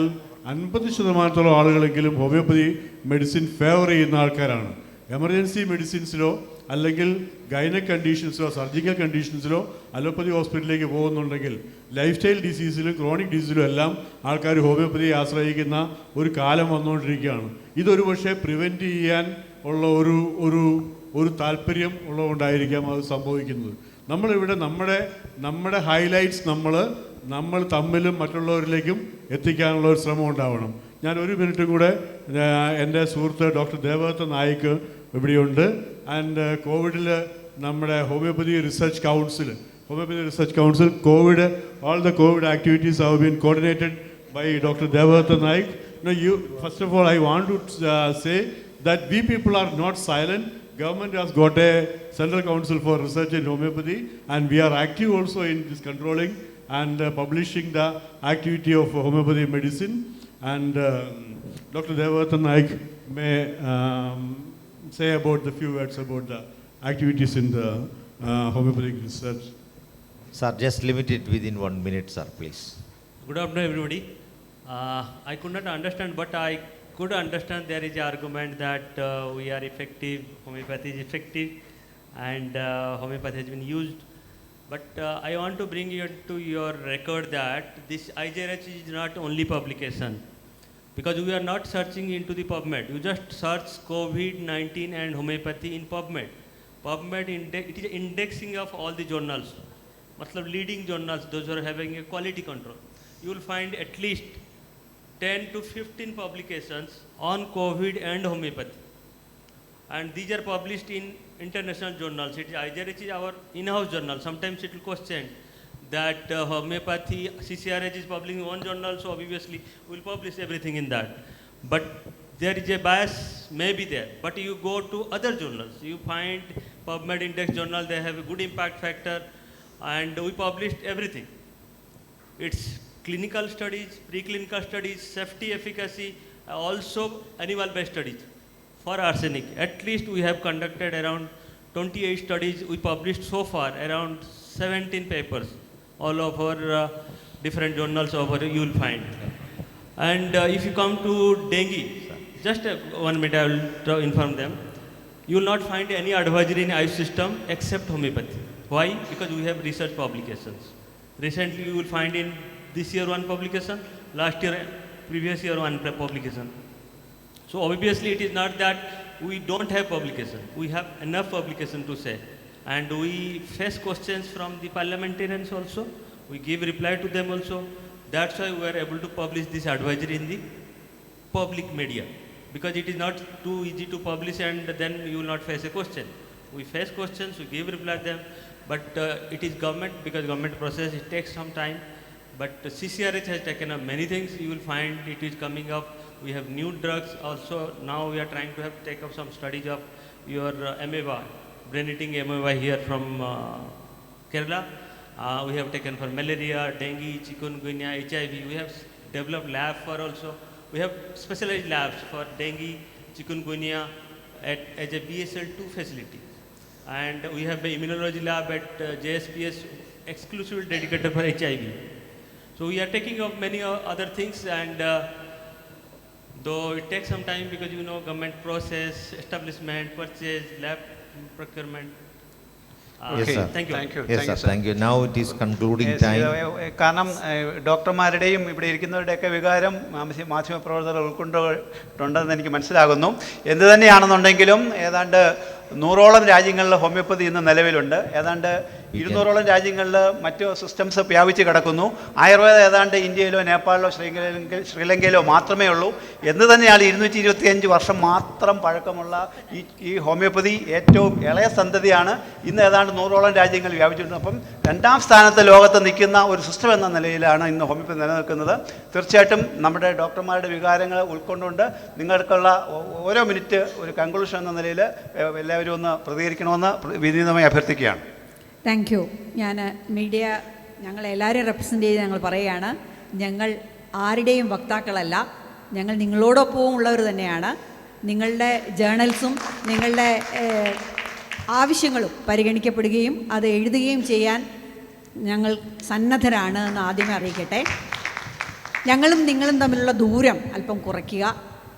50% ആളുകളെങ്കിലും ഹോമിയോപ്പതി മെഡിസിൻ ഫേവർ ചെയ്യുന്ന ആൾക്കാരാണ്. എമർജൻസി മെഡിസിൻസിലോ അല്ലെങ്കിൽ ഗൈനക് കണ്ടീഷൻസിലോ സർജിക്കൽ കണ്ടീഷൻസിലോ അലോപ്പതി ഹോസ്പിറ്റലിലേക്ക് പോകുന്നുണ്ടെങ്കിൽ ലൈഫ് സ്റ്റൈൽ ഡിസീസിലും ക്രോണിക് ഡിസീസിലും എല്ലാം ആൾക്കാർ ഹോമിയോപ്പതിയെ ആശ്രയിക്കുന്ന ഒരു കാലം വന്നുകൊണ്ടിരിക്കുകയാണ്. ഇതൊരു പക്ഷേ പ്രിവെൻറ്റ് ചെയ്യാൻ ഉള്ള ഒരു താല്പര്യം ഉള്ളതുകൊണ്ടായിരിക്കാം അത് സംഭവിക്കുന്നത്. നമ്മളിവിടെ നമ്മുടെ ഹൈലൈറ്റ്സ് നമ്മൾ തമ്മിലും മറ്റുള്ളവരിലേക്കും എത്തിക്കാനുള്ള ഒരു ശ്രമം ഉണ്ടാവണം. ഞാൻ ഒരു മിനിറ്റും കൂടെ എൻ്റെ സുഹൃത്ത് ഡോക്ടർ ദേവദത്ത നായിക്ക് ഇവിടെയുണ്ട്. ആൻഡ് കോവിഡിൽ നമ്മുടെ homeopathy research council all the COVID activities have been coordinated by Dr. Devadatta Naik. Now, first of all, I want to say that we people are not silent. Government has got a Central Council for Research in Homeopathy, and we are active also in this controlling and publishing the activity of homeopathy medicine. And Dr. Devadatta Naik may say about the few words about the activities in the homeopathic research. Sir, just limit it within 1 minute, sir, please. Good afternoon, everybody. I could not understand, but I could understand there is an argument that we are effective, homeopathy is effective, and homeopathy has been used. But I want to bring you to your record that this IJRH is not only publication, because we are not searching into the PubMed. You just search COVID-19 and homeopathy in PubMed. PubMed it is indexing of all the journals, matlab leading journals, those who are having a quality control. You will find at least 10 to 15 publications on COVID and homeopathy. And these are published in international journals. IJRH is our in-house journal. Sometimes it will question that homeopathy, CCRH is publishing one journal, so obviously we will publish everything in that. But there is a bias may be there. But you go to other journals, you find PubMed Index journal, they have a good impact factor, and we published everything. It's clinical studies, preclinical studies, safety, efficacy, also animal-based studies for arsenic. At least we have conducted around 28 studies. We published so far around 17 papers all over different journals over you will find. And if you come to dengue, just 1 minute I will inform them. You will not find any advisory in ICU system except homeopathy. Why? Because we have research publications. Recently you will find in this year one publication, last year, previous year one publication. So obviously it is not that we don't have publication. We have enough publication to say. And we face questions from the parliamentarians also. We give reply to them also. That's why we are able to publish this advisory in the public media. Because it is not too easy to publish and then you will not face a question. We face questions, we give reply to them. But it is government, because government process, it takes some time. But CCRH has taken up many things. You will find it is coming up. We have new drugs also. Now we are trying to take up some studies of your amoeba, brain-eating amoeba here from Kerala. We have taken for malaria, dengue, chikungunya, HIV. We have developed lab for also. We have specialized labs for dengue, chikungunya as a BSL-2 facility. And we have the immunology lab at JSPS, exclusively dedicated for HIV. So we are taking up many other things, and though it takes some time because government process, establishment, purchase, lab procurement. Yes, sir. Thank you. Thank you. Yes, sir. Thank you. Now it is concluding time. കാരണം ഡോക്ടർമാരുടെയും ഇവിടെ ഇരിക്കുന്നവരുടെയൊക്കെ വികാരം മാധ്യമപ്രവർത്തകർ ഉൾക്കൊണ്ടിട്ടുണ്ടെന്ന് എനിക്ക് മനസ്സിലാകുന്നു. എന്ത് തന്നെയാണെന്നുണ്ടെങ്കിലും ഏതാണ്ട് 100ഓളം രാജ്യങ്ങളിൽ homeopathy ഇന്ന് നിലവിലുണ്ട്. ഏതാണ്ട് 200ഓളം രാജ്യങ്ങളിൽ മറ്റ് സിസ്റ്റംസ് വ്യാപിച്ച് കിടക്കുന്നു. ആയുർവേദം ഏതാണ്ട് ഇന്ത്യയിലോ നേപ്പാളിലോ ശ്രീലങ്കയിലോ മാത്രമേ ഉള്ളൂ. എന്ന് തന്നെയാണ് 225 വർഷം മാത്രം പഴക്കമുള്ള ഈ ഹോമിയോപ്പതി ഏറ്റവും ഇളയ സന്തതിയാണ്. ഇന്ന് ഏതാണ്ട് 100ഓളം രാജ്യങ്ങളിൽ വ്യാപിച്ചിട്ടുണ്ട്. അപ്പം 2ാം സ്ഥാനത്ത് ലോകത്ത് നിൽക്കുന്ന ഒരു സിസ്റ്റം എന്ന നിലയിലാണ് ഇന്ന് ഹോമിയോപ്പതി നിലനിൽക്കുന്നത്. തീർച്ചയായിട്ടും നമ്മുടെ ഡോക്ടർമാരുടെ വികാരങ്ങൾ ഉൾക്കൊണ്ടുകൊണ്ട് നിങ്ങൾക്കുള്ള ഓരോ മിനിറ്റ് ഒരു കൺക്ലൂഷൻ എന്ന നിലയിൽ എല്ലാവരും ഒന്ന് പ്രതികരിക്കണമെന്ന് വിനീതമായി അഭ്യർത്ഥിക്കുകയാണ്. Thank you. ഞാൻ മീഡിയ ഞങ്ങളെല്ലാവരെയും റെപ്രസെൻ്റ് ചെയ്ത് ഞങ്ങൾ പറയുകയാണ്, ഞങ്ങൾ ആരുടെയും വക്താക്കളല്ല, ഞങ്ങൾ നിങ്ങളോടൊപ്പവും ഉള്ളവർ തന്നെയാണ്. നിങ്ങളുടെ ജേർണൽസും നിങ്ങളുടെ ആവശ്യങ്ങളും പരിഗണിക്കപ്പെടുകയും അത് എഴുതുകയും ചെയ്യാൻ ഞങ്ങൾ സന്നദ്ധരാണ് എന്ന് ആദ്യമേ അറിയിക്കട്ടെ. ഞങ്ങളും നിങ്ങളും തമ്മിലുള്ള ദൂരം അല്പം കുറയ്ക്കുക.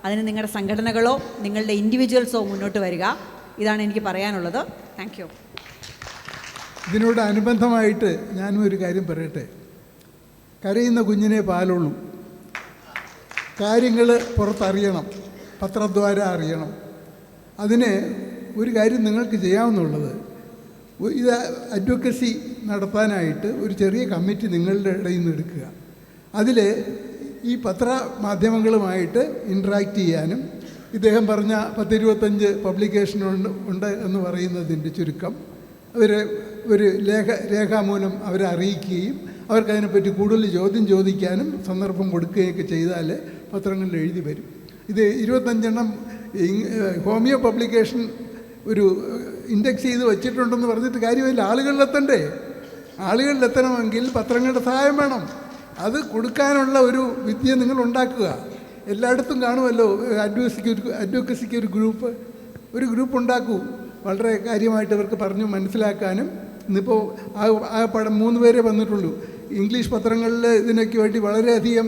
അതിന് നിങ്ങളുടെ സംഘടനകളോ നിങ്ങളുടെ ഇൻഡിവിജ്വൽസോ മുന്നോട്ട് വരിക. ഇതാണ് എനിക്ക് പറയാനുള്ളത്. Thank you. ഇതിനോട് അനുബന്ധമായിട്ട് ഞാനും ഒരു കാര്യം പറയട്ടെ. കരയുന്ന കുഞ്ഞിനെ പാലുള്ളൂ. കാര്യങ്ങൾ പുറത്തറിയണം, പത്രദ്വാര അറിയണം. അതിന് ഒരു കാര്യം നിങ്ങൾക്ക് ചെയ്യാവുന്നുള്ളത്, ഇത് അഡ്വക്കസി നടത്താനായിട്ട് ഒരു ചെറിയ കമ്മിറ്റി നിങ്ങളുടെ ഇടയിൽ നിന്ന് എടുക്കുക. അതിൽ ഈ പത്രമാധ്യമങ്ങളുമായിട്ട് ഇൻട്രാക്ട് ചെയ്യാനും, ഇദ്ദേഹം പറഞ്ഞ 10-25 പബ്ലിക്കേഷൻ ഉണ്ട് എന്ന് പറയുന്നതിൻ്റെ ചുരുക്കം അവരെ ഒരു രേഖാമൂലം അവരെ അറിയിക്കുകയും അവർക്കതിനെപ്പറ്റി കൂടുതൽ ചോദ്യം ചോദിക്കാനും സന്ദർഭം കൊടുക്കുകയൊക്കെ ചെയ്താൽ പത്രങ്ങളിൽ എഴുതി വരും. ഇത് 25 ഹോമിയോ പബ്ലിക്കേഷൻ ഒരു ഇൻഡെക്സ് ചെയ്ത് വച്ചിട്ടുണ്ടെന്ന് പറഞ്ഞിട്ട് കാര്യമില്ല. ആളുകളിലെത്തണ്ടേ? ആളുകളിലെത്തണമെങ്കിൽ പത്രങ്ങളുടെ സഹായം വേണം. അത് കൊടുക്കാനുള്ള ഒരു വിദ്യ നിങ്ങൾ ഉണ്ടാക്കുക. എല്ലായിടത്തും കാണുമല്ലോ അഡ്വക്കസിക്ക് ഒരു ഗ്രൂപ്പ് ഉണ്ടാക്കൂ. വളരെ കാര്യമായിട്ട് ഇവർക്ക് പറഞ്ഞു മനസ്സിലാക്കാനും. ഇന്നിപ്പോൾ ആ പടം 3 പേരേ വന്നിട്ടുള്ളൂ. ഇംഗ്ലീഷ് പത്രങ്ങളിൽ ഇതിനൊക്കെ വേണ്ടി വളരെയധികം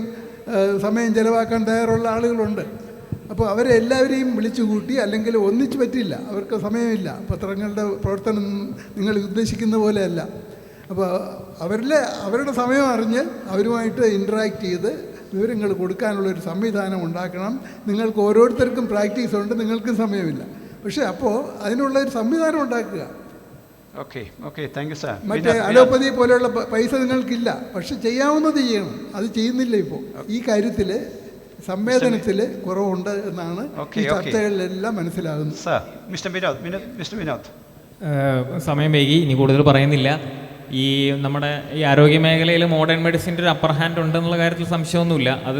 സമയം ചിലവാക്കാൻ തയ്യാറുള്ള ആളുകളുണ്ട്. അപ്പോൾ അവരെ എല്ലാവരെയും വിളിച്ചു കൂട്ടി, അല്ലെങ്കിൽ ഒന്നിച്ച് പറ്റില്ല, അവർക്ക് സമയമില്ല. പത്രങ്ങളുടെ പ്രവർത്തനം നിങ്ങൾ ഉദ്ദേശിക്കുന്ന പോലെയല്ല. അപ്പോൾ അവരുടെ സമയം അറിഞ്ഞ് അവരുമായിട്ട് ഇൻട്രാക്ട് ചെയ്ത് വിവരങ്ങൾ കൊടുക്കാനുള്ളൊരു സംവിധാനം ഉണ്ടാക്കണം. നിങ്ങൾക്ക് ഓരോരുത്തർക്കും പ്രാക്ടീസ് ഉണ്ട്, നിങ്ങൾക്കും സമയമില്ല. പക്ഷേ അപ്പോൾ അതിനുള്ള ഒരു സംവിധാനം ഉണ്ടാക്കുക. Okay thank you sir. മറ്റേ അലോപ്പതി പോലെയുള്ള പൈസ നിങ്ങൾക്കില്ല, പക്ഷെ ചെയ്യാവുന്നത് ചെയ്യണം. അത് ചെയ്യുന്നില്ല. ഇപ്പോൾ ഈ കാര്യത്തിൽ സംവേദനത്തിൽ കുറവുണ്ട് എന്നാണ് ഈ ചർച്ചകളിലെല്ലാം മനസ്സിലാകുന്നത്. മിസ്റ്റർ വിനോദ്, സമയം വൈകി, ഇനി കൂടുതൽ പറയുന്നില്ല. ഈ നമ്മുടെ ഈ ആരോഗ്യ മേഖലയിൽ മോഡേൺ മെഡിസിൻ്റെ ഒരു അപ്പർ ഹാൻഡ് ഉണ്ടെന്നുള്ള കാര്യത്തിൽ സംശയമൊന്നുമില്ല. അത്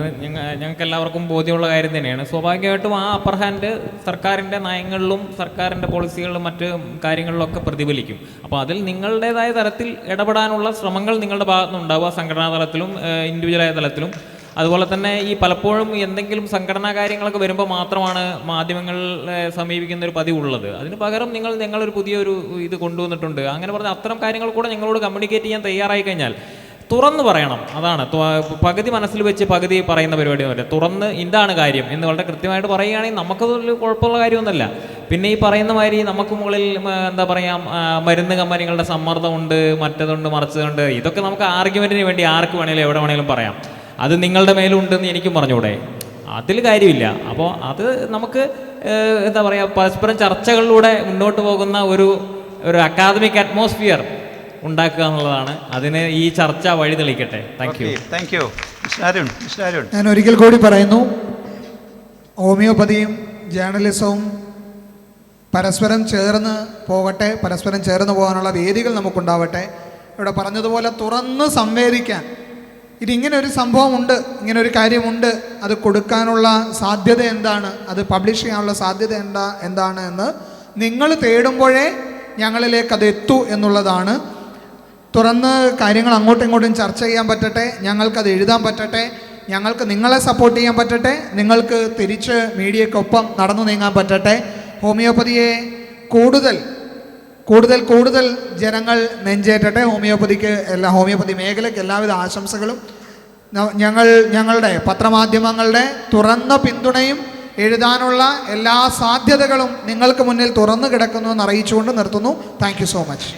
ഞങ്ങൾക്ക് എല്ലാവർക്കും ബോധ്യമുള്ള കാര്യം തന്നെയാണ്. സ്വാഭാവികമായിട്ടും ആ അപ്പർ ഹാൻഡ് സർക്കാരിൻ്റെ നയങ്ങളിലും സർക്കാരിൻ്റെ പോളിസികളിലും മറ്റ് കാര്യങ്ങളിലൊക്കെ പ്രതിഫലിക്കും. അപ്പോൾ അതിൽ നിങ്ങളുടേതായ തരത്തിൽ ഇടപെടാനുള്ള ശ്രമങ്ങൾ നിങ്ങളുടെ ഭാഗത്തുനിന്നുണ്ടാവുക, സംഘടനാ തലത്തിലും ഇൻഡിവിജ്വലായ തലത്തിലും. അതുപോലെ തന്നെ ഈ പലപ്പോഴും എന്തെങ്കിലും സംഘടനാ കാര്യങ്ങളൊക്കെ വരുമ്പോൾ മാത്രമാണ് മാധ്യമങ്ങളെ സമീപിക്കുന്ന ഒരു പതിവുള്ളത്. അതിന് പകരം ഞങ്ങളൊരു പുതിയൊരു ഇത് കൊണ്ടുവന്നിട്ടുണ്ട്. അങ്ങനെ പറഞ്ഞാൽ അത്തരം കാര്യങ്ങൾ കൂടെ ഞങ്ങളോട് കമ്മ്യൂണിക്കേറ്റ് ചെയ്യാൻ തയ്യാറായി കഴിഞ്ഞാൽ തുറന്ന് പറയണം. അതാണ് പകുതി മനസ്സിൽ വെച്ച് പകുതി പറയുന്ന പരിപാടി പോലെ തുറന്ന് ഇതാണ് കാര്യം എന്ന് വളരെ കൃത്യമായിട്ട് പറയുകയാണെങ്കിൽ നമുക്കതൊരു കുഴപ്പമുള്ള കാര്യമൊന്നുമല്ല. പിന്നെ ഈ പറയുന്ന മാതിരി നമുക്ക് മുകളിൽ എന്താ പറയുക, മരുന്ന് കമ്പനികളുടെ സമ്മർദ്ദമുണ്ട്, മറ്റതുണ്ട്, മറിച്ചതുണ്ട്, ഇതൊക്കെ നമുക്ക് ആർഗ്യുമെൻറ്റിന് വേണ്ടി ആർക്ക് വേണേലും എവിടെ വേണേലും പറയാം. അത് നിങ്ങളുടെ മേലുണ്ടെന്ന് എനിക്കും പറഞ്ഞൂടെ? അതിൽ കാര്യമില്ല. അപ്പോൾ അത് നമുക്ക് എന്താ പറയുക, പരസ്പരം ചർച്ചകളിലൂടെ മുന്നോട്ട് പോകുന്ന ഒരു അക്കാദമിക് അറ്റ്മോസ്ഫിയർ ഉണ്ടാക്കുക എന്നുള്ളതാണ്. അതിന് ഈ ചർച്ച വഴി തെളിക്കട്ടെ. Thank you. ഞാൻ ഒരിക്കൽ കൂടി പറയുന്നു, ഹോമിയോപ്പതിയും ജേർണലിസവും പരസ്പരം ചേർന്ന് പോകട്ടെ, പരസ്പരം ചേർന്ന് പോകാനുള്ള വേദികൾ നമുക്കുണ്ടാവട്ടെ. ഇവിടെ പറഞ്ഞതുപോലെ തുറന്ന് സംവേദിക്കാൻ, ഇതിങ്ങനെ ഒരു സംഭവമുണ്ട്, ഇങ്ങനെ ഒരു കാര്യമുണ്ട്, അത് കൊടുക്കാനുള്ള സാധ്യത എന്താണ്, അത് പബ്ലിഷ് ചെയ്യാനുള്ള സാധ്യത എന്താണ് എന്ന് നിങ്ങൾ തേടുമ്പോഴേ ഞങ്ങളിലേക്ക് അത് എത്തൂ എന്നുള്ളതാണ്. തുറന്ന് കാര്യങ്ങൾ അങ്ങോട്ടും ഇങ്ങോട്ടും ചർച്ച ചെയ്യാൻ പറ്റട്ടെ, ഞങ്ങൾക്കത് എഴുതാൻ പറ്റട്ടെ, ഞങ്ങൾക്ക് നിങ്ങളെ സപ്പോർട്ട് ചെയ്യാൻ പറ്റട്ടെ, നിങ്ങൾക്ക് തിരിച്ച് മീഡിയക്കൊപ്പം നടന്നു നീങ്ങാൻ പറ്റട്ടെ. ഹോമിയോപ്പതിയെ കൂടുതൽ കൂടുതൽ കൂടുതൽ ജനങ്ങൾ നെഞ്ചേറ്റട്ടെ. ഹോമിയോപ്പതി മേഖലയ്ക്ക് എല്ലാവിധ ആശംസകളും. ഞങ്ങളുടെ പത്രമാധ്യമങ്ങളുടെ തുറന്ന പിന്തുണയും എഴുതാനുള്ള എല്ലാ സാധ്യതകളും നിങ്ങൾക്ക് മുന്നിൽ തുറന്നു കിടക്കുന്നു എന്ന് അറിയിച്ചുകൊണ്ട് നിർത്തുന്നു. Thank you so much.